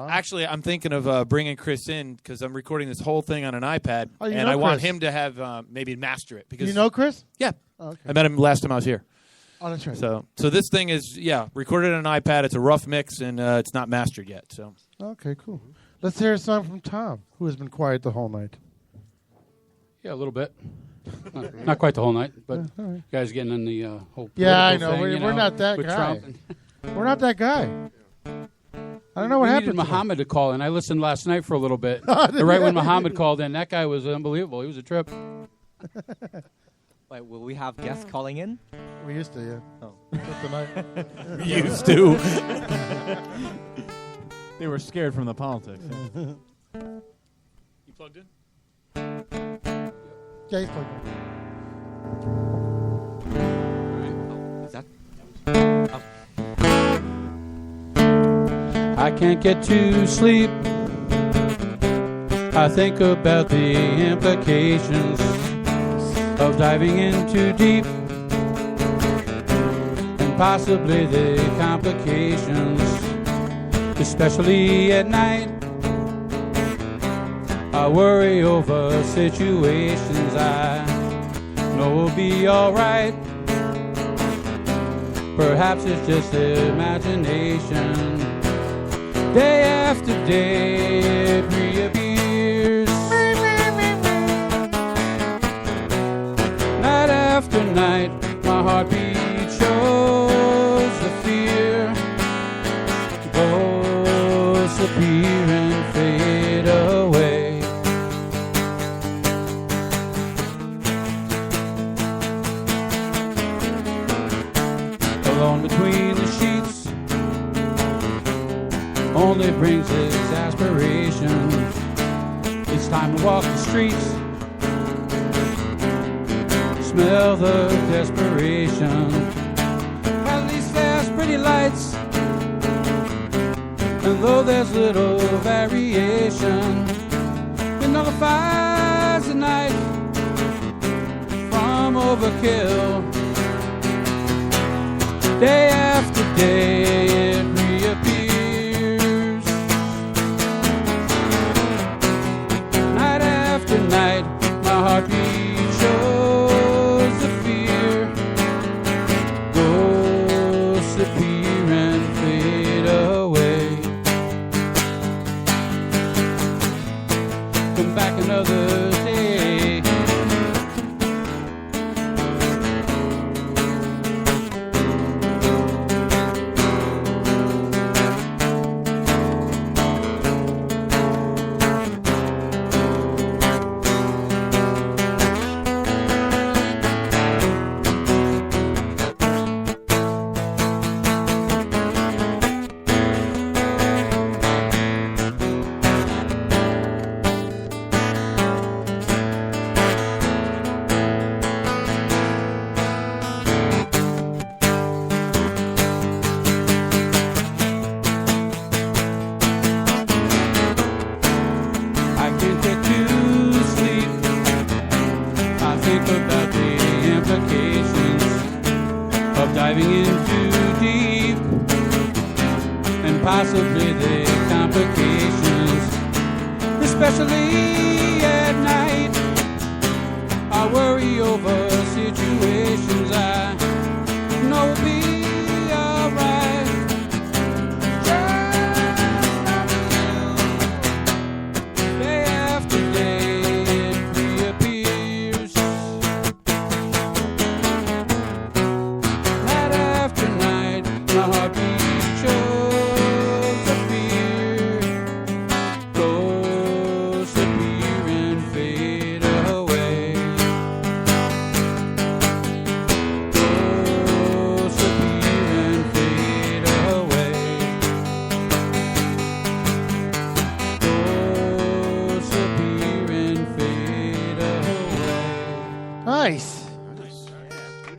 Actually, I'm thinking of bringing Chris in because I'm recording this whole thing on an iPad, and I want him to have maybe master it. Because you know Chris? Yeah. Oh, okay. I met him last time I was here. Oh, that's right. So this thing is, recorded on an iPad. It's a rough mix, and it's not mastered yet. So. Okay, cool. Let's hear a song from Tom, who has been quiet the whole night. Yeah, a little bit. Not quite the whole night, but right. you guys getting in the whole Yeah, I political know. thing, We're not that with guy. Trump and We're not that guy. I don't know what we happened needed to Muhammad to call in. I listened last night for a little bit. Right when Muhammad called in, that guy was unbelievable. He was a trip. Wait, will we have guests calling in? We used to, yeah. Oh. Just tonight. We used to. They were scared from the politics. You plugged in? Yeah, he's plugged in. Is that? I can't get to sleep. I think about the implications of diving in too deep, and possibly the complications, especially at night. I worry over situations I know will be alright. Perhaps it's just imagination. Day after day it reappears. Night after night my heartbeat shows the fear to go disappear and fade away. Alone between the sheets only brings exasperation. It's time to walk the streets, smell the desperation. At least there's pretty lights, and though there's little variation, it nullifies the night from overkill. Day after day it reappears. Night after night my heartbeat shows the fear. Go disappear and fade away. Come back another day. Diving in too deep, and possibly the complications, especially at night. I worry over situations I know will be alright. Day after day it reappears. My heartbeat shows the fear. Go disappear and fade away.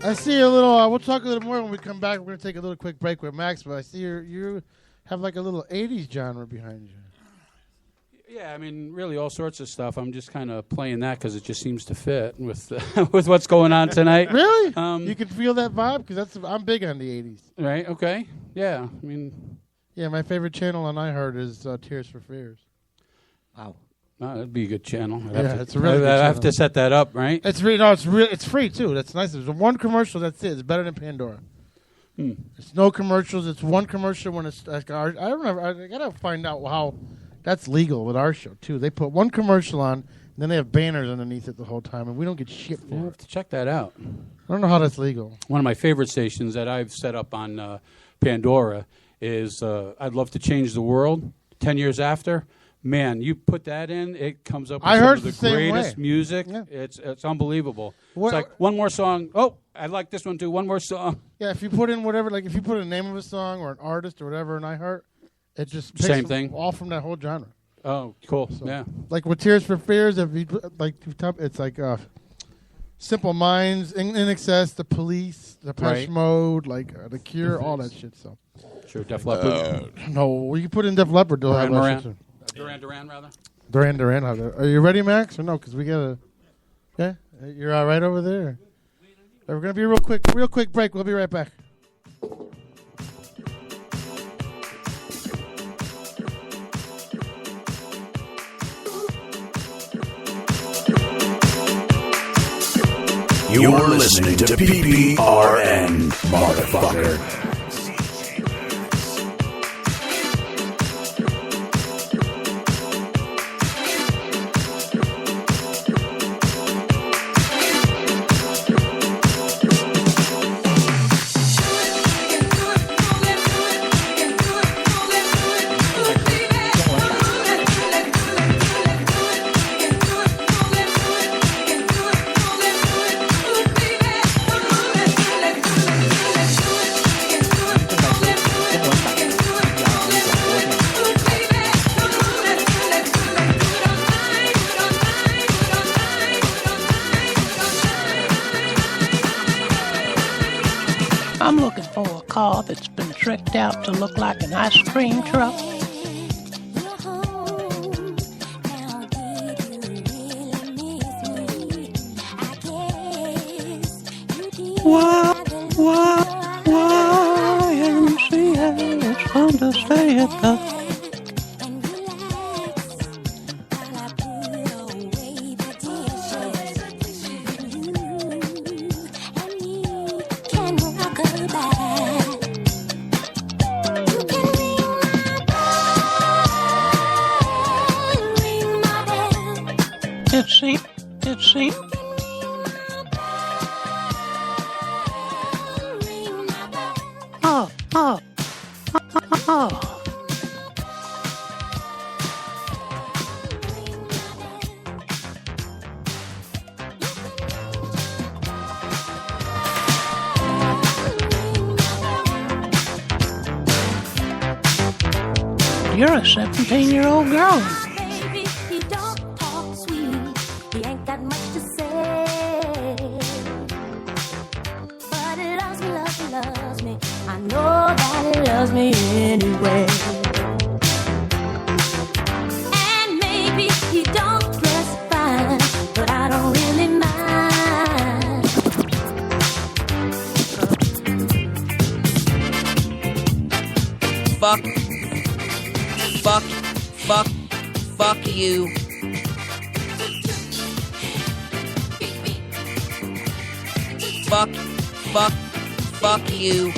I see a little. We'll talk a little more when we come back. We're going to take a little quick break with Max, but I see you have like a little 80s genre behind you. Yeah, I mean, really all sorts of stuff. I'm just kind of playing that because it just seems to fit with with what's going on tonight. Really? You can feel that vibe? Because I'm big on the 80s. Right, okay. Yeah, I mean... Yeah, my favorite channel on iHeart is Tears for Fears. Wow. Oh, that'd be a good channel. It's a really good I channel. have to set that up, right? It's it's free, too. That's nice. There's one commercial, that's it. It's better than Pandora. It's no commercials. It's one commercial when it's... I don't know. I got to find out how... That's legal with our show, too. They put one commercial on, and then they have banners underneath it the whole time, and we don't get shit for it. I'll have to check that out. I don't know how that's legal. One of my favorite stations that I've set up on Pandora is I'd Love to Change the World. 10 years after, man, you put that in, it comes up with I some heard of the the same greatest way. music. Yeah. It's unbelievable. What- It's like one more song. Oh, I like this one too. One more song. Yeah, if you put in whatever, like if you put a name of a song or an artist or whatever in iHeart, it just picks Same thing. all from that whole genre. Oh, cool. So, yeah. Like with Tears for Fears, if you like, it's like Simple Minds, In Excess, The Police, Depeche Right. Mode, like The Cure, all that shit. So Sure, Def Leppard. no, you put in Def Leppard, they'll have Duran that shit Duran. too. Duran, rather. Duran. Are you ready, Max, or no? Because we gotta. Yeah, you're all right over there. We're gonna be real quick break. We'll be right back. You're listening to PPRN, motherfucker. I'm looking for a car that's been tricked out to look like an ice cream truck. Why, MCA, it's fun to stay at the... It seems. Oh. You're a 17-year-old girl. Baby, he don't talk sweet. He ain't got much to say. But he loves me. I know that he loves me anyway. And maybe he don't dress fine, but I don't really mind. Fuck you. Fuck you.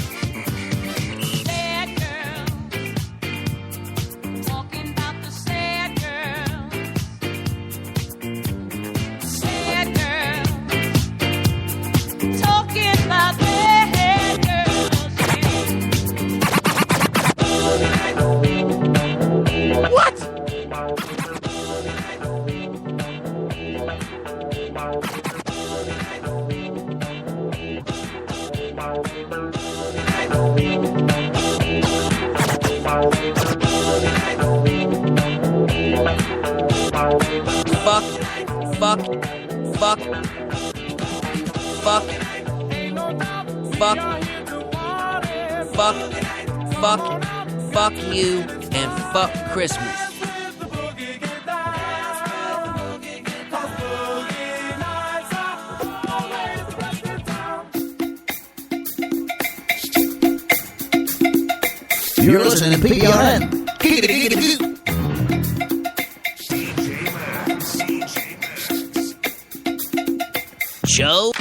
Fuck. fuck you, and fuck Christmas. You're listening to PPRN. Joe.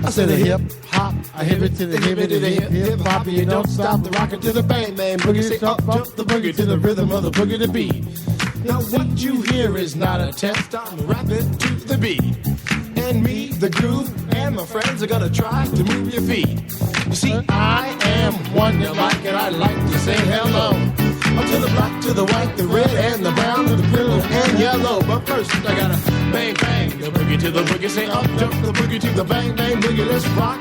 I said a hip hop, I hip it to the hip it to the hip hop, you don't stop the rocket to the bang bang boogie, say up jump the boogie to the rhythm of the boogie to beat. Now what you hear is not a test, I'm rapping to the beat. And me, the groove, and my friends are gonna try to move your feet. You see, I am Wonder Mike, and I like to say hello. Up to the black, to the white, the red, and the brown, to the blue and yellow. But first, I gotta bang, bang, the boogie to the boogie. Say up, jump the boogie to the bang, bang, boogie. Let's rock.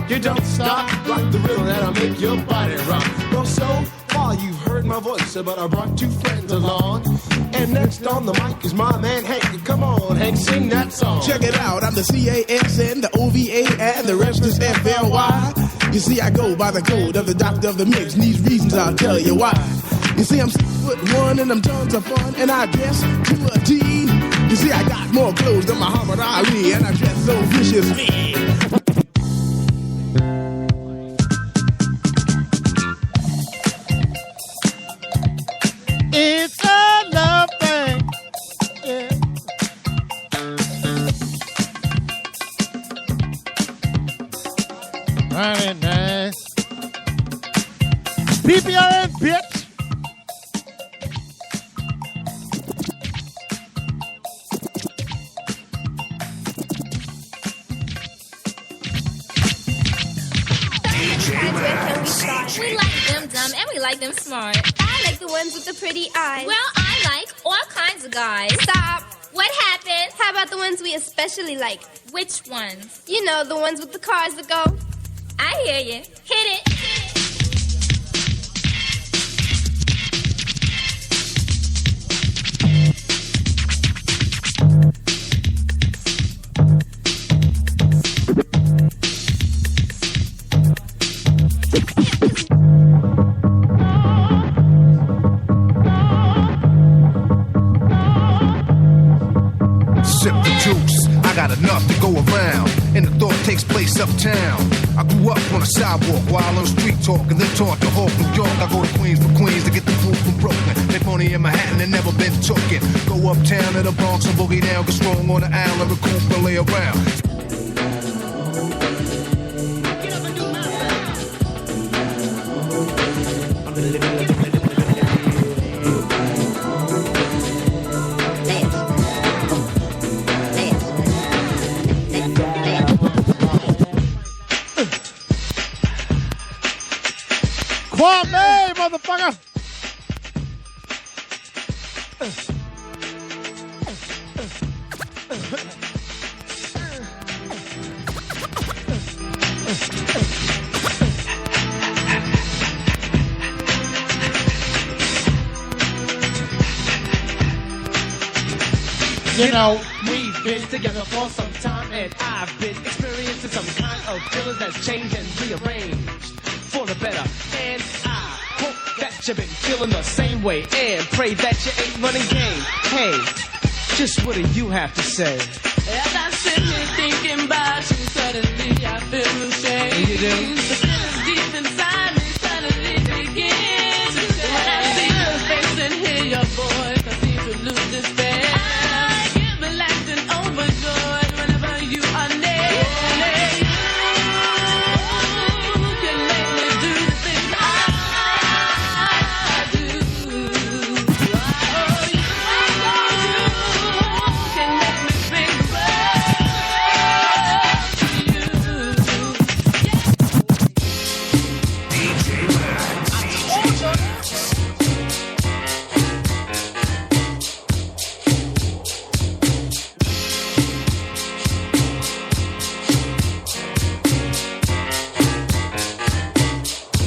You don't stop, rock the rhythm that'll make your body rock. Well, so far you've heard my voice, but I brought two friends along. And next on the mic is my man Hank. Come on, Hank, sing that song. Check it out, I'm the CASN, the OVA, and the rest is FLY. You see, I go by the code of the doctor of the mix, and these reasons I'll tell you why. You see, I'm 6'1" and I'm tons of fun, and I dress to a T. You see, I got more clothes than Muhammad Ali, and I dress so viciously. It's a love thing. Yeah. Right, nice. PPRN, bitch. We like them dumb and we like them smart. I like the ones with the pretty eyes. Well, I like all kinds of guys. Stop. What happened? How about the ones we especially like? Which ones? You know, the ones with the cars that go. I hear you. Hit it. Sip the juice, I got enough to go around, and the thought takes place uptown. I grew up on a sidewalk while on street talk, and then taught to Hawk, New York. I go to Queens for Queens to get the food from Brooklyn. Make money in Manhattan and never been tooken. Go uptown to the Bronx and boogie down, get strong on the island, recoup and lay around. Kwame, motherfucker! You know, we've been together for some time, and I've been experiencing some kind of feelings that's changed and rearranged for the better. And I hope that you've been feeling the same way, and pray that you ain't running game. Hey, just what do you have to say? As I sit here thinking about you, suddenly I feel ashamed. You do? The feelings deep inside me suddenly begin to change. When I see your face and hear your voice, I seem to lose despair. I get relaxed and overjoyed whenever you are near. You can make me do the things I do. Oh, you can make me think.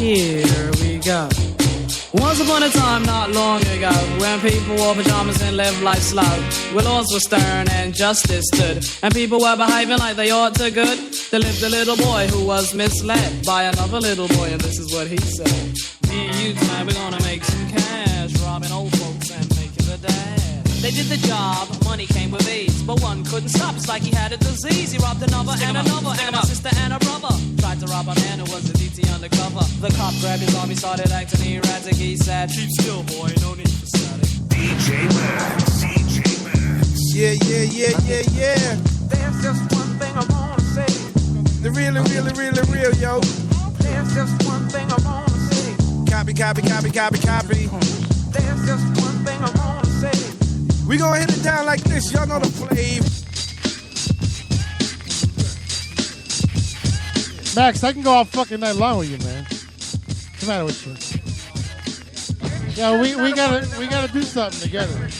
Here we go. Once upon a time, not long ago, when people wore pajamas and lived life slow, where laws were stern and justice stood, and people were behaving like they ought to good, there lived a little boy who was misled by another little boy, and this is what he said. Me and you tonight, we're gonna make some cash, robbing old folks and making the dash. They did the job, money came with ease, but one couldn't stop, it's like he had a disease. He robbed another and another, and a sister and a brother. Tried to rob a man who was a DT undercover. The cop grabbed his arm, he started acting erratic. He said, keep still, boy, no need for static. DJ Max. Yeah. There's just one thing I wanna say. The really real, yo. There's just one thing I wanna say. Copy. There's just one thing I wanna say. We gonna hit it down like this, y'all know the flavor. Max, I can go all fucking night long with you, man. What's the matter with you? Yeah, we gotta do something together.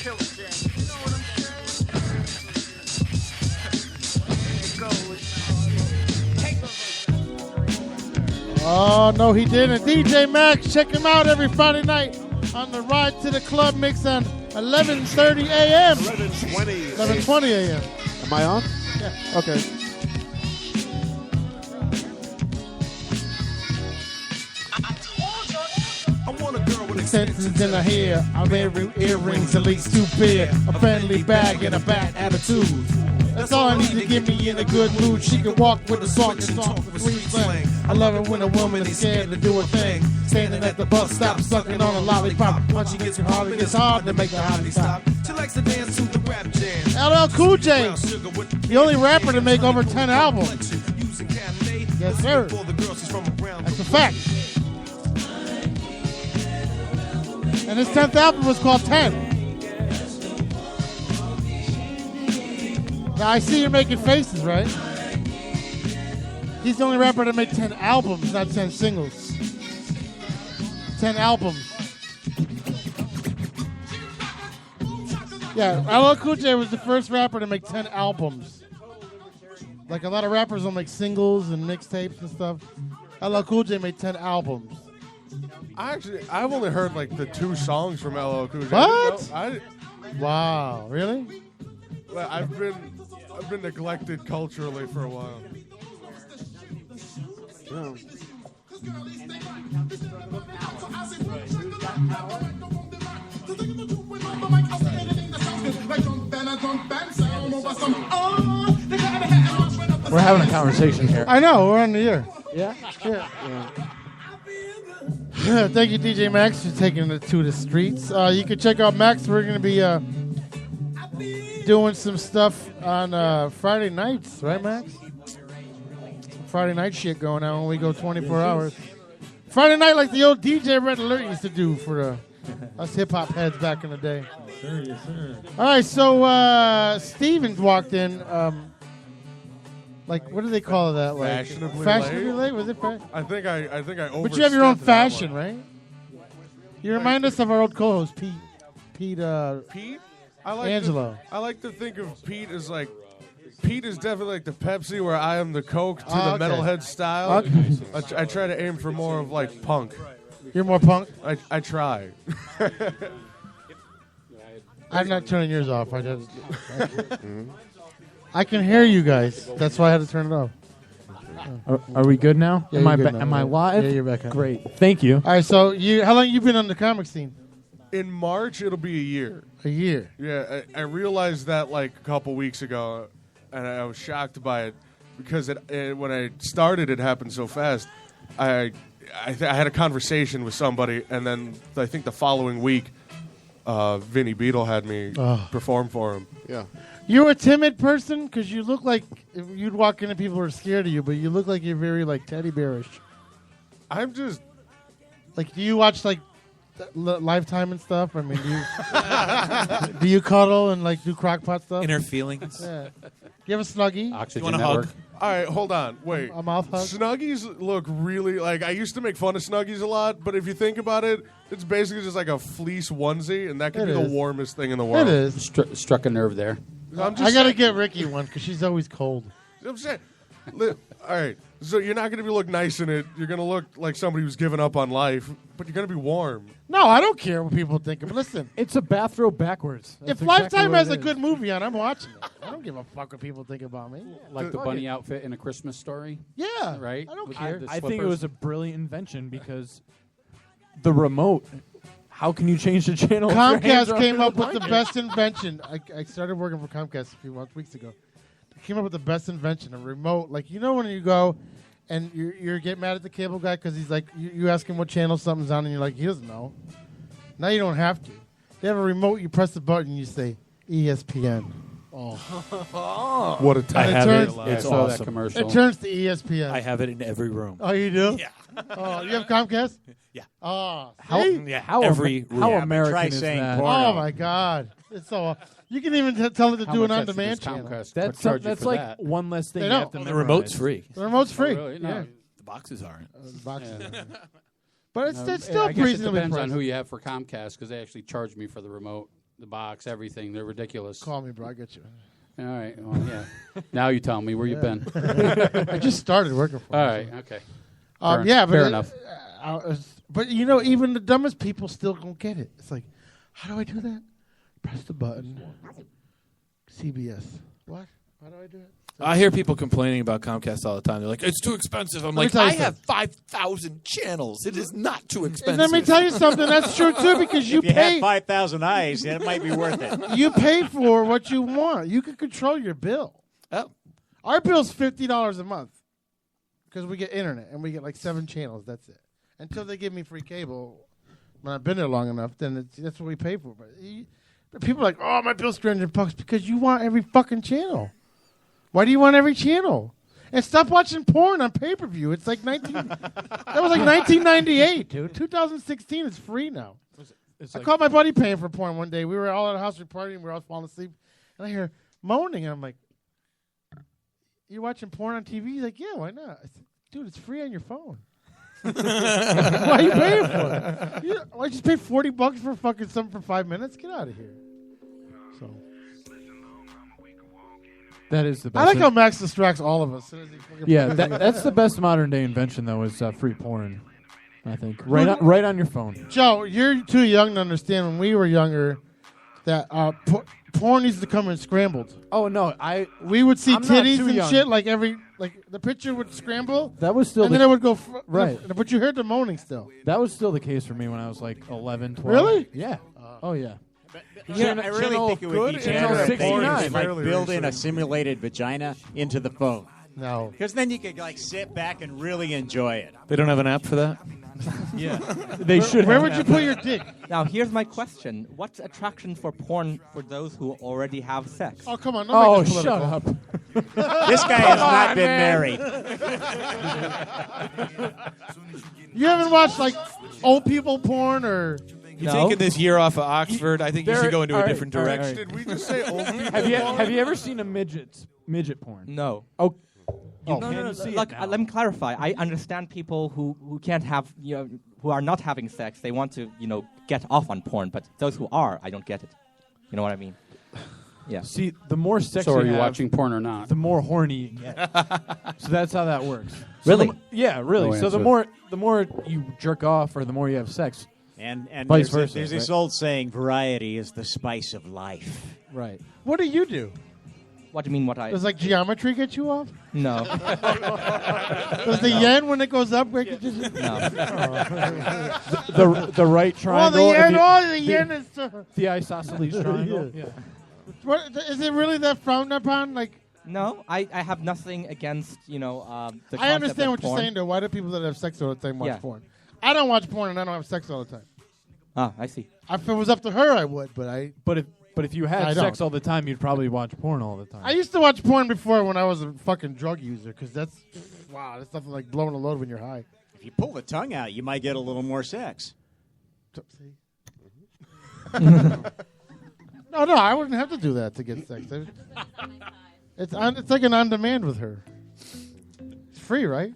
Oh no, he didn't. DJ Max, check him out every Friday night on the Ride to the Club mix on 11:30 a.m. 11:20 a.m. Am I on? Yeah. Okay. Sentences in her hair, I'm wearing earrings, at least 2 pair, a friendly bag and a bad attitude. That's all I need to get me in a good mood. She can walk with a song and talk with sweet slang. I love it when a woman is scared to do her thing. Standing at the bus stop, sucking on a lollipop. Once she gets hard, it gets hard to make the hottie stop. She likes to dance to the rap jam. LL Cool J, the only rapper to make over 10 albums. Yes, sir. That's a fact. And his 10th album was called 10. Now, I see you're making faces, right? He's the only rapper to make 10 albums, not 10 singles. 10 albums. Yeah, LL Cool J was the first rapper to make 10 albums. Like a lot of rappers will make singles and mixtapes and stuff. LL Cool J made 10 albums. I've only heard like the 2 songs from LL Cool J. What? Wow, really? I've been neglected culturally for a while. Yeah. We're having a conversation here. I know, we're on the air. Yeah? Yeah. Thank you, DJ Max, for taking it to the streets. You can check out Max. We're going to be doing some stuff on Friday nights, right, Max? Some Friday night shit going on when we go 24 hours. Friday night like the old DJ Red Alert used to do for us hip-hop heads back in the day. Yes, sir. All right, so Stevens walked in. Like, what do they call that? Like, fashionably late? Was it? I think I overstepped. But you have your own fashion, right? You remind us of our old co-host, Pete. Pete? Angelo. I like to think of Pete as like, Pete is definitely like the Pepsi where I am the Coke to the metalhead style. Okay. I try to aim for more of like punk. You're more punk? I try. I'm not turning yours off. I can hear you guys. That's why I had to turn it off. Are we good now? Yeah, Am I live? Yeah, you're back on. Great. Thank you. All right, so how long you been on the comic scene? In March, it'll be a year. A year? Yeah, I realized that like a couple weeks ago, and I was shocked by it because when I started, it happened so fast. I had a conversation with somebody, and then I think the following week, Vinny Beetle had me perform for him. Yeah. You're a timid person? Because you look like if you'd walk in and people are scared of you, but you look like you're very like teddy bearish. I'm just... Like, do you watch like Lifetime and stuff? I mean, do you cuddle and like do crockpot stuff? Inner feelings. Yeah. You have a Snuggie? You want a hug? All right, hold on. Wait. A mouth hug? Snuggies look really... Like, I used to make fun of Snuggies a lot, but if you think about it, it's basically just like a fleece onesie, and that could be the warmest thing in the world. It is. Struck a nerve there. I got to get Ricky one because she's always cold. I'm saying, All right. So you're not going to look nice in it. You're going to look like somebody who's given up on life, but you're going to be warm. No, I don't care what people think. But listen, it's a bathrobe backwards. If Lifetime has a good movie on, I'm watching it. I don't give a fuck what people think about me. Like the bunny outfit in A Christmas Story? Yeah. Right? I don't With care. the I think it slippers? was a brilliant invention because the remote. How can you change the channel? if your hands Comcast are came under up with the blanket? best invention. I started working for Comcast a few weeks ago. They came up with the best invention, a remote. Like, you know when you go and you get mad at the cable guy because he's like, you ask him what channel something's on, and you're like, he doesn't know. Now you don't have to. They have a remote. You press the button, and you say ESPN. Oh. What a I time. have it. I It's saw that awesome. commercial. It turns to ESPN. I have it in every room. Oh, you do? Yeah. Oh, you have Comcast? Yeah. Oh, How, see? Yeah, how, every Amer- how room. American Try is saying that? porno. Oh, my God. It's so... You can even tell it to How do an much on-demand extra does channel. Comcast That's charge you that's for like that? one less thing They you don't. have to The memorize. remote's free. The remote's free. Oh, really? No. Yeah. The boxes aren't. The boxes Yeah. are. But it's Yeah, still I guess it reasonably depends on priced. who you have for Comcast because they actually charge me for the remote, the box, everything. They're ridiculous. Call me, bro. I get you. All right. Well, yeah. Now you tell me where you've been. I just started working for All them, right. Okay. Yeah, but fair enough. But you know, even the dumbest people still don't get it. It's like, how do I do that? Press the button. CBS. What? How do I do it? I hear people complaining about Comcast all the time. They're like, it's too expensive. I'm Let me like, tell you I have 5,000 channels. It is not too And expensive. let me tell you something. That's true too, because you If you pay. had 5,000 eyes, it might be worth it. You pay for what you want. You can control your bill. Oh. Our bill's $50 a month because we get internet and we get like 7 channels. That's it. Until they give me free cable, when I've been there long enough, then that's what we pay for. But people are like, oh, my bill's $300 because you want every fucking channel. Why do you want every channel? And stop watching porn on pay-per-view. It's like that was like 1998, dude. 2016 is free now. I caught my buddy paying for porn one day. We were all at a house partying. We were all falling asleep. And I hear moaning. And I'm like, you watching porn on TV? He's like, yeah, why not? I said, dude, it's free on your phone. Why are you paying for it? I just paid $40 for fucking something for 5 minutes? Get out of here. So That is the best. I like how Max distracts all of us. Yeah, that's the best modern day invention though is free porn. I think right on your phone. Joe, you're too young to understand. When we were younger, that porn used to come in scrambled. Oh no, we would see I'm not titties too and young. shit like the picture would scramble. That was still and the- then it would go right. But you heard the moaning still. That was still the case for me when I was like 11, 12. Really? Yeah. Oh yeah. Yeah, I really think it would be better if they 69. could, like build in a simulated vagina into the phone. No. Because then you could like sit back and really enjoy it. They don't have an app for that? Yeah. They should. Where would you put your dick? Now, here's my question. What's attraction for porn for those who already have sex? Oh, come on. Oh, shut up. This guy has not been married. You haven't watched like old people porn or... You're taking this year off of Oxford. I think you should go into a different all right, direction. all right. Did we just say old people? Have you ever seen a midget porn? No. Oh. No, can no, no. see it Look, now. let me clarify. I understand people who can't have, who are not having sex. They want to, get off on porn. But those who are, I don't get it. You know what I mean? Yeah. See, the more sex So are you have, watching porn or not? the more horny you get. So that's how that works. So Really? yeah, really. No so the answer. more you jerk off or the more you have sex. And Vice there's versa, there's this right? old saying, variety is the spice of life. Right. What do you do? What do you mean? What I? Does like geometry get you off? No. Does the yen when it goes up? Where it just No. The right triangle. the yen is. The isosceles triangle. Yeah. What, is it really that frowned upon? Like, No, I have nothing against, the I concept understand of what you're porn. saying though. Why do people that have sex all the time watch Yeah. porn? I don't watch porn and I don't have sex all the time. Ah, I see. If it was up to her, I would, but I. But if you I had don't. sex all the time, you'd probably watch porn all the time. I used to watch porn before when I was a fucking drug user because that's nothing like blowing a load when you're high. If you pull the tongue out, you might get a little more sex. No, I wouldn't have to do that to get sex. It's like an on demand with her. It's free, right?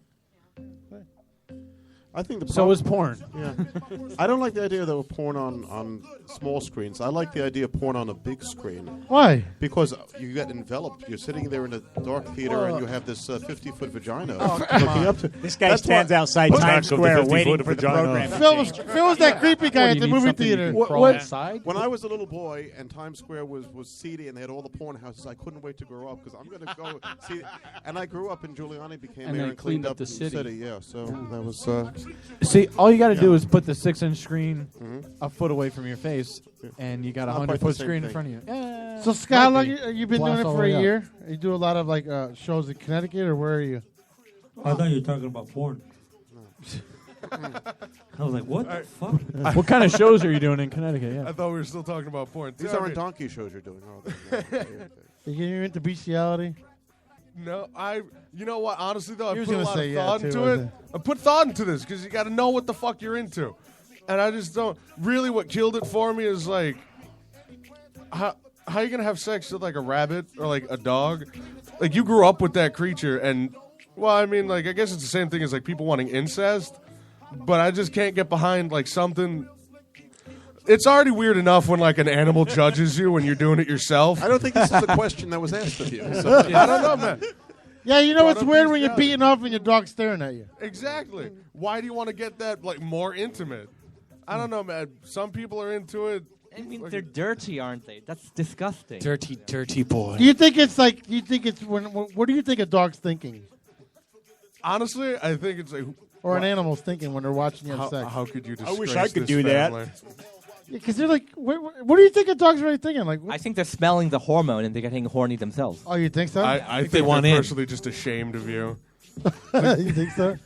I think the So is porn. Yeah. I don't like the idea that we're porn on small screens. I like the idea of porn on a big screen. Why? Because you get enveloped. You're sitting there in a dark theater and you have this 50-foot vagina come looking on. up to. This guy stands outside Times Square waiting for the program. Phil was that creepy guy at the movie theater. When I was a little boy and Times Square was seedy and they had all the porn houses, I couldn't wait to grow up because I'm going to go see. And I grew up and Giuliani became And mayor they and cleaned up the city. Yeah, so that was. See, all you got to do is put the 6-inch screen a foot away from your face, and you got a Not quite the 100-foot same screen in thing. front of you. Yeah. So Scott, how long Might be. you've been doing Blast it all for the a way year? You do a lot of like shows in Connecticut, or where are you? I thought you were talking about porn. I was like, what the fuck? What kind of shows are you doing in Connecticut? Yeah. I thought we were still talking about porn. These aren't donkey shows you're doing. You getting into bestiality? No, you know what? Honestly, though, I He was put a gonna lot say of yeah, thought too, into wasn't it. I put thought into this because you got to know what the fuck you're into. And I just don't. Really, what killed it for me is like, how you gonna have sex with like a rabbit or like a dog? Like you grew up with that creature, and well, I mean, like I guess it's the same thing as like people wanting incest. But I just can't get behind like something. It's already weird enough when like an animal judges you when you're doing it yourself. I don't think this is a question that was asked of you. So. I don't know, man. Yeah, you know Brought it's up weird these when you're guys. beating off and your dog's staring at you. Exactly. Why do you want to get that like more intimate? I don't know, man. Some people are into it. I mean, they're dirty, aren't they? That's disgusting. Dirty boy. Do you think it's like? Do you think it's what do you think a dog's thinking, Honestly, I think it's like. or an animal's thinking when they're watching you have sex? How could you disgrace wish I could this do that. family? Because they're like, what do you think a dog's really thinking? Like, I think they're smelling the hormone and they're getting horny themselves. oh, you think so? I think they're personally just ashamed of you. You think so?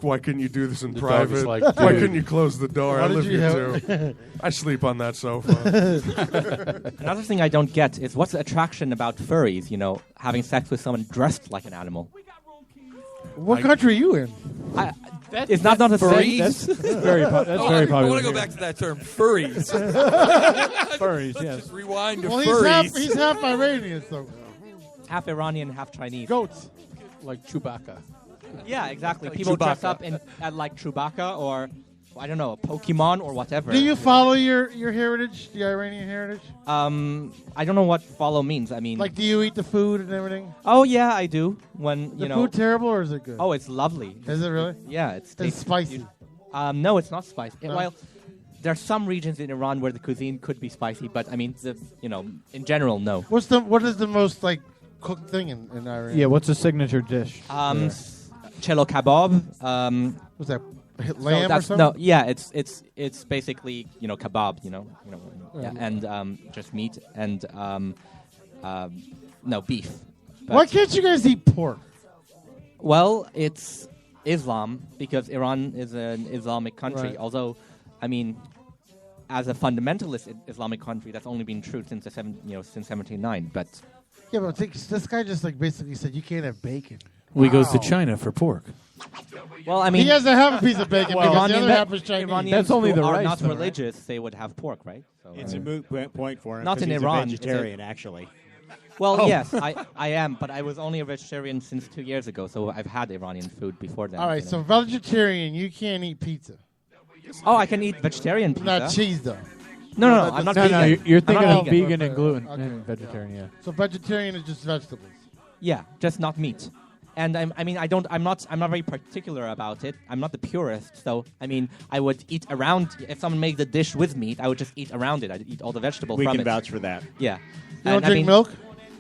Why couldn't you do this in The dog is private? like, Why dude. couldn't you close the door? Why I did live you here have- too. I sleep on that sofa. Another thing I don't get is what's the attraction about furries, having sex with someone dressed like an animal? What country are you in? It's not a furries? That's very popular. I want to go back to that term, furries. Furries, Let's yes. just rewind to Well, furries. he's half Iranian, so Half Iranian, half Chinese. goats. Like Chewbacca. Yeah, exactly. Like People dress Chewbacca. up at like Chewbacca or, I don't know, Pokemon or whatever. Do you follow your heritage, the Iranian heritage? I don't know what follow means. I mean, Like, do you eat the food and everything? oh yeah, I do. When The food terrible or is it good? Oh, it's lovely. Is it really? Yeah, it's It's tasty. spicy. No, it's not spicy. No? Well, there are some regions in Iran where the cuisine could be spicy, but I mean, in general, no. What is the most like cooked thing in Iran? Yeah, what's a signature dish? Cello kebab. Was that So lamb or that's, something? no, yeah, it's basically kebab, yeah, and just meat and no beef. But- Why can't you guys eat pork? Well, it's Islam because Iran is an Islamic country. Right. Although, I mean, as a fundamentalist Islamic country, that's only been true since since 1709. But Yeah, but this guy just like basically said you can't have bacon. We goes to China for pork. well, I mean, he has to have a piece of bacon because the other half is Chinese. Iranians That's only who the are rice, not though, right? religious. They would have pork, right? So, It's a moot point for him. Not 'cause in he's Iran, a it's a- vegetarian, actually. Well, yes, I am, but I was only a vegetarian since 2 years ago, so I've had Iranian food before then. All right, so vegetarian, you can't eat pizza. Oh, I can eat vegetarian pizza. Not cheese though. No, I'm not vegan. No, you're I'm thinking not of vegan and gluten and vegetarian, yeah. So vegetarian is just vegetables. Yeah, just not meat. And I'm not very particular about it. I'm not the purist, so I mean, I would eat around. If someone makes a dish with meat, I would just eat around it. I'd eat all the vegetables We from can it. vouch for that. Yeah. You don't drink milk?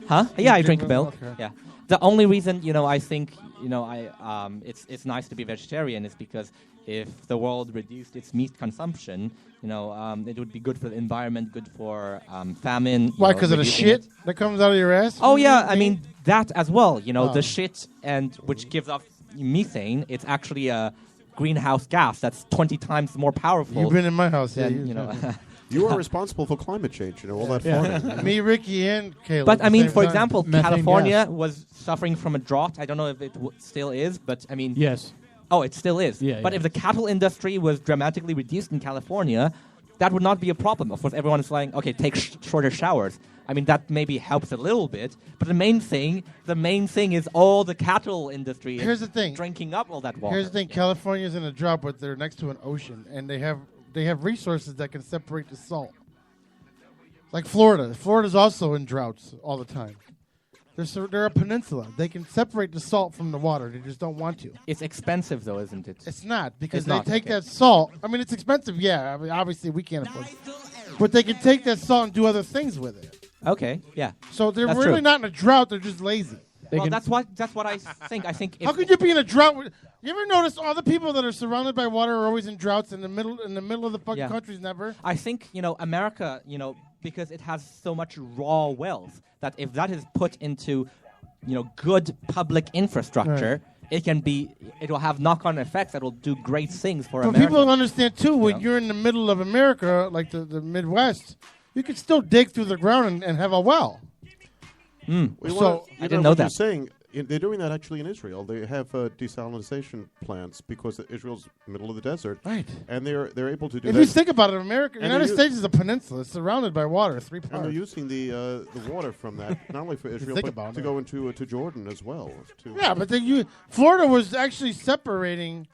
Huh? Yeah, I drink milk. Okay. Yeah. The only reason, I think, it's nice to be vegetarian is because if the world reduced its meat consumption, it would be good for the environment, good for famine. Why? Because of the reducing shit it. that comes out of your ass? Oh yeah, I mean that as well. Oh. The shit and which gives off methane. It's actually a greenhouse gas that's 20 times more powerful. You've been in my house, yeah. than, You are responsible for climate change, all that farming. Me, Ricky, and Caleb. But I at the mean, same for time. example, Methane California gas. was suffering from a drought. I don't know if it still is, but I mean, Yes. oh, it still is. Yeah, but yeah. if the cattle industry was dramatically reduced in California, that would not be a problem. Of course, everyone is like, okay, take shorter showers. I mean, that maybe helps a little bit, but the main thing is all the cattle industry Here's is the thing. drinking up all that water. Here's the thing. California's in a drought, but they're next to an ocean, and they have resources that can separate the salt. Like Florida. Florida's also in droughts all the time. They're a peninsula. They can separate the salt from the water. They just don't want to. It's expensive, though, isn't it? It's not, because It's they not, take that salt. I mean, it's expensive, yeah. I mean, obviously, we can't afford it. But they can take that salt and do other things with it. Okay, yeah. So they're That's really true. not in a drought. They're just lazy. Well, that's what I think. I think. How could you be in a drought? You ever notice all the people that are surrounded by water are always in droughts in the middle of the fucking country's never? I think, America, because it has so much raw wealth, that if that is put into, good public infrastructure, it will have knock-on effects that will do great things for But America. people understand too, when you're in the middle of America, like the Midwest, you can still dig through the ground and have a well. So I didn't know what that. You're saying they're doing that actually in Israel. They have desalination plants because Israel's middle of the desert, right? And they're able to do If that. you think about it, America, And United they're States is a peninsula. It's surrounded by water, 3 parts. And they're using the water from that not only for Israel think but about to it. go into to Jordan as well. Yeah, but Florida was actually separating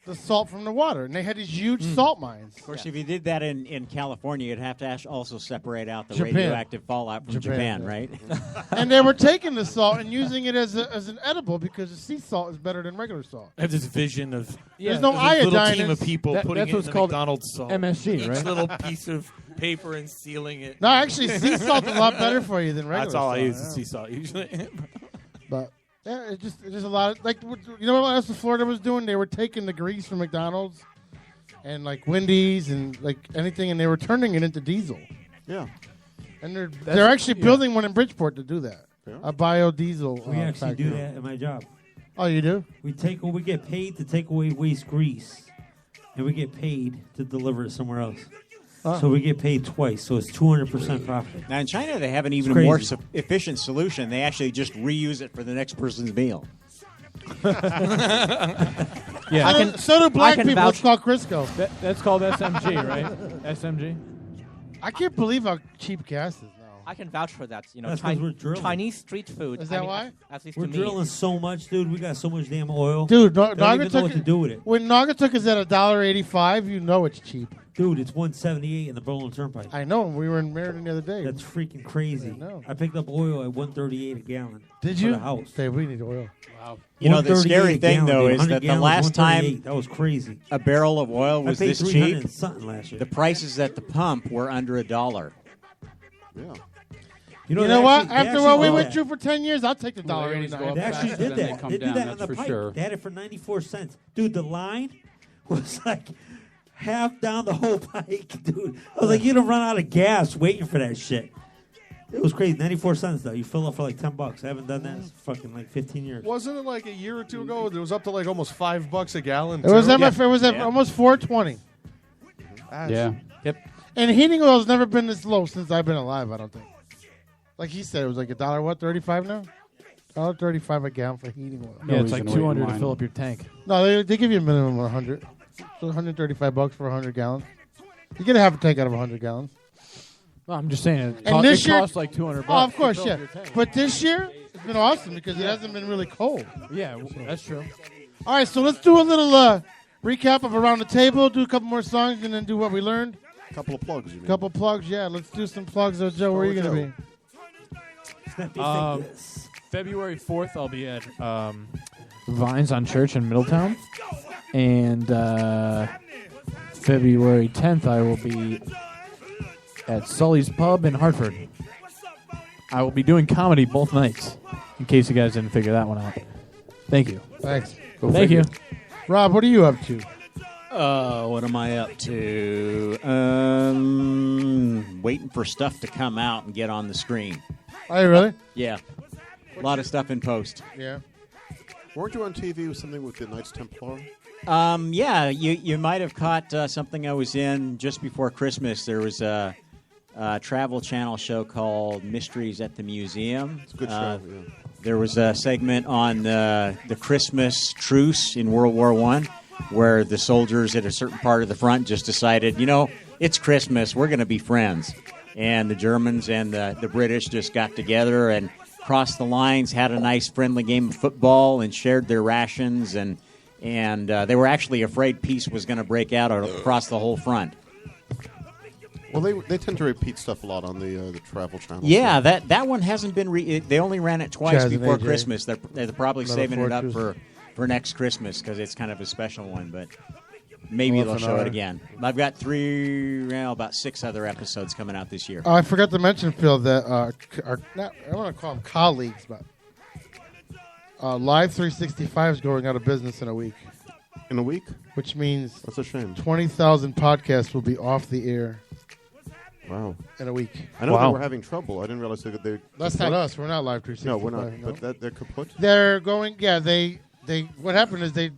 the salt from the water, and they had these huge salt mines. Of course, if you did that in California, you'd have to also separate out the Japan. radioactive fallout from Japan, yeah. right? And they were taking the salt and using it as an edible because the sea salt is better than regular salt. I have this vision of There's no of a little iodine team in of people That- putting that's it in what's the called McDonald's salt. MSG, Each right? little piece of paper and sealing it. No, actually, sea salt's a lot better for you than regular That's all salt. I use is yeah. sea salt usually. But yeah, it's just a lot of you know what else Florida was doing? They were taking the grease from McDonald's and like Wendy's and like anything, and they were turning it into diesel. Yeah, and they're actually building one in Bridgeport to do that. Yeah. A biodiesel. We actually factory. do that at my job. Oh, you do? We get paid to take away waste grease, and we get paid to deliver it somewhere else. So we get paid twice. So it's 200% profit. Now in China, they have an It's even more crazy. efficient solution. They actually just reuse it for the next person's meal. Yeah. So do black people. It's called Crisco. That's called SMG, right? SMG. I can't believe how cheap gas is now. I can vouch for that. That's 'cause we're drilling. Chinese street food. Is that why? At least We're to me. drilling so much, dude. We got so much damn oil. Dude, Don't even know what to do with it. When Naugatuck is at $1.85, you know it's cheap. Dude, it's 178 in the Berlin Turnpike. I know. We were in Meriden the other day. That's freaking crazy. I know. I picked up oil at 138 a gallon. Did for you? the house. Dave, we need oil. Wow. You know, the 138 scary a thing, gallon, though, dude. is that 100 the gallons, last time 138. That was crazy. a barrel of oil was I paid this 300 cheap, something last year. the prices at the pump were under $1. Yeah. You know they what? actually- they After actually what we did went that. through for 10 years, I'll take the Well, they $1.89. always go up They actually faster did than they that. come They did down, that on that's the for pipe. sure. They had it for 94 cents. Dude, the line was like half down the whole pike, dude. I was like, you don't run out of gas waiting for that shit. It was crazy. 94 cents, though. You fill up for like $10. I haven't done that in fucking like 15 years. Wasn't it like a year or two ago? It was up to like almost $5 a gallon. It was too? at almost 420. Yeah. Yep. And heating oil has never been this low since I've been alive, I don't think. Like he said, it was like $1.35 now? $1.35 a gallon for heating oil. Yeah, it's like reason to wait in 200 to line. fill up your tank. No, they give you a minimum of 100. So $135 for 100 gallons. You get a half a tank out of 100 gallons. No, I'm just saying it, And this year, costs like $200. Oh, of course, to fill yeah. up your tank. But this year, it's been awesome because it hasn't been really cold. Yeah, that's true. All right, so let's do a little recap of Around the Table, do a couple more songs, and then do what we learned. A couple of plugs, you mean? Couple plugs, yeah. Let's do some plugs. So, Joe, where are you going to be? February 4th, I'll be at Vines on Church in Middletown. And February 10th, I will be at Sully's Pub in Hartford. I will be doing comedy both nights, in case you guys didn't figure that one out. Thank you. Thanks. Thank you. Rob, what are you up to? What am I up to? Waiting for stuff to come out and get on the screen. Are you really? Yeah. A lot of stuff in post. Yeah. Weren't you on TV with something with the Knights Templar? Yeah, you might have caught something I was in just before Christmas. There was a Travel Channel show called Mysteries at the Museum. It's a good show, yeah. There was a segment on the Christmas truce in World War I, where the soldiers at a certain part of the front just decided, it's Christmas, we're going to be friends. and the Germans and the British just got together and crossed the lines, had a nice friendly game of football, and shared their rations, and they were actually afraid peace was going to break out across the whole front. Well, they tend to repeat stuff a lot on the Travel Channel. Yeah, that one hasn't been. They only ran it twice Chaz and before AJ. Christmas. They're probably Metal saving it up Fortress. for next Christmas because it's kind of a special one. But maybe they'll Half an show hour. it again. I've got about 6 other episodes coming out this year. I forgot to mention, Phil, that I want to call them colleagues, but Live 365 is going out of business in a week. In a week? Which means that's a shame. 20,000 podcasts will be off the air. Wow. In a week. I know they were having trouble. I didn't realize that they. That's not us. We're not Live 365. No, we're not. But they're kaput. They're going. Yeah, they. What happened is they.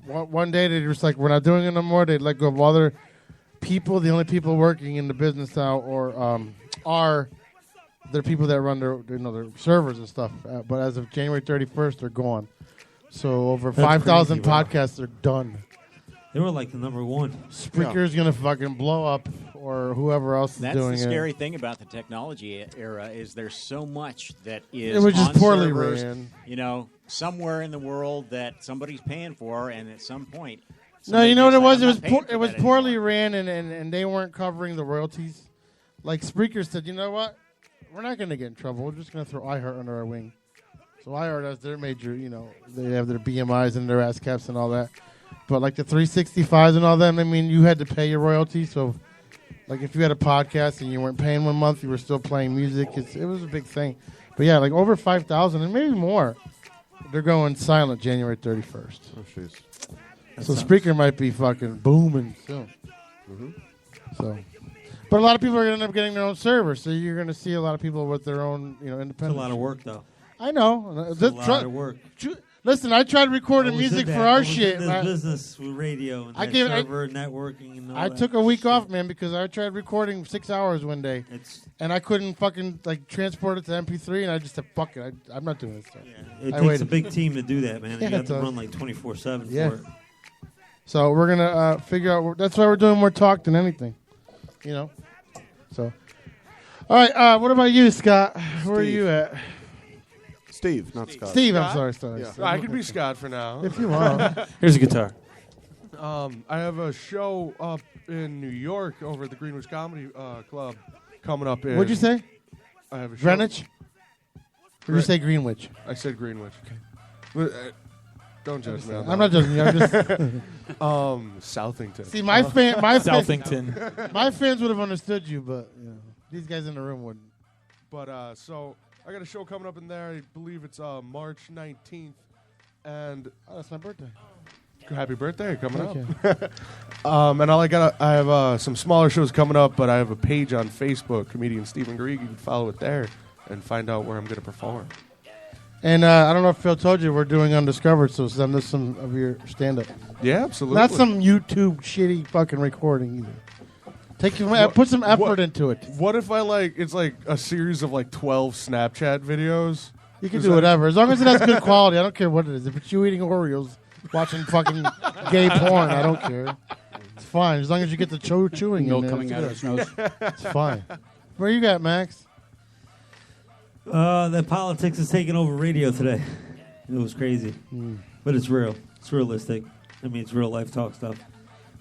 One day they just like, we're not doing it no more. They let go of all their people. The only people working in the business now are the people that run their servers and stuff. But as of January 31st, they're gone. So over That's 5,000 crazy, wow. podcasts are done. They were like the number one. Spreaker's gonna fucking blow up, or whoever else is That's doing the it. scary thing about the technology era is there's so much that is It was just on poorly servers, ran. Somewhere in the world that somebody's paying for, and at some point. No, you know what it was? It was paying it was poorly ran, and they weren't covering the royalties. Like Spreaker said, you know what? We're not going to get in trouble. We're just going to throw iHeart under our wing. So iHeart has their major, they have their BMIs and their ASCAPs and all that. But like the 365s and all them, I mean, you had to pay your royalties. So, like if you had a podcast and you weren't paying 1 month, you were still playing music. It was a big thing. But yeah, like over 5,000 and maybe more. They're going silent January 31st. Oh, jeez. So Spreaker might be fucking booming soon. Mm-hmm. So, but a lot of people are going to end up getting their own server. So you're going to see a lot of people with their own, independent. It's a lot of work, though. I know. It's a lot of work. Listen, I tried recording music for our shit. This business with radio and server networking and all I that. took a week off, man, because I tried recording 6 hours one day, and I couldn't fucking transport it to MP3, and I just said, "Fuck it, I'm not doing this stuff." It takes a big team to do that, man. Yeah, You have it to does. run like 24/7 Yeah. for it. So we're gonna figure out. That's why we're doing more talk than anything, So, all right. What about you, Scott? Where are you at? Steve, not Scott. Steve, I'm sorry. Yeah. I could be Scott for now. If you want. Here's a guitar. I have a show up in New York over at the Greenwich Comedy Club coming up in. What'd you say? I have a show. Greenwich? Or did you say Greenwich? I said Greenwich. But, don't judge me on that. I'm not judging you. I'm just Southington. See, my Southington. my fans would have understood you, but these guys in the room wouldn't. But so I got a show coming up in there. I believe it's March 19th, and that's my birthday. Happy birthday coming Thank up. And I have some smaller shows coming up, but I have a page on Facebook, comedian Stephen Garriga. You can follow it there and find out where I'm going to perform. And I don't know if Phil told you, we're doing Undiscovered, so send us some of your stand-up. Yeah, absolutely. Not some YouTube shitty fucking recording either. Put some effort into it. What if it's like a series of 12 Snapchat videos? You can do whatever. As long as it has good quality, I don't care what it is. If it's you eating Oreos, watching fucking gay porn, I don't care. It's fine. As long as you get the chewing Milk in there, coming it's out of good. his nose. It's fine. Where you got, Max? The politics is taking over radio today. It was crazy. But it's real. It's realistic. I mean, it's real life talk stuff.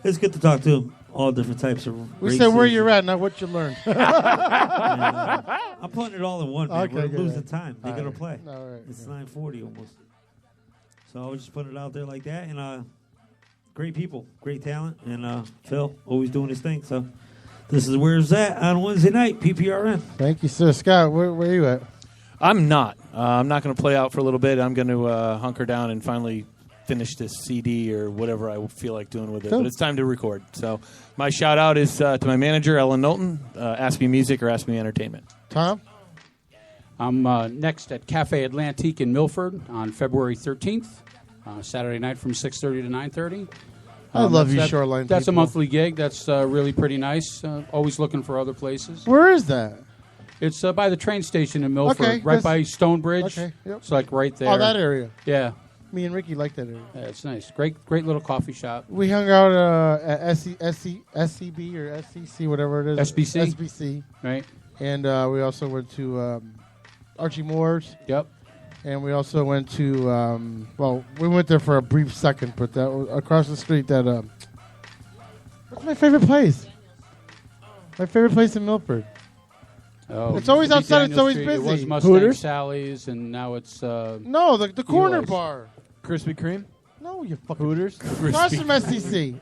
It's good to talk to all different types of We said where you're at, not what you learned. I'm putting it all in one, man. Okay, We're good. losing time. They're All going right. to play. All right. It's 9:40 almost. So I was just putting it out there like that. And great people, great talent. And Phil, always doing his thing. So this is where it's at on Wednesday night, PPRN. Thank you, sir. Scott, where are you at? I'm not. I'm not going to play out for a little bit. I'm going to hunker down and finally finish this CD or whatever I feel like doing with it. Cool. But it's time to record. So my shout out is to my manager, Ellen Knowlton. Ask Me Music or Ask Me Entertainment. Tom? I'm next at Cafe Atlantique in Milford on February 13th, Saturday night from 6:30 to 9:30. I love you, Shoreline That's people. a monthly gig. That's really pretty nice. Always looking for other places. Where is that? It's by the train station in Milford, Okay, right that's- by Stonebridge. Okay, yep. It's like right there. Oh, that area. Yeah. Me and Ricky like that area. Yeah, it's nice. Great little coffee shop. We hung out at SCB or SCC, whatever it is. SBC. SBC. Right. And we also went to Archie Moore's. Yep. And we also went to, we went there for a brief second, but that was across the street. What's my favorite place? My favorite place in Milford. Oh, it's always outside. Daniel It's always Street. busy. It was Mustang Hooters? Sally's, and now it's No, the corner Eli's. bar. Krispy Kreme? No, you fucking Hooters? Across from SBC.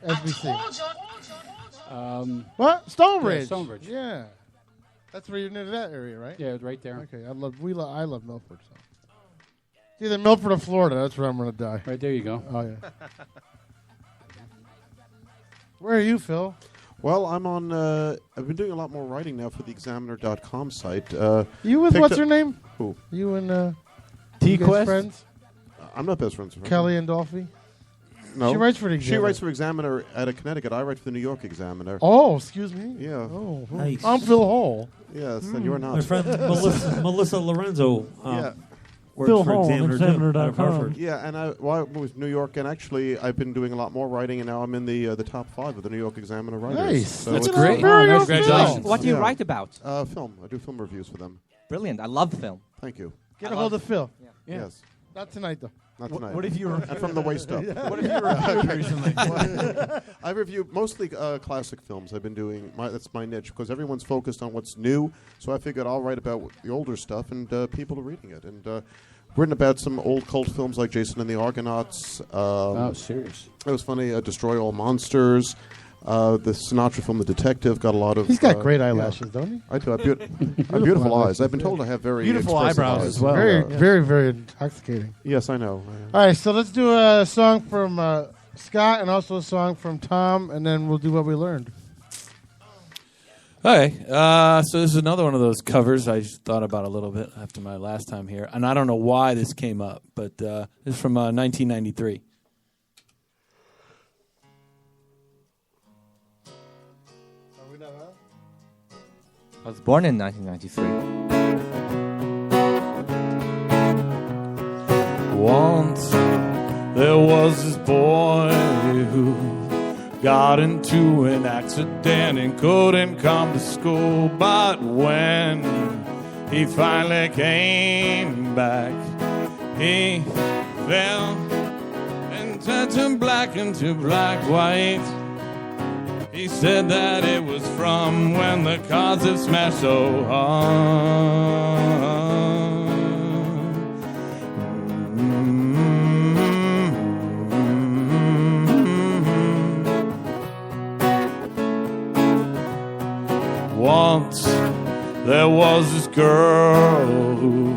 What? Stonebridge. Yeah, Stonebridge. Yeah. That's where you're near that area, right? Yeah, right there. Okay, I love Milford. So. It's either Milford or Florida. That's where I'm going to die. Right there you go. Oh, yeah. Where are you, Phil? Well, I'm on. I've been doing a lot more writing now for the Examiner.com site. You with what's her name? Who? You and T-Quest? friends? I'm not best friends with her. Kelly and Dolphy? No. She writes for the Examiner. She writes for Examiner out of Connecticut. I write for the New York Examiner. Oh, excuse me. Yeah. Oh, Nice. I'm Phil Hall. Yes, and you're not. My friend Melissa Lorenzo. Yeah. Works Phil for Hall, Examiner too, out of Hartford. Yeah, and I moved to New York, and actually I've been doing a lot more writing, and now I'm in the top 5 of the New York Examiner writers. Nice. So That's it's- great. Very Oh, good. congratulations. What do you Yeah. write about? Film. I do film reviews for them. Brilliant. I love film. Thank you. Get a hold of Phil. Yeah. Yes. Not tonight, though. Not tonight. what if you were- And from the waist up? What if you reviewed recently? I review mostly classic films. I've been doing. That's my niche because everyone's focused on what's new. So I figured I'll write about the older stuff, and people are reading it. And written about some old cult films like Jason and the Argonauts. Serious. It was funny. Destroy All Monsters. The Sinatra film, The Detective, got a lot of. He's got great eyelashes, don't he? I do. I have beautiful eyes. I've been told I have very Beautiful expressive eyebrows eyes. as well. Very intoxicating. Yes, I know. All right, so let's do a song from Scott and also a song from Tom, and then we'll do what we learned. Okay, so this is another one of those covers I just thought about a little bit after my last time here, and I don't know why this came up, but this is from 1993. I was born in 1993. Once there was this boy who got into an accident and couldn't come to school, but when he finally came back, he fell and turned from black into black white. He said that it was from when the cars have smashed so hard. Once there was this girl who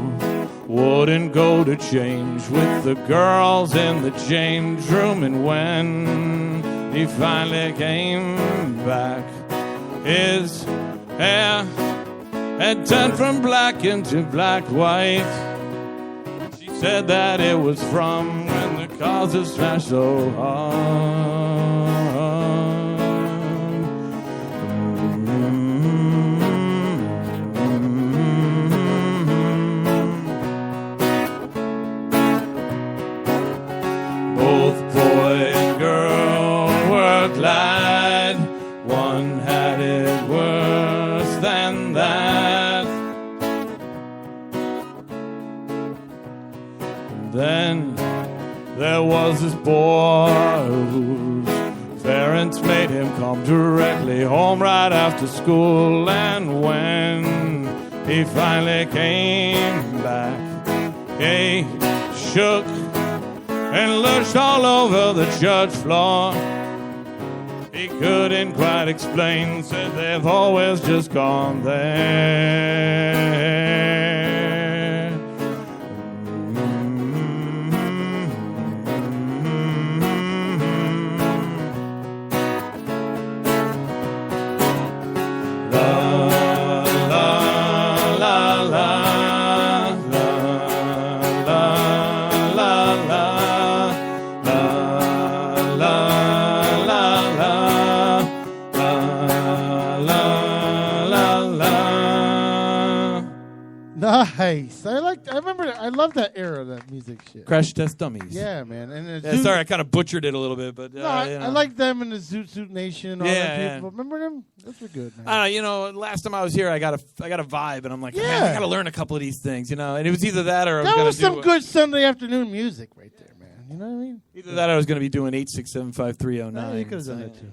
wouldn't go to change with the girls in the change room, and when he finally came back, his hair had turned from black into black white. She said that it was from when the cars had smashed so hard. Both boy and girl were glad one had it worse than that. And then there was this boy whose parents made him come directly home right after school, and when he finally came back, he shook and lurched all over the church floor. He couldn't quite explain, said they've always just gone there. Nice. I love that era of that music shit. Crash Test Dummies. Yeah, man. And sorry, I kind of butchered it a little bit, but I like them in the Zoot Suit Nation. All them people. Remember them? Those were good, man. Last time I was here, I got a vibe, and I'm like, man, I got to learn a couple of these things, And it was either that or that was some good Sunday afternoon music right there, man. You know what I mean? Either that or I was going to be doing 8675309. You could have done that too.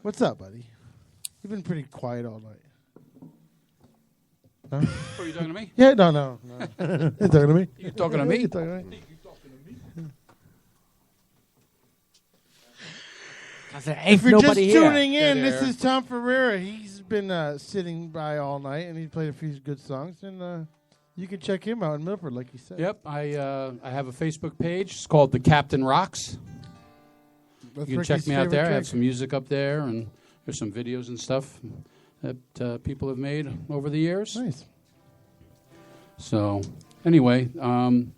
What's up, buddy? You've been pretty quiet all night. Huh? Are you talking to me? Yeah, no. You're talking to me. You talking to me? You're talking to me. If you're just tuning in, this is Tom Ferrara. He's been sitting by all night, and he played a few good songs. And you can check him out in Milford, like you said. Yep, I have a Facebook page. It's called The Captain Rocks. That's you can Ricky's check me out there. I favorite have some music up there, and there's some videos and stuff that people have made over the years. Nice. So, anyway, I'm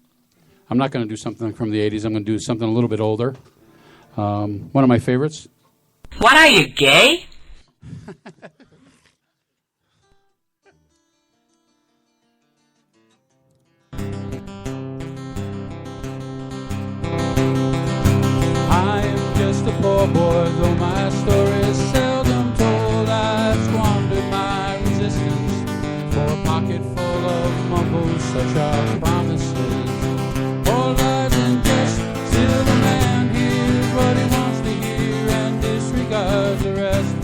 not going to do something from the 80s. I'm going to do something a little bit older. One of my favorites. What are you, gay? I am just a poor boy, though my story is seldom told. I've squandered my resistance for a pocket full of mumbles, such are promises. All lies and jest, still the man hears what he wants to hear and disregards the rest.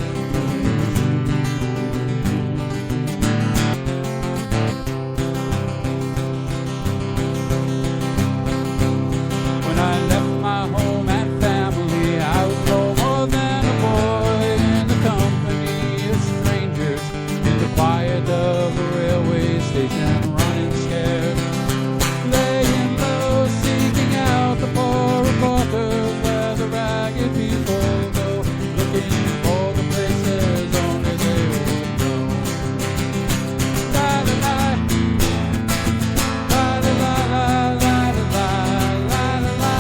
When I left my home and family, I was no more than a boy in the company of strangers, in the quiet of a railway station, running scared, laying low, seeking out the poorer quarters where the ragged people go, looking for the places only they would know. La la la, la la la la la la la la la.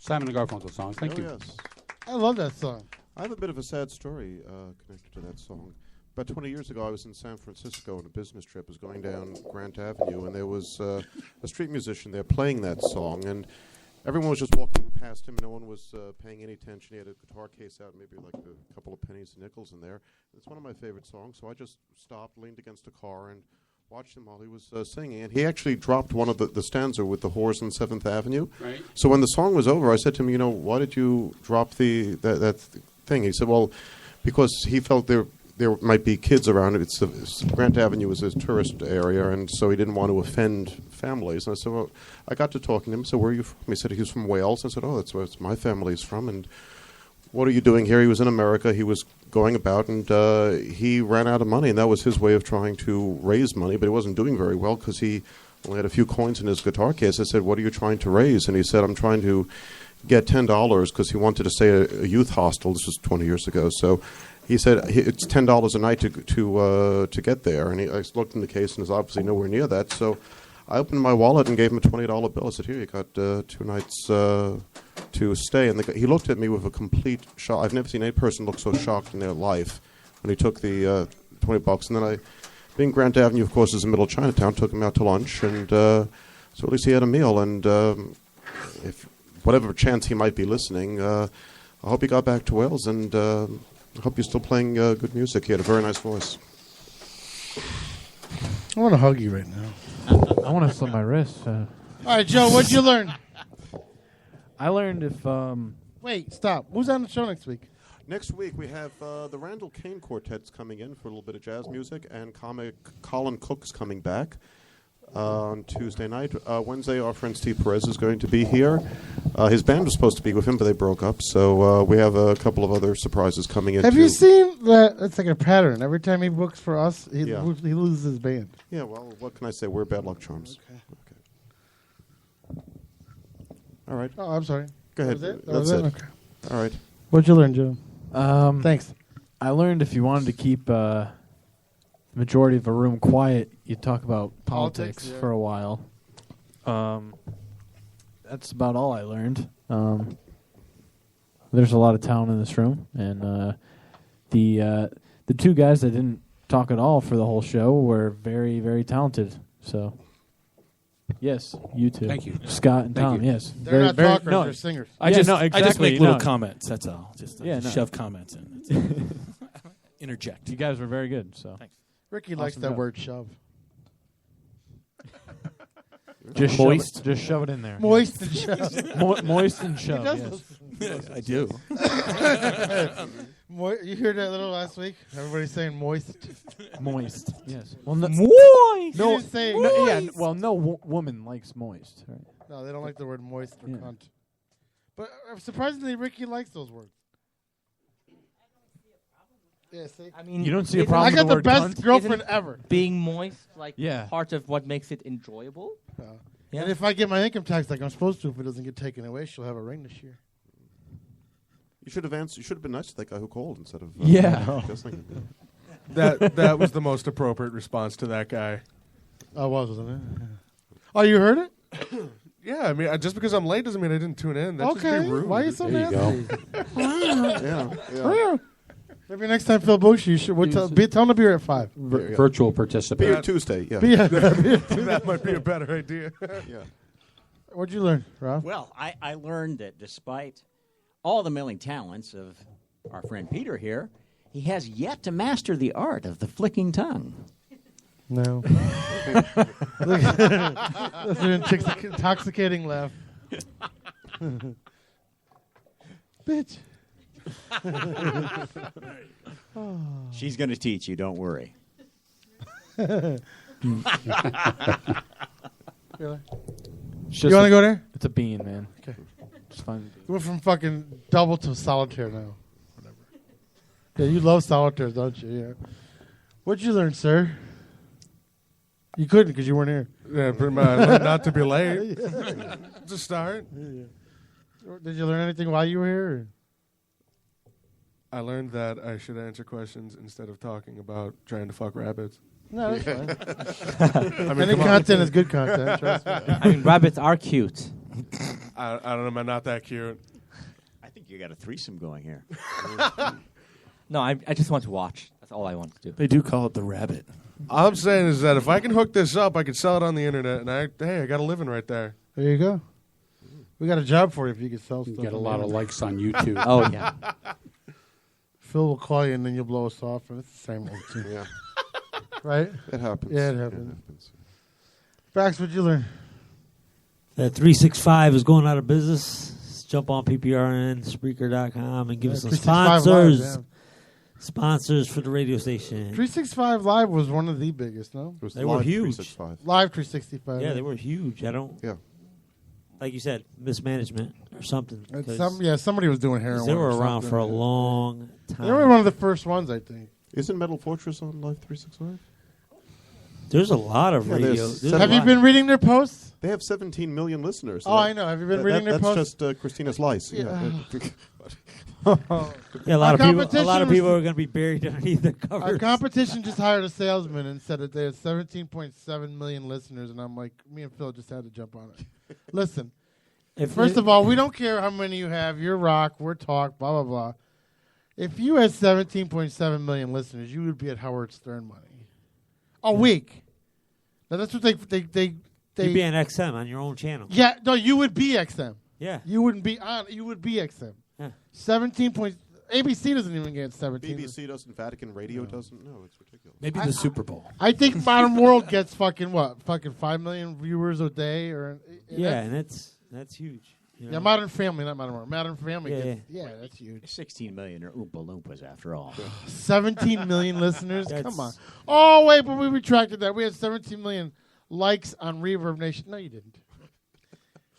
Simon and Garfunkel songs. Thank you. Yes. I love that song. I have a bit of a sad story connected to that song. About 20 years ago, I was in San Francisco on a business trip. I was going down Grant Avenue, and there was a street musician there playing that song, and everyone was just walking past him. No one was paying any attention. He had a guitar case out, maybe like a couple of pennies and nickels in there. It's one of my favorite songs, so I just stopped, leaned against a car, and watched him while he was singing. And he actually dropped one of the stanza with the horse on 7th Avenue. Right. So when the song was over, I said to him, why did you drop that thing? He said, well, because he felt there might be kids around. Grant Avenue is a tourist area, and so he didn't want to offend families. And I said, well, I got to talking to him. I said, where are you from? He said, he was from Wales. I said, oh, that's where my family's from. And what are you doing here? He was in America. He was going about, and he ran out of money, and that was his way of trying to raise money, but he wasn't doing very well because he only had a few coins in his guitar case. I said, what are you trying to raise? And he said, I'm trying to get $10 because he wanted to stay at a youth hostel. This was 20 years ago. So he said it's $10 a night to get there. And I looked in the case, and it's obviously nowhere near that. So I opened my wallet and gave him a $20 bill. I said, here, you got 2 nights to stay. And he looked at me with a complete shock. I've never seen any person look so shocked in their life when he took the $20. And then being Grant Avenue, of course, is in the middle of Chinatown, took him out to lunch. And so at least he had a meal. And if whatever chance he might be listening, I hope he got back to Wales, and I hope you're still playing good music. He had a very nice voice. I want to hug you right now. I want to slit my wrist. All right, Joe, what'd you learn? I learned if... Wait, stop. Who's on the show next week? Next week, we have the Randall Kane Quartet's coming in for a little bit of jazz music, and comic Colin Cook's coming back on Tuesday night. Wednesday, our friend Steve Perez is going to be here. His band was supposed to be with him, but they broke up, so we have a couple of other surprises coming in. Have you seen that? It's like a pattern. Every time he books for us, he loses his band. Yeah, well, what can I say? We're bad luck charms. Okay. All right. Oh, I'm sorry. Go ahead. That's it? Okay. All right. What'd you learn, Joe? Thanks. I learned if you wanted to keep the majority of a room quiet, you talk about politics for a while. That's about all I learned. There's a lot of talent in this room, and the 2 guys that didn't talk at all for the whole show were very, very talented. So, yes, you two. Thank you. Scott and Tom, yes. They're not talkers, they're singers. I just make little comments, that's all. Just shove comments in. Interject. You guys were very good. So, thanks. Ricky likes that word shove. Just moist. Just shove it in there. Moist and shove. Moist and shove. Yes, I do. You heard that little last week? Everybody's saying moist. Moist. Yes. Well, moist. No, No woman likes moist. Right? No, they don't like the word moist or cunt. But surprisingly, Ricky likes those words. Yeah, see? I mean, you don't see a problem. I got with the best cunt? girlfriend ever. Being moist, like Yeah. part of what makes it enjoyable. Yeah. And if I get my income tax like I'm supposed to, if it doesn't get taken away, she'll have a ring this year. You should have answered. You should have been nice to that guy who called instead of. That was the most appropriate response to that guy. Oh, wasn't it? Oh, you heard it? Yeah, I mean, just because I'm late doesn't mean I didn't tune in. That's just being rude. Why are you so There you nasty? Yeah. Maybe next time, Phil Bush, you should tell him to be here at 5. Virtual participant. Be here Tuesday. Yeah. That might be a better idea. Yeah. What'd you learn, Rob? Well, I learned that despite all the milling talents of our friend Peter here, he has yet to master the art of the flicking tongue. No. That's an intoxicating laugh. Bitch. She's going to teach you, don't worry. Really? You want to go there? It's a bean, man. Okay. It's fine. You went from fucking double to solitaire now. Whatever. Yeah, you love solitaire, don't you? Yeah. What'd you learn, sir? You couldn't because you weren't here. Yeah, pretty much. I learned not to be late. To start. Yeah. Did you learn anything while you were here? Or? I learned that I should answer questions instead of talking about trying to fuck rabbits. No, that's fine. I mean, any content is good content. Trust me. I mean, rabbits are cute. I don't know. Am I not that cute? I think you got a threesome going here. No, I just want to watch. That's all I want to do. They do call it the rabbit. All I'm saying is that if I can hook this up, I could sell it on the internet, and I got a living right there. There you go. We got a job for you if you can sell stuff. You get a lot of likes on YouTube. Oh, yeah. Phil will call you, and then you'll blow us off, and it's the same old thing. Yeah. Right? It happens. Yeah, it happens. Fax, what'd you learn? That 365 is going out of business. Jump on PPRN, Spreaker.com, and give us some 365 sponsors. Live, yeah. Sponsors for the radio station. 365 Live was one of the biggest, no? They were huge. 365. Live 365. Yeah, they were huge. Yeah. Like you said, mismanagement or something. Somebody was doing heroin. They were or around something. for a long time. They were one of the first ones, I think. Isn't Metal Fortress on Live 365? There's a lot of radio. Have you been reading their posts? They have 17 million listeners. Oh, I know. Have you been reading their posts? That's just Christina's lice. Yeah. Yeah, a lot of people are going to be buried underneath the covers. Our competition just hired a salesman and said that they had 17.7 million listeners, and I'm like, me and Phil just had to jump on it. Listen, first of all, we don't care how many you have. You're rock, we're talk, blah, blah, blah. If you had 17.7 million listeners, you would be at Howard Stern money. A week. Now, that's what they You'd be on XM on your own channel. Yeah, no, you would be XM. Yeah. You wouldn't be on. You would be XM. Yeah. 17 point. ABC doesn't even get 17. BBC doesn't. Vatican Radio doesn't. No, it's ridiculous. Maybe the Super Bowl. I think Modern World gets fucking 5 million viewers a day, or yeah, and that's huge. You know? Yeah, Modern Family, not Modern World. Modern Family, Yeah, gets, that's huge. 16 million are Oompa Loompas after all. 17 million listeners. Come on. Oh wait, but we retracted that. We had 17 million likes on Reverb Nation. No, you didn't.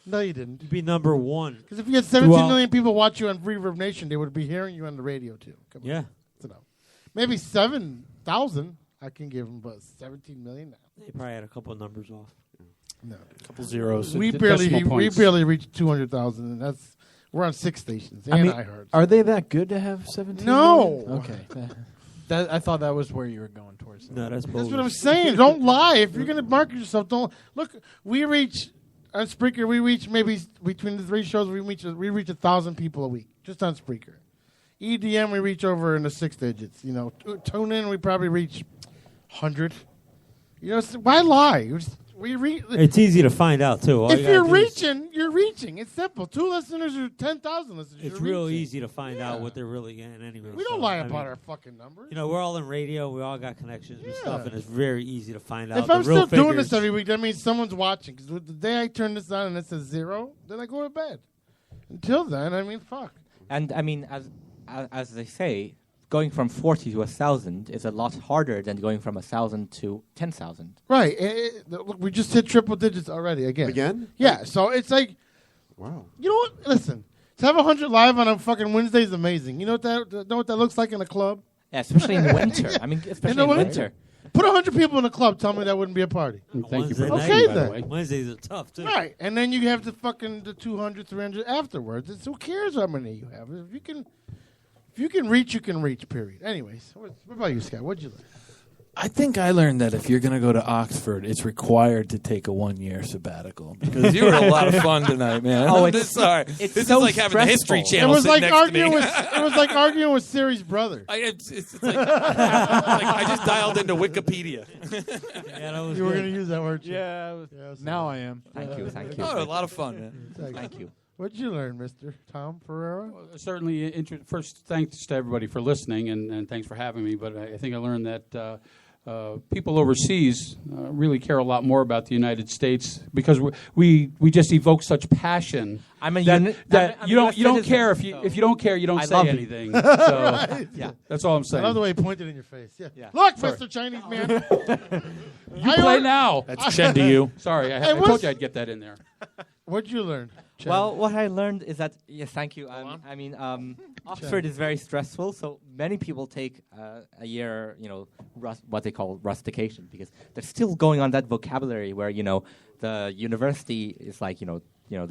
No, you didn't. You'd be number one. Because if you had 17 million people watch you on Reverb Nation, they would be hearing you on the radio too. Come on. Yeah. So no. Maybe 7,000 I can give them, but 17 million now. They probably had a couple of numbers off. No. A couple zeros. We barely reached 200,000, and we're on 6 stations and iHeart. Are they that good to have 17 No. million? Okay. I thought that was where you were going towards. No, that's what I'm saying. Don't lie. If you're going to market yourself, don't look. We reach on Spreaker. We reach maybe between the 3 shows. We reach 1,000 people a week just on Spreaker. EDM we reach over in the 6 digits. You know, tune in we probably reach 100. You know, why lie? It's easy to find out too. If you're reaching, you're reaching. It's simple. 2 listeners or 10,000 listeners. It's real easy to find out what they're really getting anyway. We don't lie about our fucking numbers. You know, we're all in radio. We all got connections with stuff, and it's very easy to find out. If I'm still doing this every week, that means someone's watching. Because the day I turn this on and it says 0, then I go to bed. Until then, I mean, fuck. And I mean, as they say, going from 40 to 1,000 is a lot harder than going from 1,000 to 10,000. Right. Look, we just hit triple digits already again. Again? Yeah. So it's like, wow. You know what? Listen, to have 100 live on a fucking Wednesday is amazing. You know what that looks like in a club? Yeah, especially in winter. I mean, especially in winter. Put 100 people in a club. Tell me that wouldn't be a party. Thank you for okay that, by the way. then. Wednesdays are tough too. Right, and then you have the 200, 300 afterwards. Who cares how many you have? If you can reach, you can reach. Period. Anyways, what about you, Scott? What'd you learn? I think I learned that if you're going to go to Oxford, it's required to take a 1-year sabbatical because you were a lot of fun tonight, man. Oh, sorry. It's this so is like having the History Channel. It was like next arguing to me. it was like arguing with Siri's brother. It's like I just dialed into Wikipedia. You were going to use that word. Yeah. Now I am. Thank you. Oh, a lot of fun, man. Thank you. What did you learn, Mr. Tom Ferrara? Certainly, first, thanks to everybody for listening, and thanks for having me. But I think I learned that people overseas really care a lot more about the United States because we just evoke such passion. I'm a you don't care if you don't care, you don't say anything. So Right. Yeah, that's all I'm saying. I love the way he pointed in your face. Yeah. Sorry. Look, Mr. Chinese man. You play now. That's Chen to you. Sorry, I told you I'd get that in there. What'd you learn? Chen? Well, what I learned is that yes, thank you. I mean, Oxford is very stressful, so many people take a year, what they call rustication, because they're still going on that vocabulary where the university is like the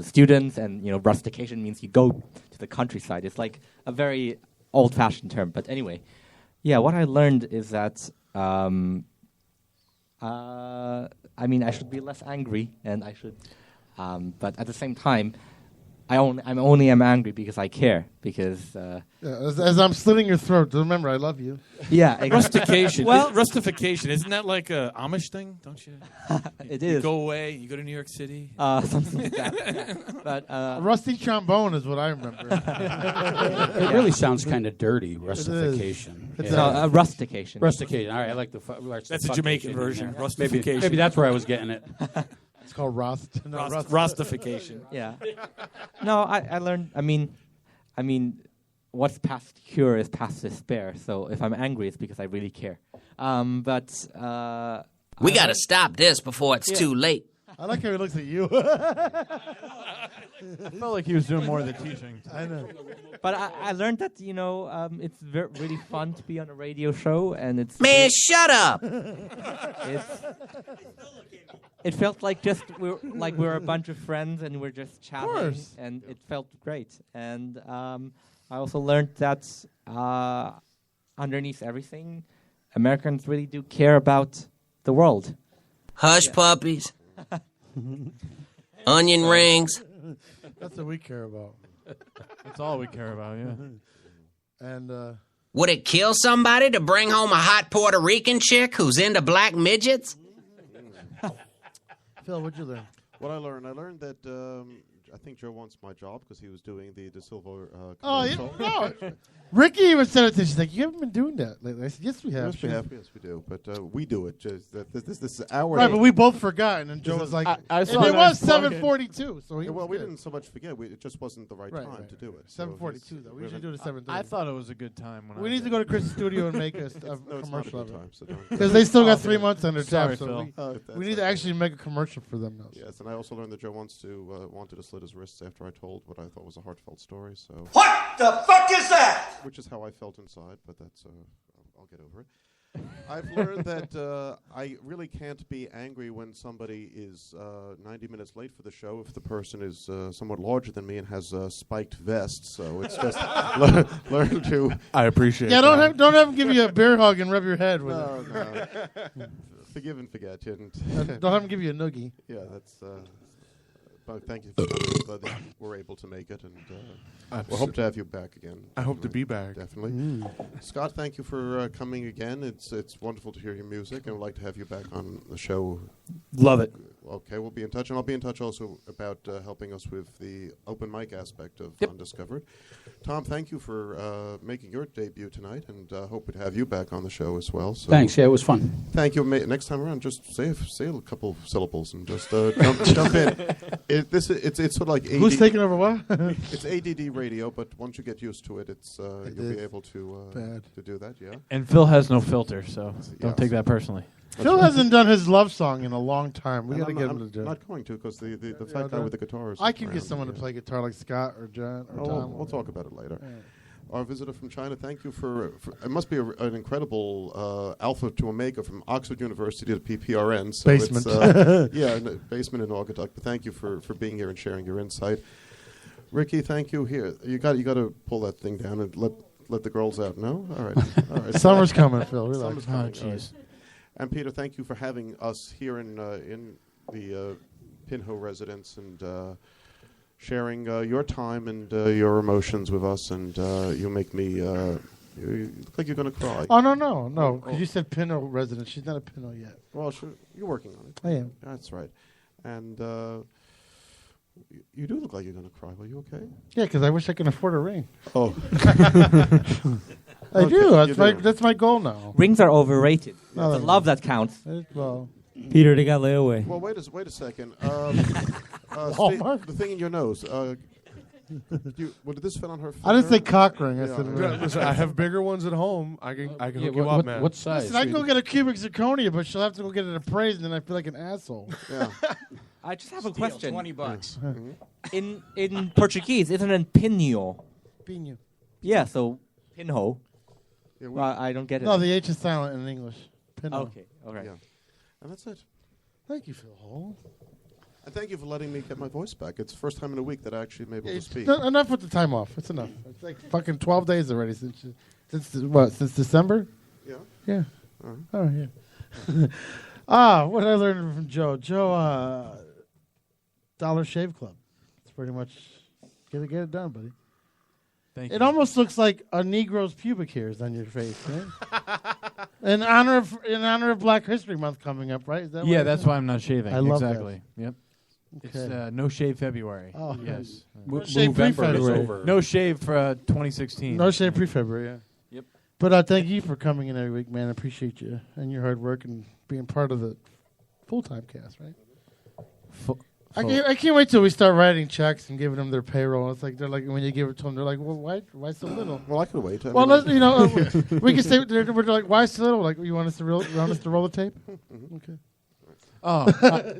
students, and rustication means you go to the countryside. It's like a very old-fashioned term, but anyway, yeah. What I learned is that I mean, I should be less angry, and I should. But at the same time, I'm only angry because I care. Because as I'm slitting your throat, remember I love you. Yeah, rustication. Well, rustification. Isn't that like a Amish thing? Don't you? It You is. go away. You go to New York City. Something like that. Yeah. But A rusty trombone is what I remember. It really sounds kind of dirty, rustification. It's a rustication. Rustication. All right, I like the. That's a Jamaican version. Rustification. Maybe that's where I was getting it. It's called Rost. Rustification. Yeah. No, I learned. I mean, what's past cure is past despair. So if I'm angry, it's because I really care. But we got to stop this before it's too late. I like how he looks at you. I felt like he was doing more of the teaching. I know. But I learned that it's really fun to be on a radio show, and it's Man, shut up! It felt like we're a bunch of friends and we're just chatting, and it felt great. And I also learned that underneath everything, Americans really do care about the world. Hush puppies, onion rings. That's what we care about. That's all we care about, yeah. And would it kill somebody to bring home a hot Puerto Rican chick who's into black midgets? Phil, what'd you learn? What I learned that I think Joe wants my job because he was doing the De Silva Oh, commercial. yeah. No. Ricky even said it to me. She's like, you haven't been doing that lately. I said, yes, we have. Yes, we have. Yes, we do. But we do it. Just, this is our Right, day. but we both forgot. And then Joe was like, I saw it that was plug-in. 7:42. So he well, was we good. didn't so much forget. It just wasn't the right time to do it. 7:42, though. We usually do it at 7:30. I thought it was a good time. When We I need to go to Chris' studio and make a No, it's not a commercial of good it. time, so don't. Because they still got 3 months on their Sorry, tab. Phil. So we need to actually make a commercial for them now. Yes, and I also learned that Joe wanted to slit his wrists after I told what I thought was a heartfelt story. So What the fuck is that? which is how I felt inside, but that's I'll get over it. I've learned that I really can't be angry when somebody is 90 minutes late for the show if the person is somewhat larger than me and has a spiked vest. So it's just learn to. I appreciate. Yeah, that. don't have him give you a bear hug and rub your head with it. No. Forgive and forget. You didn't. Don't have him give you a noogie. Yeah, that's. But thank you for coming. Glad that we're able to make it, and we'll hope to have you back again. I hope to be back. Definitely. Scott, thank you for coming again. It's wonderful to hear your music, and we'd like to have you back on the show. Love it. Okay, we'll be in touch, and I'll be in touch also about helping us with the open mic aspect of Undiscovered. Tom, thank you for making your debut tonight, and hope to have you back on the show as well. So Thanks. Yeah, it was fun. Thank you. Next time around, just say a couple of syllables and just jump in. It's sort of like ADD. Who's taking over what? It's ADD radio, but once you get used to it, you'll be able to do that. Yeah. And Phil has no filter, so don't Yes. take that personally. Phil hasn't done his love song in a long time. We And got to I'm get not- him to do I'm it. not going to because the fat guy with the guitars. I can get someone to play guitar like Scott or John or Tom. We'll talk about it later. Our visitor from China, thank you for it must be an incredible alpha to omega from Oxford University to PPRN. So Basement. It's, yeah, in the basement in Naugatuck. But thank you for being here and sharing your insight. Ricky, thank you. Here, you got to pull that thing down and let the girls out. No, all right. Summer's coming, Phil. Relax. Summer's coming. All right. And Peter, thank you for having us here in the Pinho residence and sharing your time and your emotions with us. And you make me you look like you're going to cry. Oh, no. Because you said Pinot resident. She's not a Pinot yet. Well, sure, you're working on it. I am. That's right. And you do look like you're going to cry. Are you okay? Yeah, because I wish I could afford a ring. Oh. I do. That's my goal now. Rings are overrated. No, It's the love that counts. Well, Peter, they got layaway. Well, wait a second. Walmart? The thing in your nose. Did this fit on her? I didn't say finger? cock ring. I Yeah. said ring. Listen, I have bigger ones at home. I can hook you up, man. What size? Listen, I can go get a cubic zirconia, but she'll have to go get it appraised, and then I feel like an asshole. Yeah. I just have a question. $20. In Portuguese, isn't it pinho? Pinho. Yeah, so pinho. Yeah, Well, I don't get it. No, the H is silent in English. Pinho. Okay, all right. Yeah. And that's it. Thank you, Phil Hall. And thank you for letting me get my voice back. It's the first time in a week that I actually am able to speak. Enough with the time off. It's enough. It's like fucking 12 days already since December? Yeah. Yeah. Uh-huh. Oh, yeah. What did I learn from Joe? Joe, Dollar Shave Club. It's pretty much Get it done, buddy. Thank It you. almost looks like a Negro's pubic hairs on your face, right? in honor of Black History Month coming up, right? Is that Yeah, what that's why I'm not shaving. I love exactly. Yep. Okay. It's no shave February. Oh. Yes. No shave pre-February. No shave for 2016. No shave pre-February, yeah. Yep. But thank you for coming in every week, man. I appreciate you and your hard work and being part of the full-time cast, right? I can't wait till we start writing checks and giving them their payroll. It's like they're like when you give it to them, they're like, "Well, why so little?" Well, I can wait. Well, we can say we're like, "Why so little?" Like, you want us to roll the tape? Okay. Oh,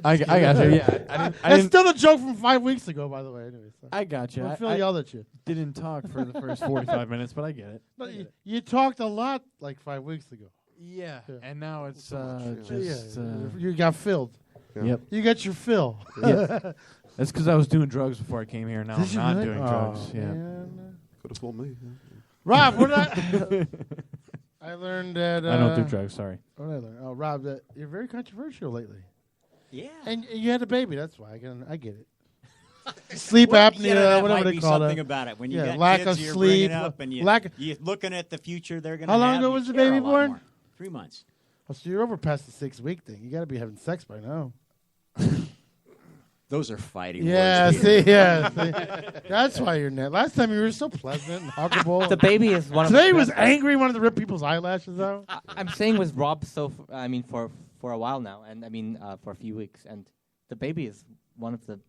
I got you. Yeah, That's still a joke from 5 weeks ago, by the way. Anyway, so. I got you. Phil yelled at you. Didn't talk for the first 45 minutes, but I get it. No, you talked a lot like 5 weeks ago. Yeah, and now it's you got filled. Yeah. Yep. You got your fill. Yep. That's because I was doing drugs before I came here. Now Did I'm not you really? doing drugs. Oh, Yeah. Could have fooled me. Rob, what I learned that I don't do drugs. Sorry. What did I learn? Oh, Rob, that you're very controversial lately. Yeah. And you had a baby. That's why I get it. Sleep Well, apnea, whatever might they be call something it. about it. When you Yeah, got lack kids, of you're sleep, bringing up and you're looking at the future they're going to How have. long ago you was the care baby a lot born? more. 3 months. Oh, so you're over past the 6 week thing. You got to be having sex by now. Those are fighting Yeah, words. see, yeah. See. That's why you're net. Last time you were so pleasant and huggable. The baby is one of Today the was best- angry, wanted to rip people's eyelashes out. I'm saying with Rob for a while now, and for a few weeks, and the baby is one of the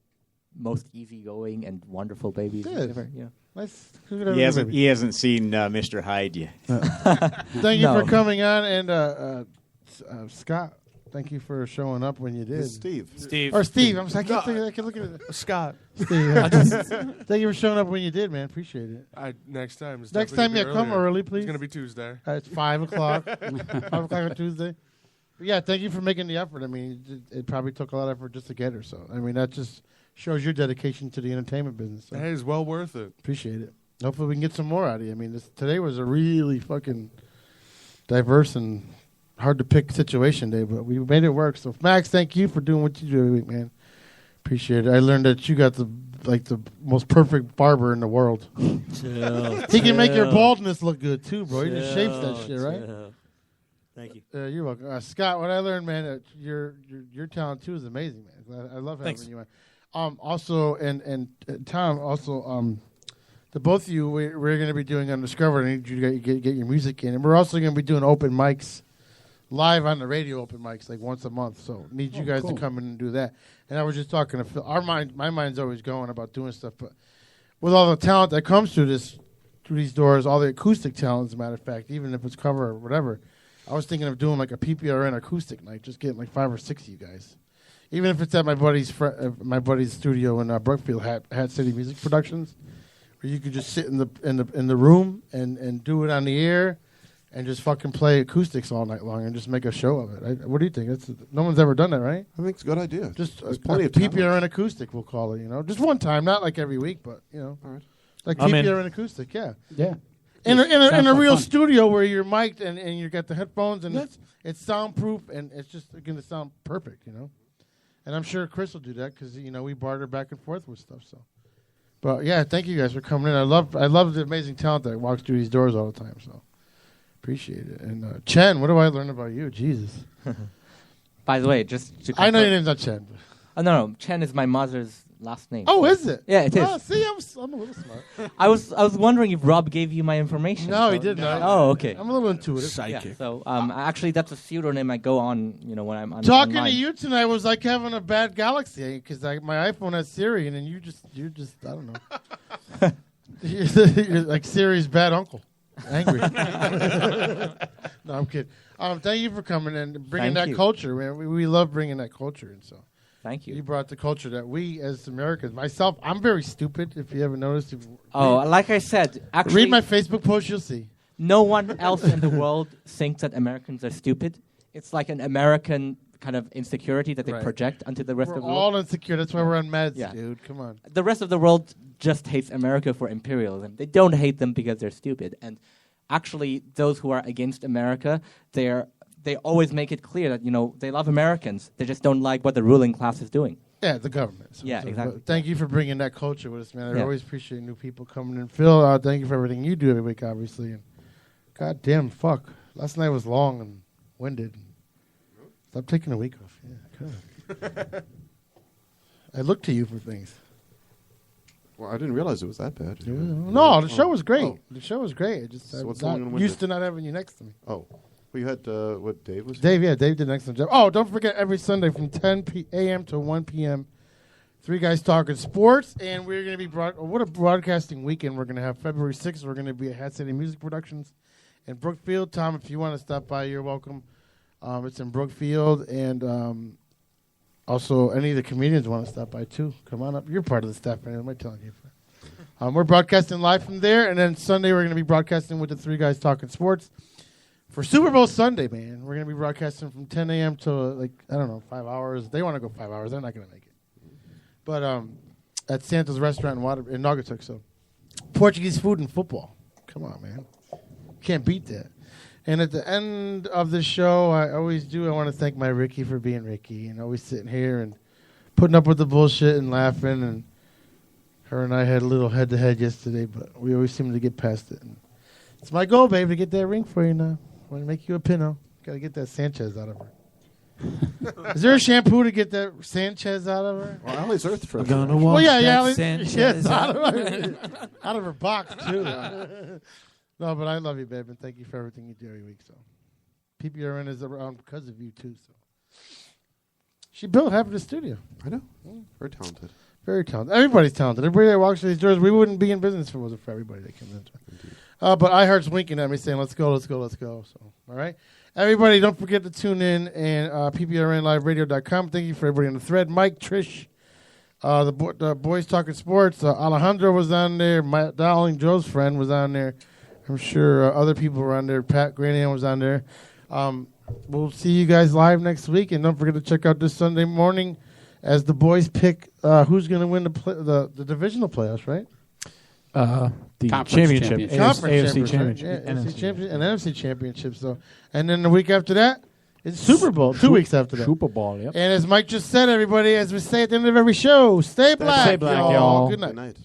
most easygoing and wonderful babies ever. Yeah. Nice. He hasn't seen Mr. Hyde yet. Thank you for coming on, and Scott. Thank you for showing up when you did. It's Steve. Or Steve. I'm sorry. I can look at it. Scott. Steve. Thank you for showing up when you did, man. Appreciate it. Next time. It's Next definitely time, gonna be come earlier. early, please. It's going to be Tuesday. It's 5 o'clock. 5 o'clock on Tuesday. But yeah, thank you for making the effort. I mean, it probably took a lot of effort just to get her. So, I mean, that just shows your dedication to the entertainment business. So. Hey, it's well worth it. Appreciate it. Hopefully we can get some more out of you. I mean, today was a really fucking diverse and hard to pick situation day, but we made it work. So, Max, thank you for doing what you do every week, man. Appreciate it. I learned that you got the most perfect barber in the world. He can make your baldness look good too, bro. He just shapes that shit, right? Thank you. You're welcome, Scott. What I learned, man, your talent too is amazing, man. I love having Thanks. you on. Also, and Tom, also, the both of you, we're going to be doing Undiscovered. I need you to get your music in, and we're also going to be doing open mics. Live on the radio open mics like once a month, so need you guys to come in and do that. And I was just talking to Phil. My mind's always going about doing stuff, but with all the talent that comes through these doors, all the acoustic talent, as a matter of fact, even if it's cover or whatever, I was thinking of doing like a PPRN acoustic night, just getting like 5 or 6 of you guys, even if it's at my buddy's studio in Brookfield, Hat City Music Productions, where you could just sit in the room and do it on the air. And just fucking play acoustics all night long and just make a show of it. What do you think? No one's ever done that, right? I think it's a good idea. Just plenty of PPRN acoustic, we'll call it. Just one time, not like every week, but all right. like I'm in. PPRN acoustic, yeah. Yeah. In Sounds a like real fun. studio where you're mic'd and you got the headphones and it's soundproof and it's just going to sound perfect, And I'm sure Chris will do that because we barter back and forth with stuff. So, but yeah, thank you guys for coming in. I love the amazing talent that walks through these doors all the time. So. Appreciate it. And Chen, what do I learn about you? Jesus. By the way, just to I know confirm- your name's not Chen. Oh, no. Chen is my mother's last name. Oh, is it? Yeah, it is. Oh, see, I'm a little smart. I was wondering if Rob gave you my information. No, he didn't. Oh, okay. I'm a little intuitive. Yeah, so actually, that's a pseudonym I go on. When I'm on Talking online. to you tonight was like having a bad Galaxy because my iPhone has Siri and then you just I don't know. You're like Siri's bad uncle. Angry. No, I'm kidding. Thank you for coming and bringing Thank that you. culture, man. We love bringing that culture, and so thank you. You brought the culture that we, as Americans, myself, I'm very stupid. If you haven't noticed, Like I said, actually, read my Facebook post, you'll see. No one else in the world thinks that Americans are stupid. It's like an American kind of insecurity that they Right. project onto the rest We're of the world. all insecure. That's why we're on meds, Yeah. dude. Come on. The rest of the world just hates America for imperialism. They don't hate them because they're stupid. And actually, those who are against America, they always make it clear that they love Americans. They just don't like what the ruling class is doing. Yeah, the government. Yeah, exactly. Thank you for bringing that culture with us, man. I Yeah. always appreciate new people coming in. Phil, thank you for everything you do every week, obviously. And God damn, fuck. Last night was long and winded. Stop taking a week off. Yeah, God. I look to you for things. Well, I didn't realize it was that bad. No, the show was great. Oh. The show was great. I just So what's I'm going on not with used it? to not having you next to me. Oh. Well, you had, what, Dave was Dave did an excellent job. Oh, don't forget every Sunday from 10 a.m. to 1 p.m. Three Guys Talking Sports, and we're going to be what a broadcasting weekend we're going to have. February 6th, we're going to be at Hat City Music Productions in Brookfield. Tom, if you want to stop by, you're welcome. It's in Brookfield, and also any of the comedians want to stop by too. Come on up. You're part of the staff. Right? Am I telling you? We're broadcasting live from there, and then Sunday we're going to be broadcasting with the Three Guys Talking Sports. For Super Bowl Sunday, man, we're going to be broadcasting from 10 a.m. to, 5 hours. They want to go 5 hours. They're not going to make it. But at Santa's Restaurant in Naugatuck. So Portuguese food and football. Come on, man. Can't beat that. And at the end of the show, I always do. I want to thank my Ricky for being Ricky and always sitting here and putting up with the bullshit and laughing. And her and I had a little head-to-head yesterday, but we always seem to get past it. And it's my goal, babe, to get that ring for you now. I want to make you a pinno. Got to get that Sanchez out of her. Is there a shampoo to get that Sanchez out of her? Well, Allie's Earth Fresh. Gonna wash that Sanchez Sanchez out of her, out of her box too. No, but I love you, babe, and thank you for everything you do every week. So, PPRN is around because of you too. So, she built half of the studio. I know. Very talented. Very talented. Everybody's talented. Everybody that walks through these doors, we wouldn't be in business if it wasn't for everybody that comes in. But iHeart's winking at me saying, let's go, let's go, let's go. So, all right. Everybody, don't forget to tune in and PPRNLiveRadio.com. Thank you for everybody on the thread. Mike, Trish, the boys talking sports. Alejandro was on there. My darling Joe's friend was on there. I'm sure other people were on there. Pat Granahan was on there. We'll see you guys live next week. And don't forget to check out this Sunday morning as the boys pick who's going to win the divisional playoffs, right? The Conference championship. AFC championship. Yeah, AFC championship and NFC championship. So, and then the week after that, it's Super Bowl. 2 weeks after that. Super Bowl, yep. And as Mike just said, everybody, as we say at the end of every show, stay black, Stay black, y'all. Good night. Good night.